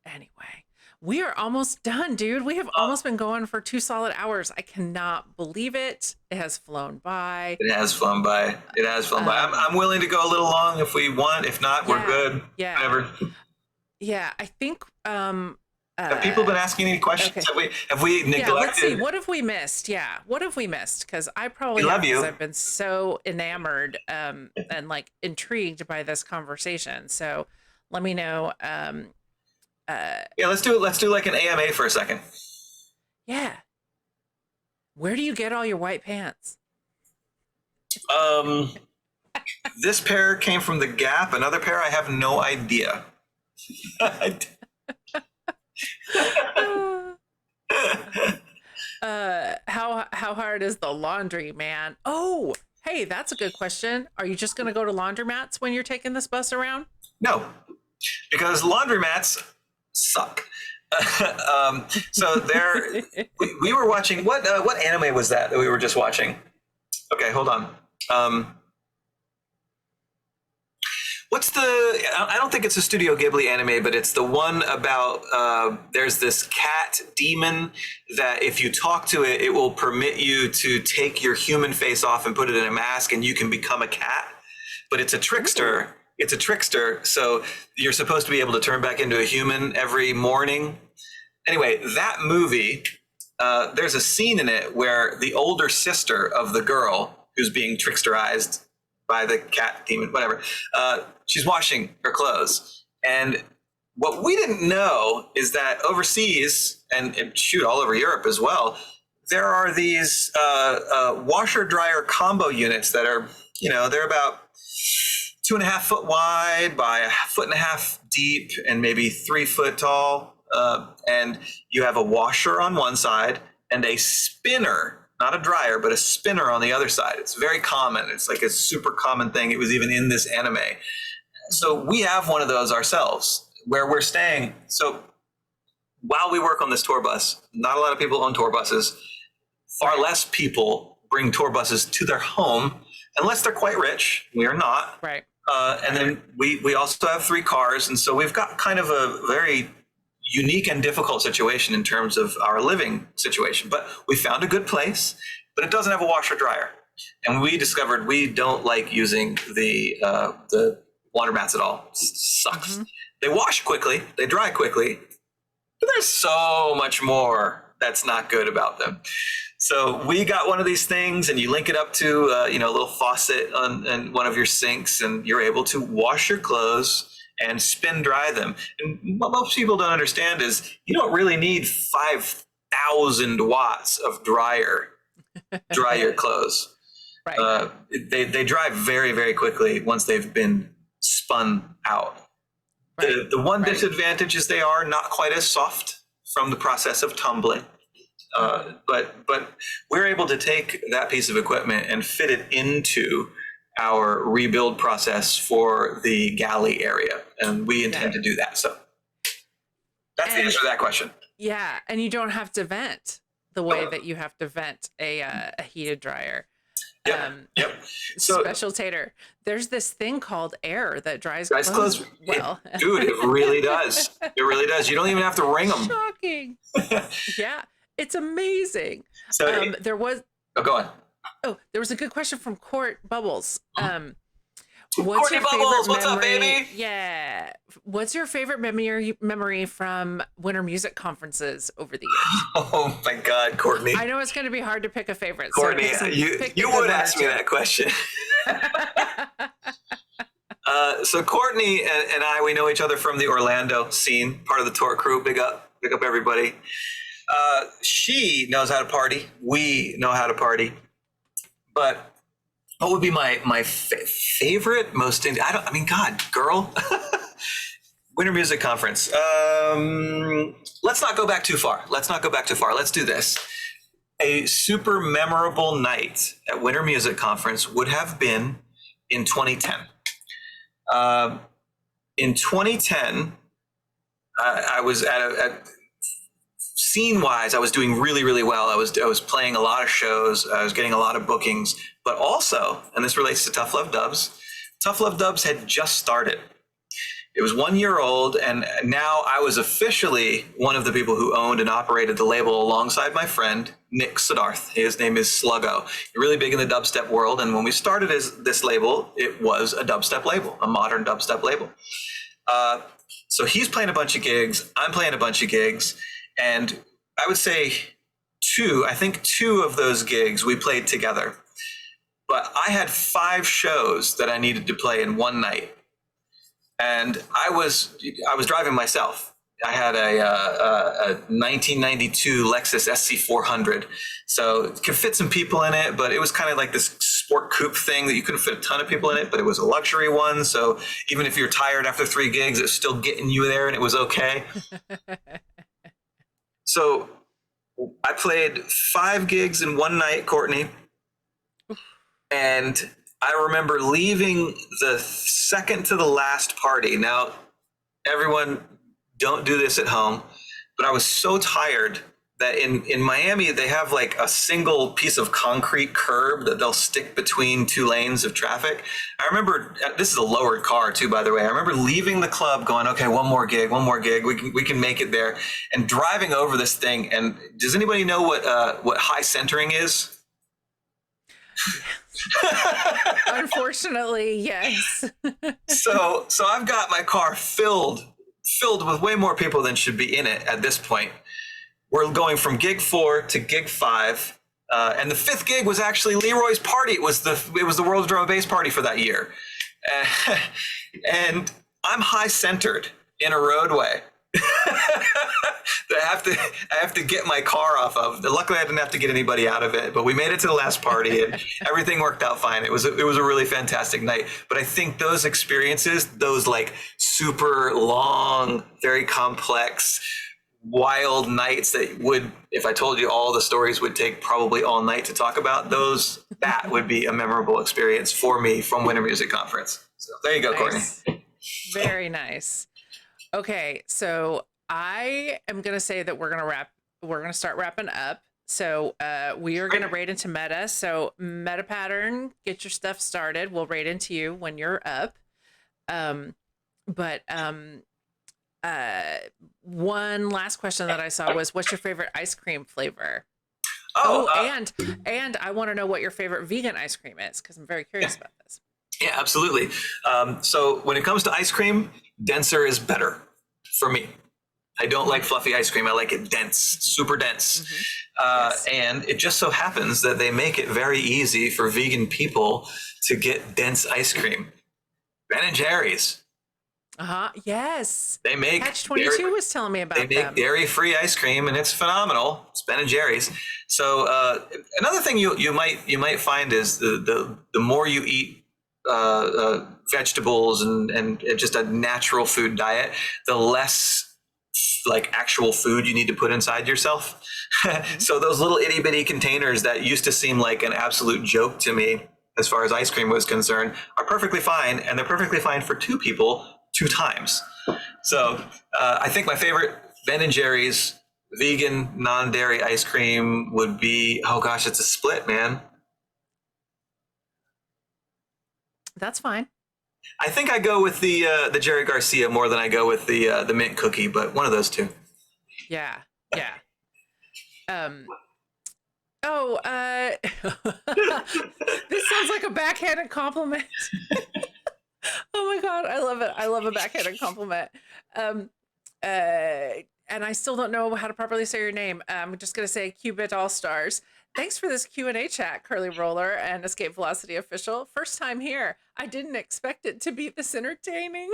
Anyway, we are almost done, dude. We have almost been going for 2 solid hours. I cannot believe it. It has flown by. it has flown by. It has flown by. I'm willing to go a little long if we want. If not, we're good. Yeah. Whatever. Yeah, I think Have people been asking any questions? okay. Have we neglected? Yeah, let's see. What have we missed? Yeah, what have we missed? Because I probably We love have, 'cause you. I've been so enamored and like intrigued by this conversation. So let me know. Yeah, let's do like an AMA for a second. Yeah. Where do you get all your white pants? This pair came from the Gap. Another pair, I have no idea. How hard is the laundry, man? Oh, hey, that's a good question. Are you just gonna go to laundromats when you're taking this bus around? No, because laundromats suck. So there, we were watching what anime was that we were just watching? Okay, hold on. What's the? I don't think it's a Studio Ghibli anime, but it's the one about there's this cat demon that if you talk to it, it will permit you to take your human face off and put it in a mask, and you can become a cat. But it's a trickster. It's a trickster. So you're supposed to be able to turn back into a human every morning. Anyway, that movie, there's a scene in it where the older sister of the girl who's being tricksterized by the cat demon, whatever, she's washing her clothes. And what we didn't know is that overseas, and shoot, all over Europe as well, there are these washer dryer combo units that are, they're about 2.5 foot wide by 1.5 foot deep and maybe 3 foot tall. And you have a washer on one side and a spinner, not a dryer, but a spinner on the other side. It's very common. It's like a super common thing. It was even in this anime. So we have one of those ourselves where we're staying. So while we work on this tour bus, not a lot of people own tour buses. Far less people bring tour buses to their home unless they're quite rich. We are not. Right. And then we also have 3 cars. And so we've got kind of a very unique and difficult situation in terms of our living situation. But we found a good place, but it doesn't have a washer dryer. And we discovered we don't like using the laundromats at all. It sucks. Mm-hmm. They wash quickly, they dry quickly, but there's so much more that's not good about them. So we got one of these things, and you link it up to a little faucet on one of your sinks, and you're able to wash your clothes and spin dry them. And what most people don't understand is you don't really need 5,000 watts of dryer to dry your clothes. Right. They dry very, very quickly once they've been spun out. Right. The one disadvantage is they are not quite as soft from the process of tumbling. But we're able to take that piece of equipment and fit it into our rebuild process for the galley area, and we intend to do that. So that's the answer to that question. Yeah, and you don't have to vent the way that you have to vent a heated dryer. Yep. So, Special Tater, there's this thing called air that dries clothes well. Dude, it really does. It really does. You don't even have to wring them. Shocking. Yeah, it's amazing. So there was. Oh, go on. Oh, there was a good question from Court Bubbles. What's Courtney your Bubbles, favorite what's up, memory? baby? Yeah. What's your favorite memory from Winter Music Conferences over the years? Oh my God, Courtney. I know it's going to be hard to pick a favorite. Courtney, so you would ask me that question. So Courtney and I, we know each other from the Orlando scene, part of the tour crew. Big up everybody. She knows how to party. We know how to party. But What would be my favorite most? I mean, God, girl. Winter Music Conference. Let's not go back too far. Let's do this. A super memorable night at Winter Music Conference would have been in 2010. In 2010, I was at scene wise, I was doing really, really well. I was playing a lot of shows. I was getting a lot of bookings, but also, and this relates to Tough Love Dubs, Tough Love Dubs had just started. It was 1 year old, and now I was officially one of the people who owned and operated the label alongside my friend, Nick Siddharth. His name is Sluggo. Really big in the dubstep world, and when we started this label, it was a dubstep label, a modern dubstep label. So he's playing a bunch of gigs, I'm playing a bunch of gigs, and I would say two of those gigs we played together. But I had 5 shows that I needed to play in one night. And I was driving myself. I had a 1992 Lexus SC400, so it could fit some people in it, but it was kind of like this sport coupe thing that you couldn't fit a ton of people in it, but it was a luxury one. So even if you're tired after 3 gigs, it's still getting you there, and it was okay. So I played 5 gigs in one night, Courtney, and I remember leaving the second to the last party. Now, everyone, don't do this at home, but I was so tired that in Miami, they have like a single piece of concrete curb that they'll stick between 2 lanes of traffic. I remember, this is a lowered car too, by the way. I remember leaving the club going, okay, one more gig. We can make it there, and driving over this thing. And does anybody know what high centering is? Unfortunately, yes. So I've got my car filled with way more people than should be in it at this point. We're going from gig 4 to gig 5, and the 5th gig was actually Leroy's party. It was the World's Drum and Bass party for that year, and I'm high centered in a roadway that I have to get my car off of. Luckily, I didn't have to get anybody out of it, but we made it to the last party, and everything worked out fine. It was a really fantastic night. But I think those experiences, those like super long, very complex, wild nights that would, if I told you all the stories, would take probably all night to talk about, that would be a memorable experience for me from Winter Music Conference. So there you go, Nice. Courtney. Very nice. Okay, so I am gonna say that we're gonna start wrapping up. So we are gonna raid into meta. So meta pattern, get your stuff started. We'll raid into you when you're up. One last question that I saw was, what's your favorite ice cream flavor? And I want to know what your favorite vegan ice cream is, because I'm very curious about this. Yeah, absolutely. So when it comes to ice cream, denser is better for me. I don't like fluffy ice cream. I like it dense, super dense. Yes. And it just so happens that they make it very easy for vegan people to get dense ice cream. Ben and Jerry's. Yes. They make Catch 22 was telling me about They make them. dairy-free ice cream, and it's phenomenal. It's Ben and Jerry's. So another thing you might find is the more you eat vegetables and just a natural food diet, the less like actual food you need to put inside yourself. So those little itty bitty containers that used to seem like an absolute joke to me as far as ice cream was concerned are perfectly fine, and they're perfectly fine for 2 people 2 times. So I think my favorite Ben and Jerry's vegan non-dairy ice cream would be, oh gosh, it's a split, man. That's fine. I think I go with the Jerry Garcia more than I go with the mint cookie, but one of those 2. Yeah. This sounds like a backhanded compliment. Oh my God, I love it. I love a backhanded compliment. And I still don't know how to properly say your name. I'm just going to say Qubit All Stars. Thanks for this Q&A chat, Curly Roller and Escape Velocity Official. First time here. I didn't expect it to be this entertaining.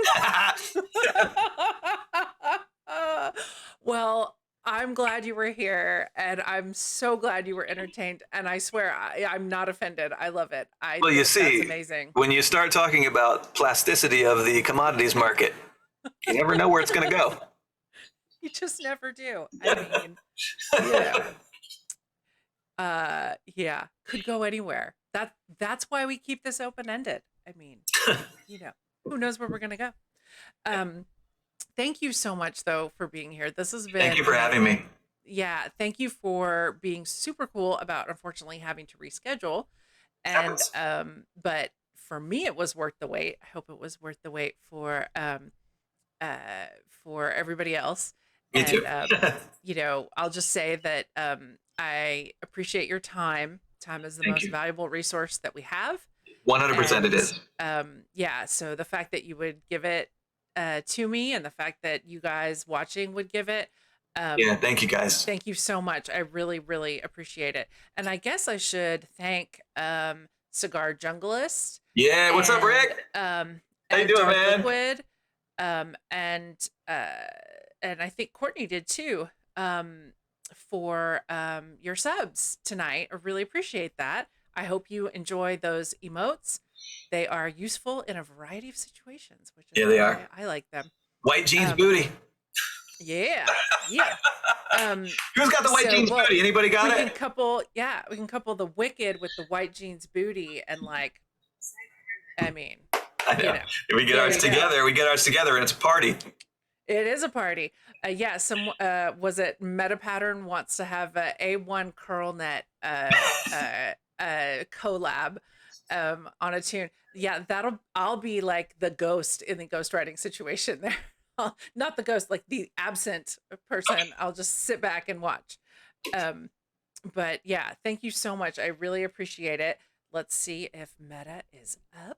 Well, I'm glad you were here, and I'm so glad you were entertained. And I swear, I'm not offended. I love it. I Well, you think that's see, amazing. when you start talking about plasticity of the commodities market, you never know where it's going to go. You just never do. I mean, you know, yeah, could go anywhere. That's why we keep this open ended. I mean, you know, who knows where we're gonna go. Thank you so much though for being here. This has been Thank you for having me. Yeah, thank you for being super cool about unfortunately having to reschedule. And Happens. but for me it was worth the wait. I hope it was worth the wait for everybody else. Me And too. you know, I'll just say that I appreciate your time. Time is the Thank most you. valuable resource that we have. 100% it And is. yeah, so the fact that you would give it to me, and the fact that you guys watching would give it, Yeah, thank you guys. thank you so much. I really, really appreciate it. And I guess I should thank Cigar Junglist Yeah, what's up, Rick? How you and doing, Dark man? Liquid, um, and uh, and I think Courtney did too, for your subs tonight. I really appreciate that. I hope you enjoy those emotes. They are useful in a variety of situations, which is Yeah, they why are. I like them. White jeans Um, booty. yeah, yeah. Who's got the white jeans Well, booty? Anybody got we it? can couple, yeah, we can couple the Wicked with the white jeans booty, and like, I mean, I know. you know, If we get there ours you go. together, we get ours together, and it's a party. It is a party. Yeah, some was it Meta Pattern wants to have a A1 curl net collab on a tune. Yeah, I'll be like the ghost in the ghostwriting situation there. Not the ghost, like the absent person. I'll just sit back and watch. Um, but yeah, thank you so much. I really appreciate it. Let's see if Meta is up.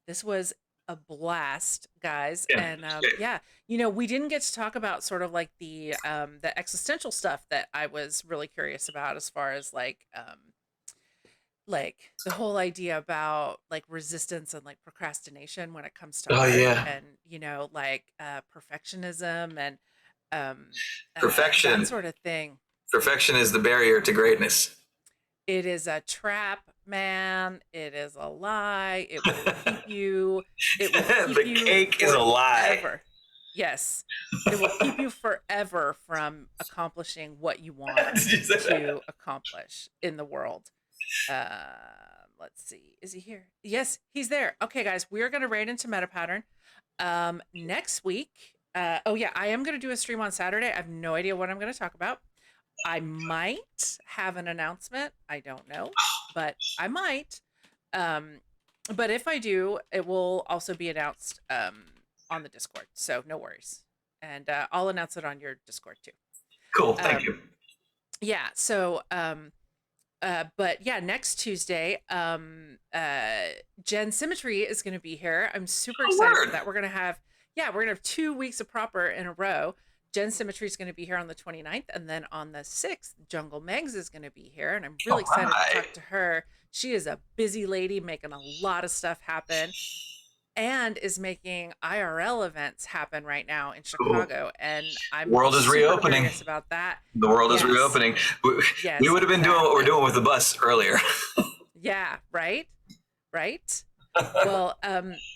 This was a blast, guys. Yeah. And yeah, you know, we didn't get to talk about sort of like the existential stuff that I was really curious about, as far as like the whole idea about like resistance and like procrastination when it comes to Oh, art, yeah. and you know, like perfectionism and um Perfection. that sort of thing. Perfection is the barrier to greatness. It is a trap, man. It is a lie. It will keep you. It will keep The you cake is a lie. forever. Yes, it will keep you forever from accomplishing what you want Did you say that? to accomplish in the world. Let's see. Is he here? Yes, he's there. Okay, guys, we're gonna raid into Meta Pattern. Next week. Oh yeah, I am gonna do a stream on Saturday. I have no idea what I'm gonna talk about. I might have an announcement. I don't know, but I might. But if I do, it will also be announced on the Discord. So no worries. And I'll announce it on your Discord too. Cool. Thank you. Yeah. So, but yeah, next Tuesday, Gen Symmetry is going to be here. I'm super excited for that. We're going to have 2 weeks of proper in a row. Gen Symmetry is going to be here on the 29th, and then on the 6th, Jungle Megs is going to be here, and I'm really excited to talk to her. She is a busy lady making a lot of stuff happen, and is making IRL events happen right now in Chicago. And I'm world is reopening. Curious about that. The world is reopening. We would have been doing what we're doing with the bus earlier. Yeah, right. Well,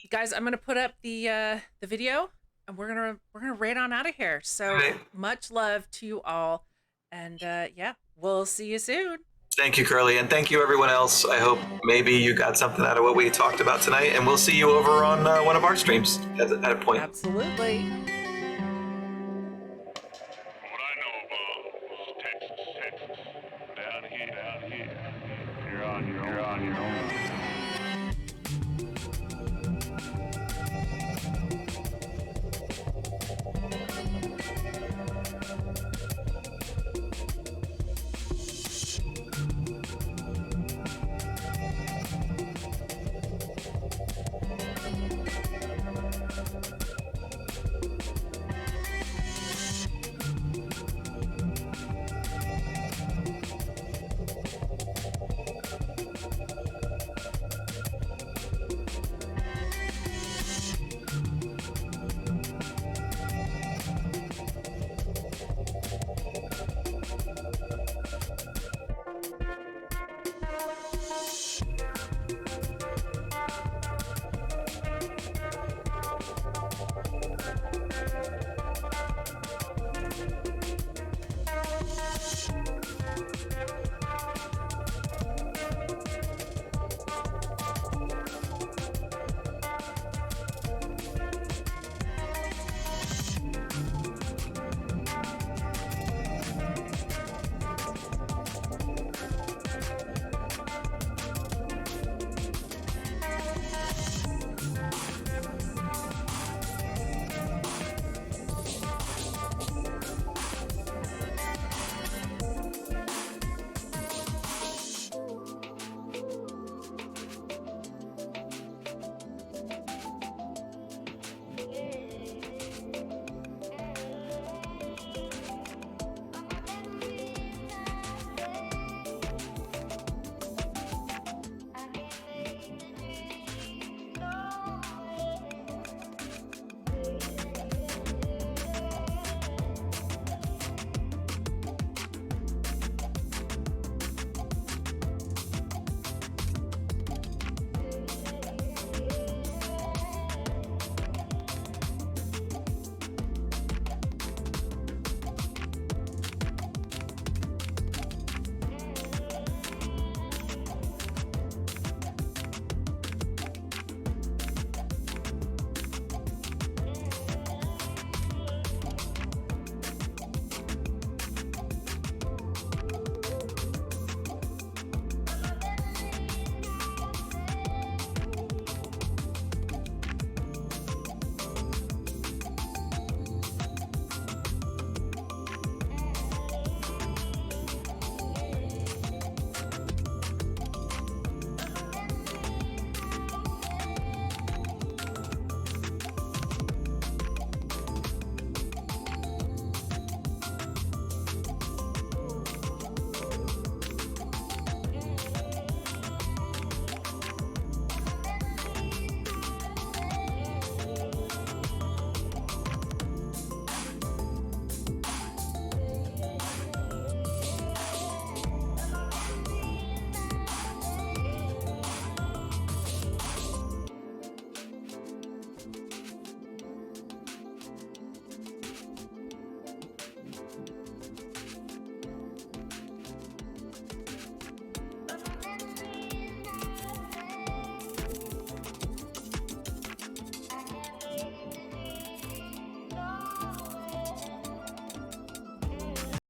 guys, I'm gonna put up the video, and we're gonna raid on out of here. So much love to you all, and yeah, we'll see you soon. Thank you, Curly, and thank you, everyone else. I hope maybe you got something out of what we talked about tonight, and we'll see you over on one of our streams at a point. Absolutely.